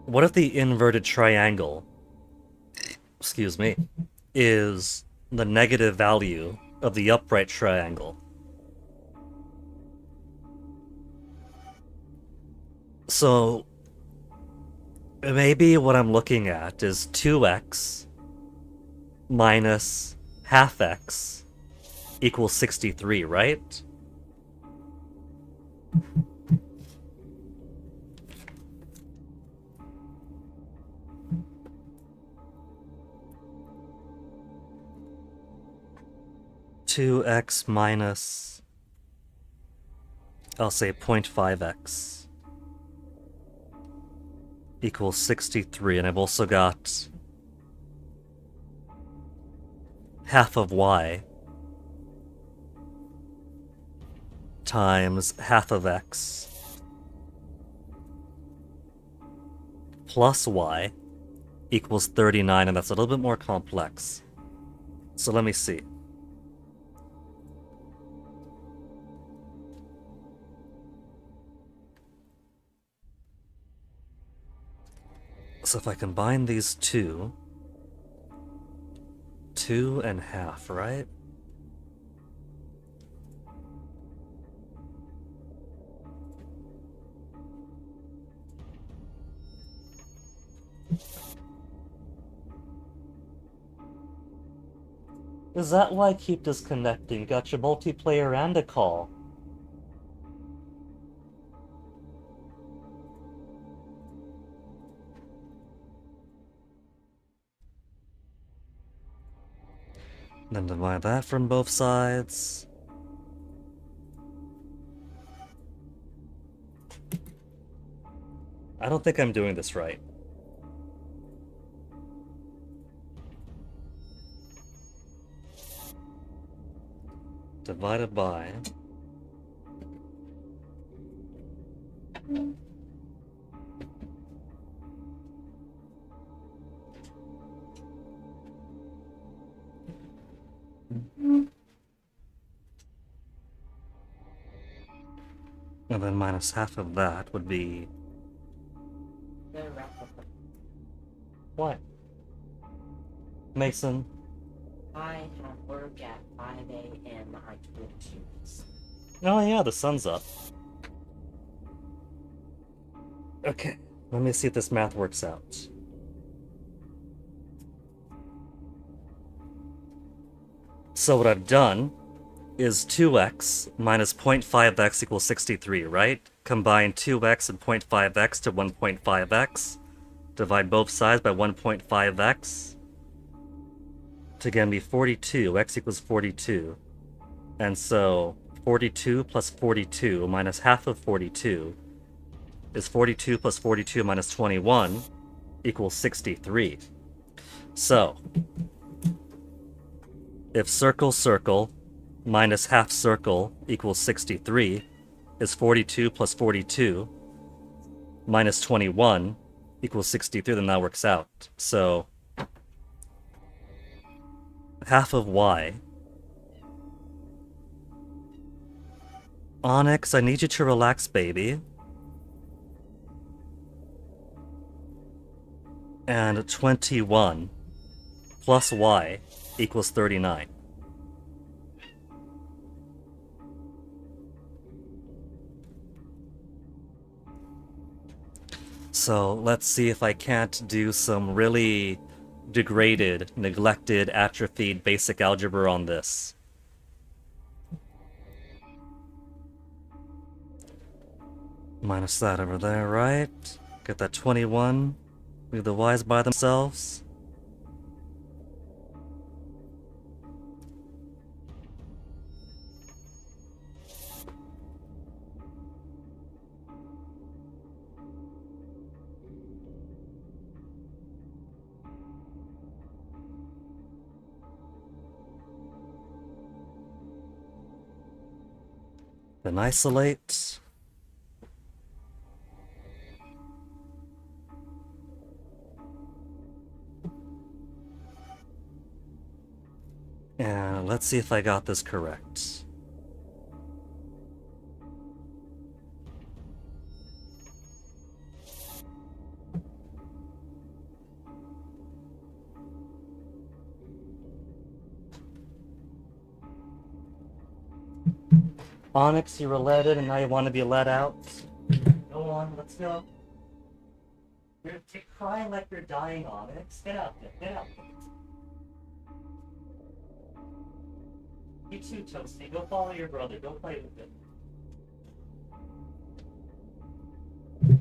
What if the inverted triangle, excuse me, is the negative value of the upright triangle? So maybe what I'm looking at is 2x minus half x equals 63, right? Two x minus, I'll say 0.5x equals 63, and I've also got half of y times half of x plus y equals 39, and that's a little bit more complex. So let me see. So if I combine these two, 2.5, right? Is that why I keep disconnecting? Got your multiplayer and a call. Then divide that from both sides. I don't think I'm doing this right. Divided by... And then minus half of that would be... What? Mason? I have work at 5 a.m. I told you this. Oh yeah, the sun's up. Okay, let me see if this math works out. So what I've done is 2x minus 0.5x equals 63, right? Combine 2x and 0.5x to 1.5x. Divide both sides by 1.5x. To again be 42, x equals 42. And so 42 plus 42 minus half of 42 is 42 plus 42 minus 21 equals 63. So, if circle circle minus half circle equals 63 is 42 plus 42 minus 21 equals 63, then that works out. So, half of y. Onyx, I need you to relax, baby. And 21 plus y equals 39. So let's see if I can't do some really degraded, neglected, atrophied basic algebra on this. Minus that over there, right? Get that 21. Leave the y's by themselves. Then isolate. And Let's see if I got this correct. Onyx, you were let in and now you want to be let out? Go on, let's go. You're crying like you're dying, Onyx. Get out there, get out there. You too, Toasty. Go follow your brother. Go play with him.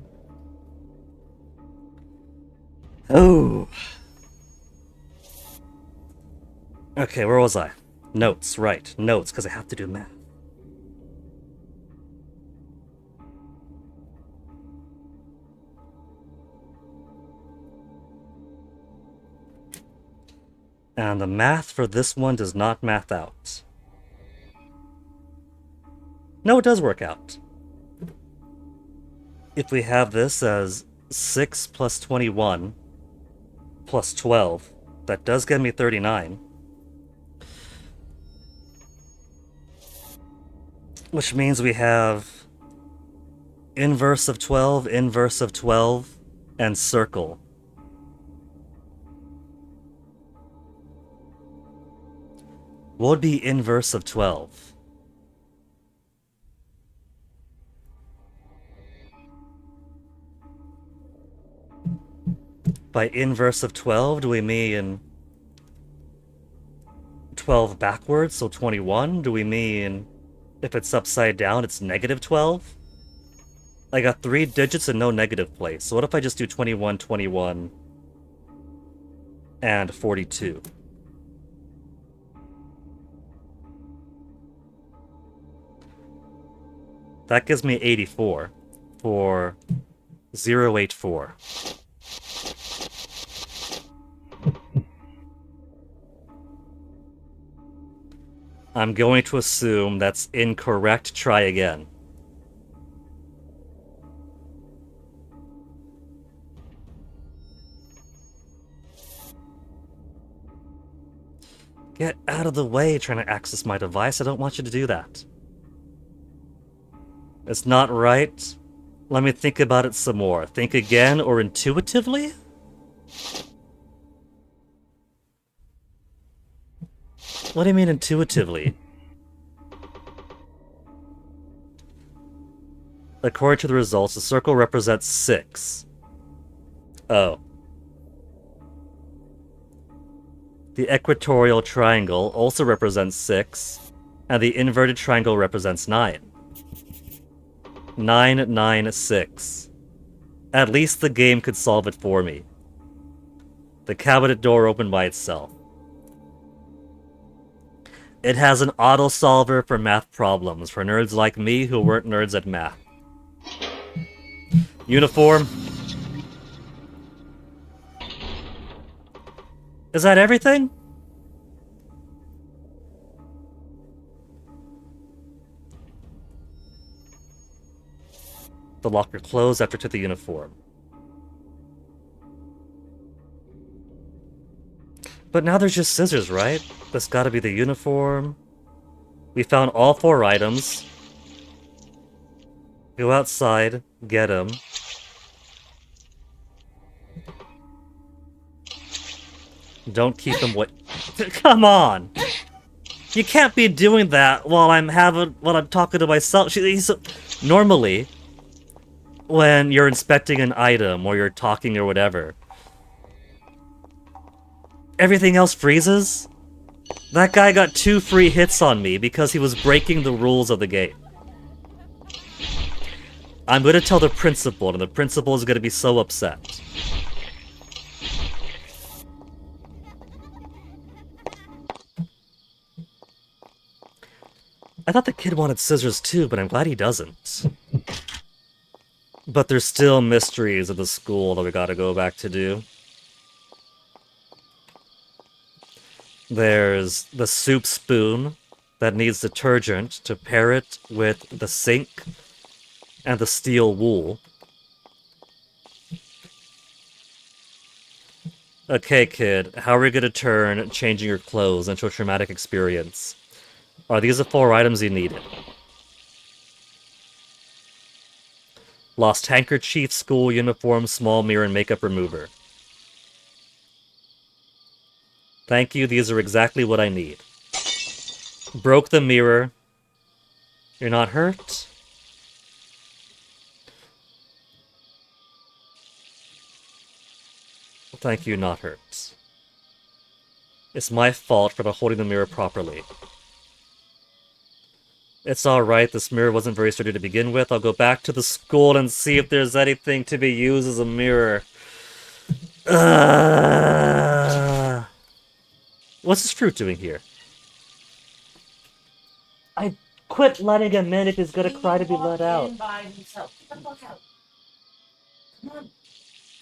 Oh. Okay, where was I? Notes, right. Notes, because I have to do math. And the math for this one does not math out. No, it does work out. If we have this as 6 plus 21 plus 12, that does get me 39. Which means we have inverse of 12, and circle. What would be inverse of 12? By inverse of 12, do we mean 12 backwards, so 21? Do we mean if it's upside down, it's negative 12? I got 3 digits and no negative place. So what if I just do 21, 21, and 42? That gives me 84 for 084. I'm going to assume that's incorrect. Try again. Get out of the way trying to access my device. I don't want you to do that. It's not right. Let me think about it some more. Think again or intuitively? What do you mean intuitively? According to the results, the circle represents 6. Oh. The equatorial triangle also represents 6, and the inverted triangle represents 9. 996. At least the game could solve it for me. The cabinet door opened by itself. It has an auto-solver for math problems, for nerds like me who weren't nerds at math. Uniform. Is that everything? The locker closed after I took the uniform. But now there's just scissors, right? That's gotta be the uniform. We found all 4 items. Go outside, get them. Don't keep them Come on! You can't be doing that while I'm talking to myself. Normally, when you're inspecting an item or you're talking or whatever, everything else freezes. That guy got 2 free hits on me because he was breaking the rules of the game. I'm gonna tell the principal, and the principal is gonna be so upset. I thought the kid wanted scissors too, but I'm glad he doesn't. But there's still mysteries of the school that we gotta go back to do. There's the soup spoon that needs detergent to pair it with the sink and the steel wool. Okay, kid, how are we gonna turn changing your clothes into a traumatic experience? Are these the 4 items you needed? Lost handkerchief, school uniform, small mirror, and makeup remover. Thank you, these are exactly what I need. Broke the mirror. You're not hurt? Thank you, not hurt. It's my fault for not holding the mirror properly. It's alright, this mirror wasn't very sturdy to begin with. I'll go back to the school and see if there's anything to be used as a mirror. What's this fruit doing here? I quit letting him in if he's gonna cry to be let out. By himself. Get the fuck out. Come on.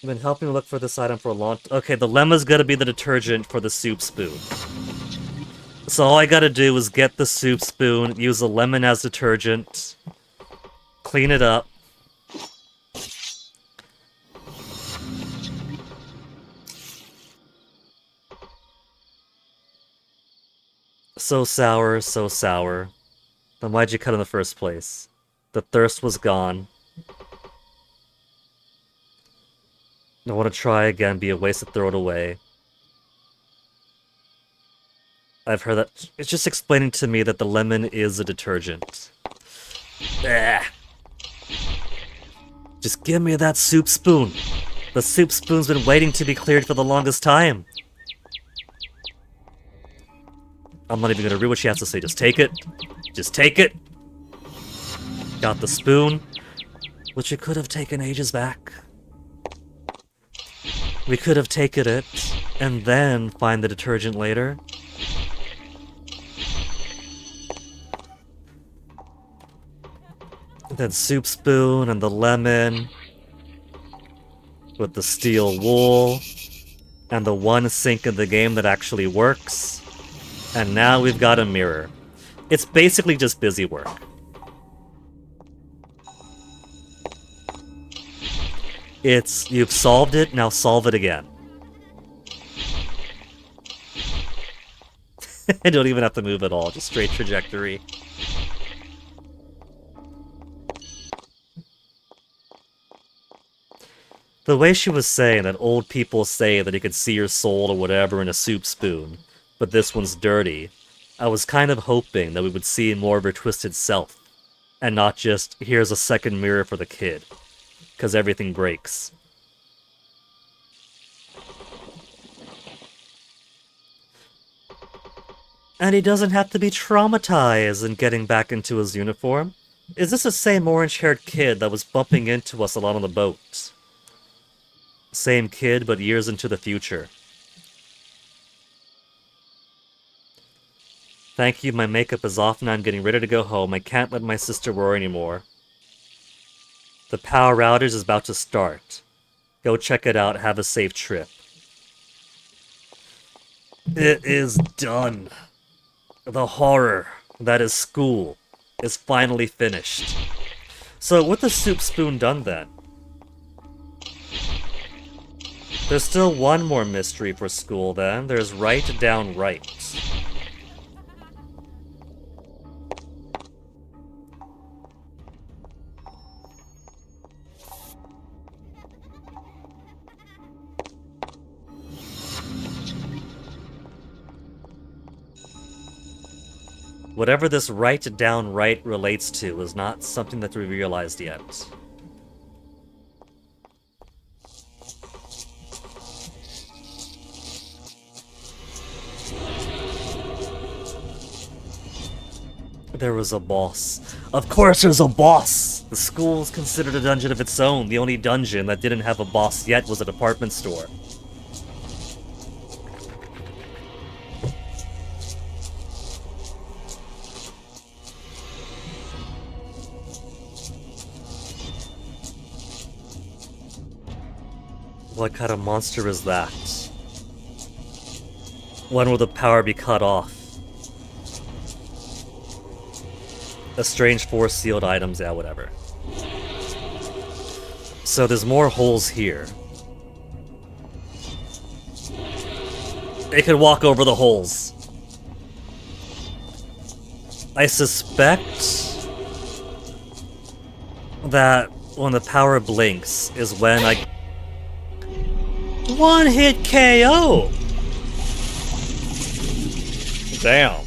I've been helping look for this item for a long time. Okay, the lemma's gonna be the detergent for the soup spoon. So all I gotta do is get the soup spoon, use the lemon as detergent, clean it up. So sour, so sour. Then why'd you cut in the first place? The thirst was gone. I want to try again, be a waste to throw it away. I've heard that. It's just explaining to me that the lemon is a detergent. Ugh. Just give me that soup spoon. The soup spoon's been waiting to be cleared for the longest time. I'm not even gonna read what she has to say. Just take it. Just take it. Got the spoon, which we could have taken ages back. We could have taken it, and then find the detergent later. Then soup spoon and the lemon with the steel wool and the one sink in the game that actually works. And now we've got a mirror. It's basically just busy work. You've solved it, now solve it again. I don't even have to move at all, just straight trajectory. The way she was saying that old people say that you could see your soul or whatever in a soup spoon, but this one's dirty, I was kind of hoping that we would see more of her twisted self, and not just, here's a second mirror for the kid, because everything breaks. And he doesn't have to be traumatized in getting back into his uniform. Is this the same orange-haired kid that was bumping into us a lot on the boat? Same kid, but years into the future. Thank you, my makeup is off and I'm getting ready to go home. I can't let my sister worry anymore. The power outage is about to start. Go check it out, have a safe trip. It is done. The horror that is school is finally finished. So with the soup spoon done then? There's still one more mystery for school then. There's write down right. Whatever this write down right relates to is not something that we realized yet. There was a boss. Of course there's a boss! The school's considered a dungeon of its own. The only dungeon that didn't have a boss yet was a department store. What kind of monster is that? When will the power be cut off? A strange force sealed items, yeah, whatever. So there's more holes here. It could walk over the holes. I suspect that when the power blinks is when I... One-hit KO! Damn.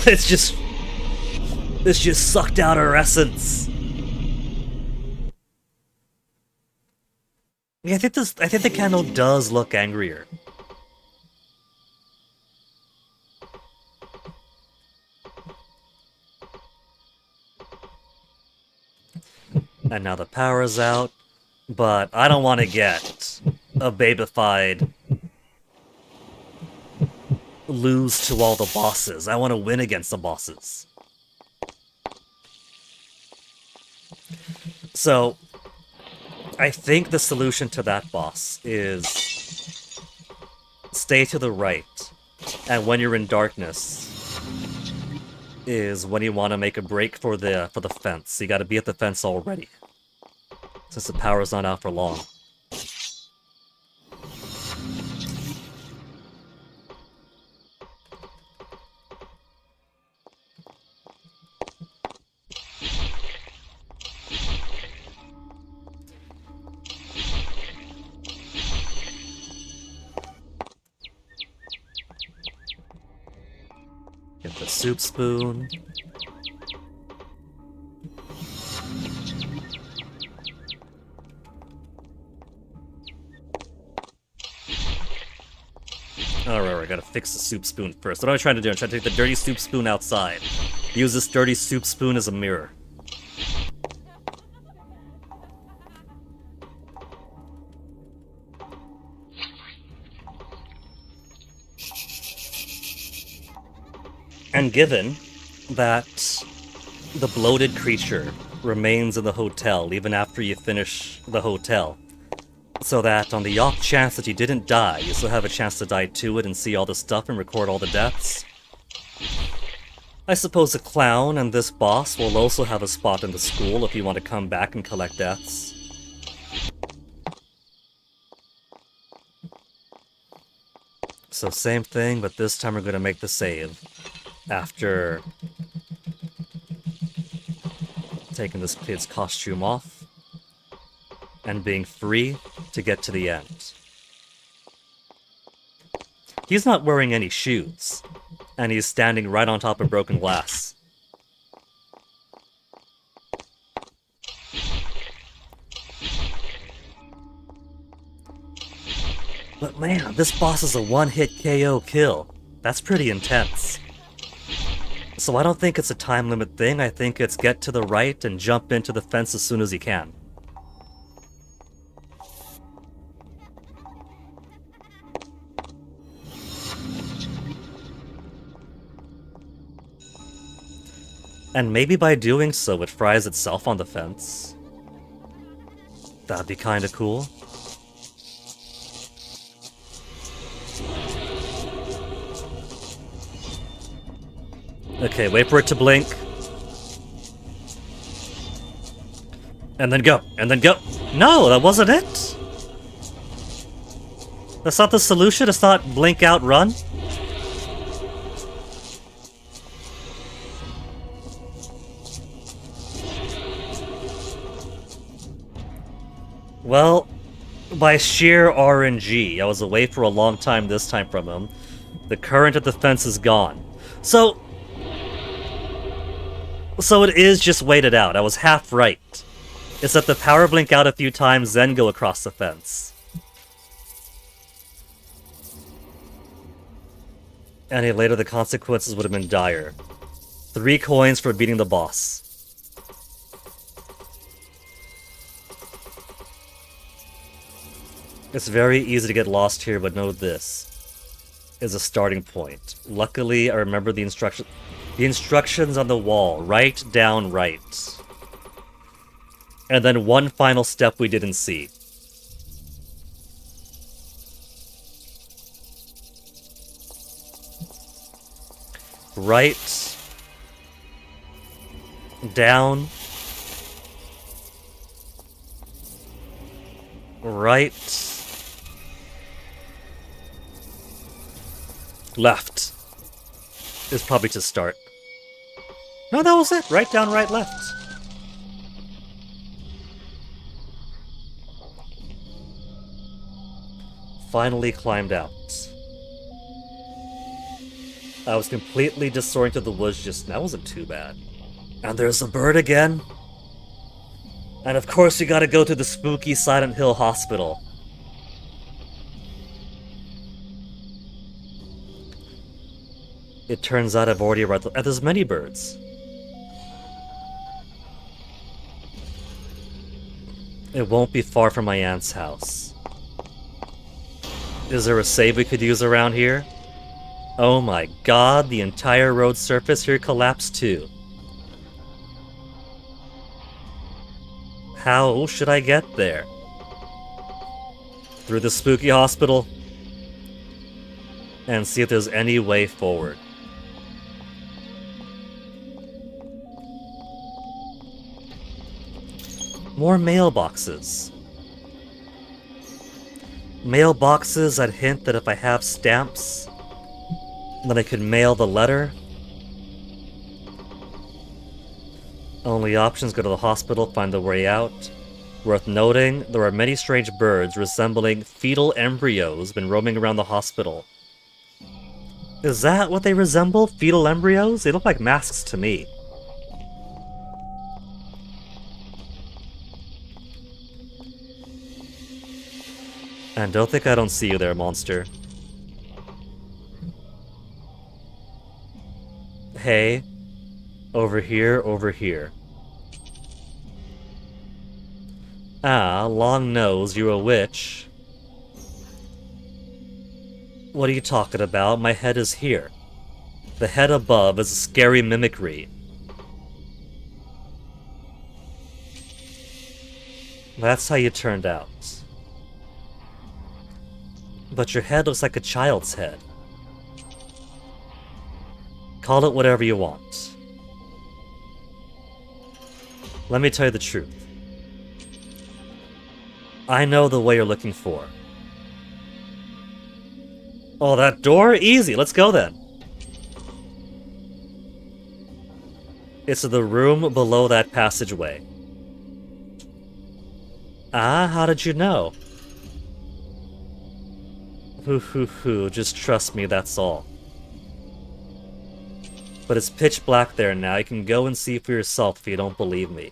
It's just sucked out her essence. Yeah, I think the candle does look angrier. And now the power is out, but I don't want to get a babified lose to all the bosses. I want to win against the bosses. So, I think the solution to that boss is stay to the right, and when you're in darkness is when you want to make a break for the fence. You got to be at the fence already, since the power's not out for long. Get the soup spoon. Alright, I gotta fix the soup spoon first. What am I trying to do? I'm trying to take the dirty soup spoon outside. Use this dirty soup spoon as a mirror. And given that the bloated creature remains in the hotel even after you finish the hotel, so that on the off chance that you didn't die, you still have a chance to die to it and see all the stuff and record all the deaths, I suppose the clown and this boss will also have a spot in the school if you want to come back and collect deaths. So same thing, but this time we're going to make the save after taking this kid's costume off and being free to get to the end. He's not wearing any shoes, and he's standing right on top of broken glass. But man, this boss is a one-hit KO kill. That's pretty intense. So I don't think it's a time limit thing, I think it's get to the right and jump into the fence as soon as you can. And maybe by doing so it fries itself on the fence. That'd be kinda cool. Okay, wait for it to blink. And then go, and then go. No, that wasn't it. That's not the solution, it's not blink out, run. Well, by sheer RNG, I was away for a long time this time from him. The current at the fence is gone. So it is just waited out. I was half right. It's that the power blink out a few times, then go across the fence. Any later, the consequences would have been dire. 3 coins for beating the boss. It's very easy to get lost here, but know this is a starting point. Luckily, I remember the instructions on the wall. Right, down, right. And then one final step we didn't see. Right. Down. Right. Left is probably to start. No, that was it. Right, down, right, left. Finally climbed out. I was completely disoriented in the woods just now. That wasn't too bad. And there's a bird again. And of course you gotta go to the spooky Silent Hill Hospital. It turns out I've already arrived. And there's many birds. It won't be far from my aunt's house. Is there a save we could use around here? Oh my god, the entire road surface here collapsed too. How should I get there? Through the spooky hospital? And see if there's any way forward. More mailboxes. Mailboxes that hint that if I have stamps, then I could mail the letter. Only options: go to the hospital, find the way out. Worth noting, there are many strange birds resembling fetal embryos been roaming around the hospital. Is that what they resemble? Fetal embryos? They look like masks to me. And don't think I don't see you there, monster. Hey. Over here, over here. Ah, long nose, you a witch. What are you talking about? My head is here. The head above is a scary mimicry. That's how you turned out. But your head looks like a child's head. Call it whatever you want. Let me tell you the truth. I know the way you're looking for. Oh, that door? Easy, let's go then. It's the room below that passageway. Ah, how did you know? Just trust me, that's all. But it's pitch black there now. You can go and see for yourself if you don't believe me.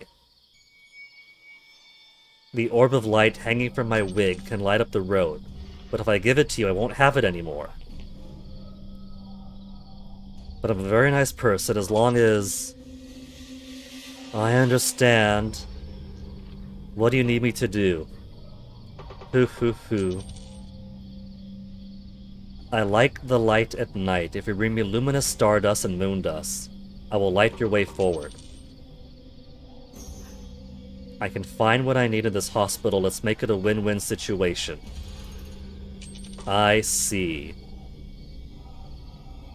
The orb of light hanging from my wig can light up the road, but if I give it to you, I won't have it anymore. But I'm a very nice person as long as I understand. What do you need me to do? I like the light at night. If you bring me luminous stardust and moon dust, I will light your way forward. I can find what I need in this hospital. Let's make it a win-win situation. I see.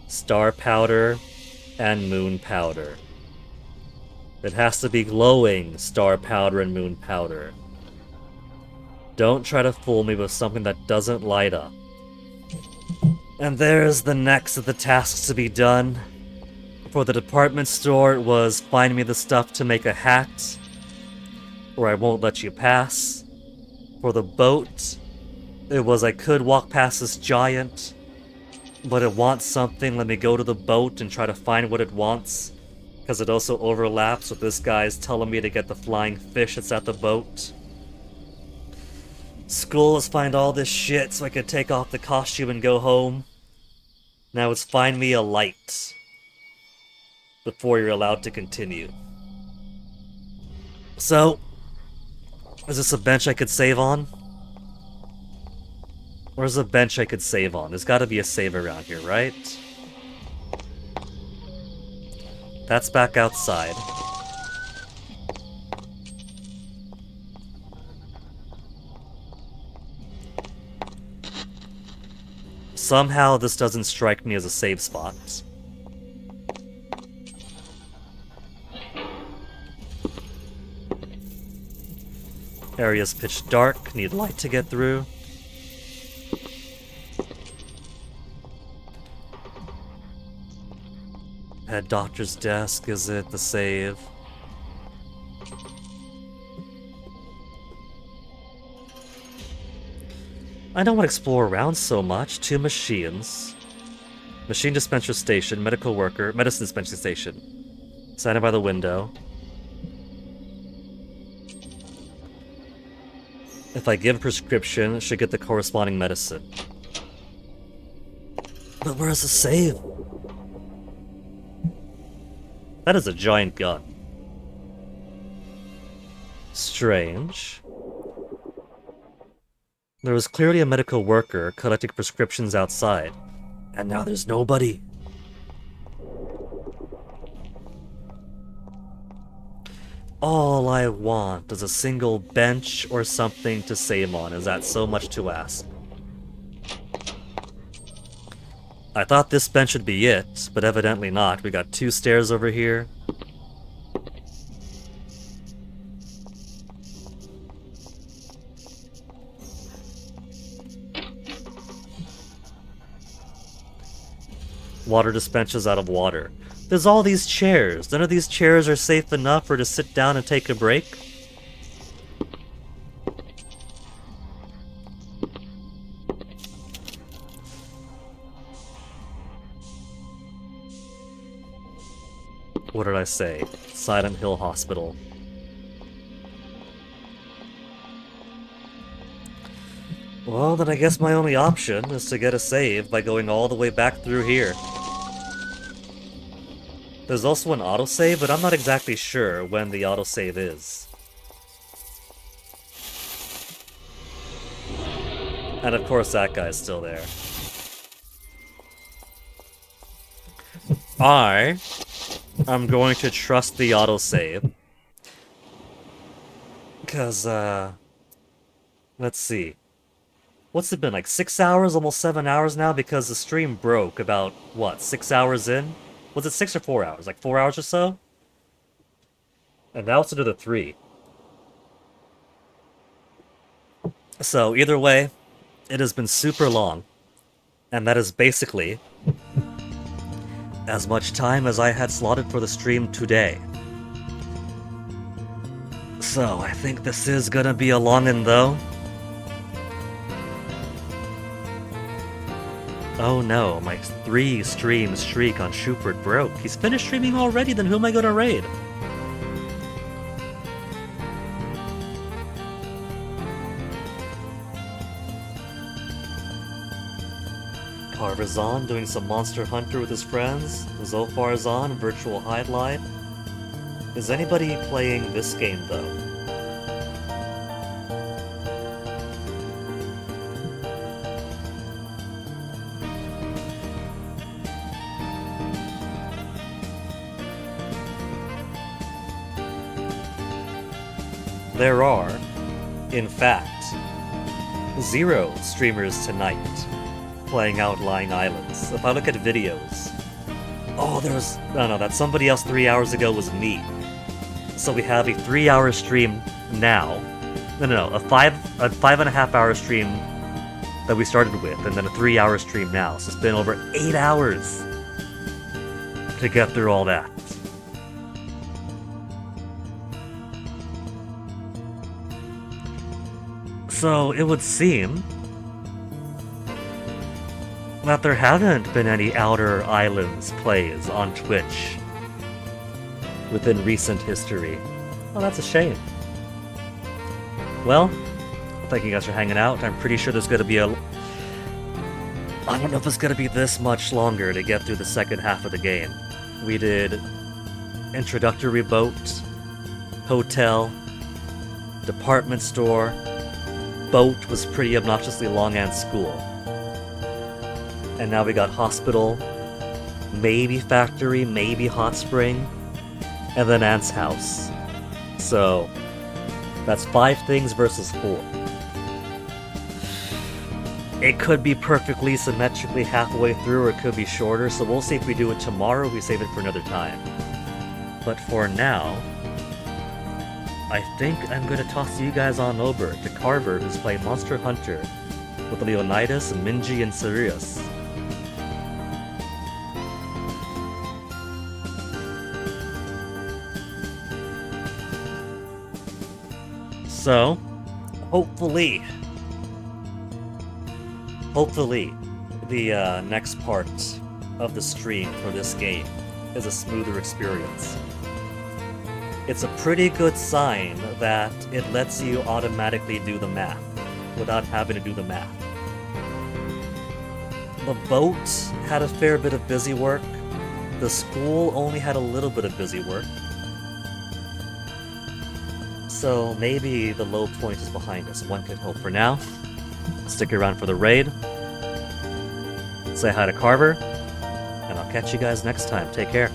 Star powder and moon powder. It has to be glowing star powder and moon powder. Don't try to fool me with something that doesn't light up. And there's the next of the tasks to be done. For the department store, it was find me the stuff to make a hat, or I won't let you pass. For the boat, it was I could walk past this giant, but it wants something. Let me go to the boat and try to find what it wants, because it also overlaps with this guy's telling me to get the flying fish that's at the boat. School was find all this shit so I could take off the costume and go home. Now it's find me a light before you're allowed to continue. So, is this a bench I could save on? Or is a bench I could save on? There's gotta be a save around here, right? That's back outside. Somehow this doesn't strike me as a save spot. Area's pitch dark, need light to get through. Head doctor's desk, is it? The save. I don't want to explore around so much. 2 machines. Machine dispenser station, medical worker, medicine dispensing station. Standing by the window. If I give prescription, should get the corresponding medicine. But where's the save? That is a giant gun. Strange. There was clearly a medical worker collecting prescriptions outside. And now there's nobody. All I want is a single bench or something to save on. Is that so much to ask? I thought this bench would be it, but evidently not. We got 2 stairs over here. Water dispensers out of water. There's all these chairs. None of these chairs are safe enough for to sit down and take a break. What did I say? Silent Hill Hospital. Well, then I guess my only option is to get a save by going all the way back through here. There's also an autosave, but I'm not exactly sure when the autosave is. And of course that guy's still there. I'm going to trust the autosave. Because, let's see. What's it been, like 6 hours? Almost 7 hours now? Because the stream broke about, what, 6 hours in? Was it 6 or 4 hours? Like 4 hours or so? And now it's another 3. So, either way, it has been super long. And that is basically as much time as I had slotted for the stream today. So, I think this is gonna be a longin' though. Oh no, my 3 stream streak on Shupert broke. He's finished streaming already, then who am I gonna raid? Carver's on, doing some Monster Hunter with his friends. Zophar's on, Virtual Highlight. Is anybody playing this game though? There are, in fact, 0 streamers tonight playing Outlying Islands. If I look at videos... Oh, there was... No, that somebody else 3 hours ago was me. So we have a 3-hour stream now. No, a 5.5 hour stream that we started with, and then a 3-hour stream now. So it's been over 8 hours to get through all that. So it would seem that there haven't been any Outer Islands plays on Twitch within recent history. Well, that's a shame. Well, thank you guys for hanging out. I'm pretty sure there's gonna be I don't know if it's gonna be this much longer to get through the second half of the game. We did introductory boat, hotel, department store. Boat was pretty obnoxiously long, and school. And now we got hospital, maybe factory, maybe hot spring, and then Ant's house. So, that's 5 things versus 4. It could be perfectly symmetrically halfway through, or it could be shorter, so we'll see if we do it tomorrow or we save it for another time. But for now, I think I'm going to toss you guys on over to Carver, who's playing Monster Hunter with Leonidas, Minji, and Sirius. So, hopefully, the next part of the stream for this game is a smoother experience. It's a pretty good sign that it lets you automatically do the math without having to do the math. The boat had a fair bit of busy work. The school only had a little bit of busy work. So maybe the low point is behind us. One could hope. For now, stick around for the raid. Say hi to Carver. And I'll catch you guys next time. Take care.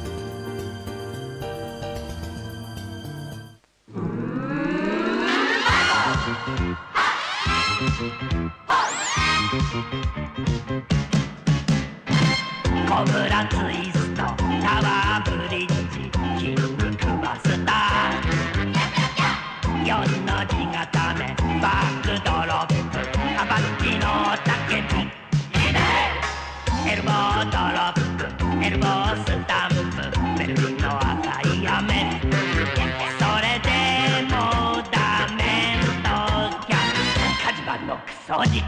Cobra twist, Tower Bridge, King Master. 4の字固め、バックドロップ、アバッチの竹火。いいね。エルボードロップ、エルボースタンプ、ベルリンの赤い雨。それでもダメときゃ、火事場のクソ力。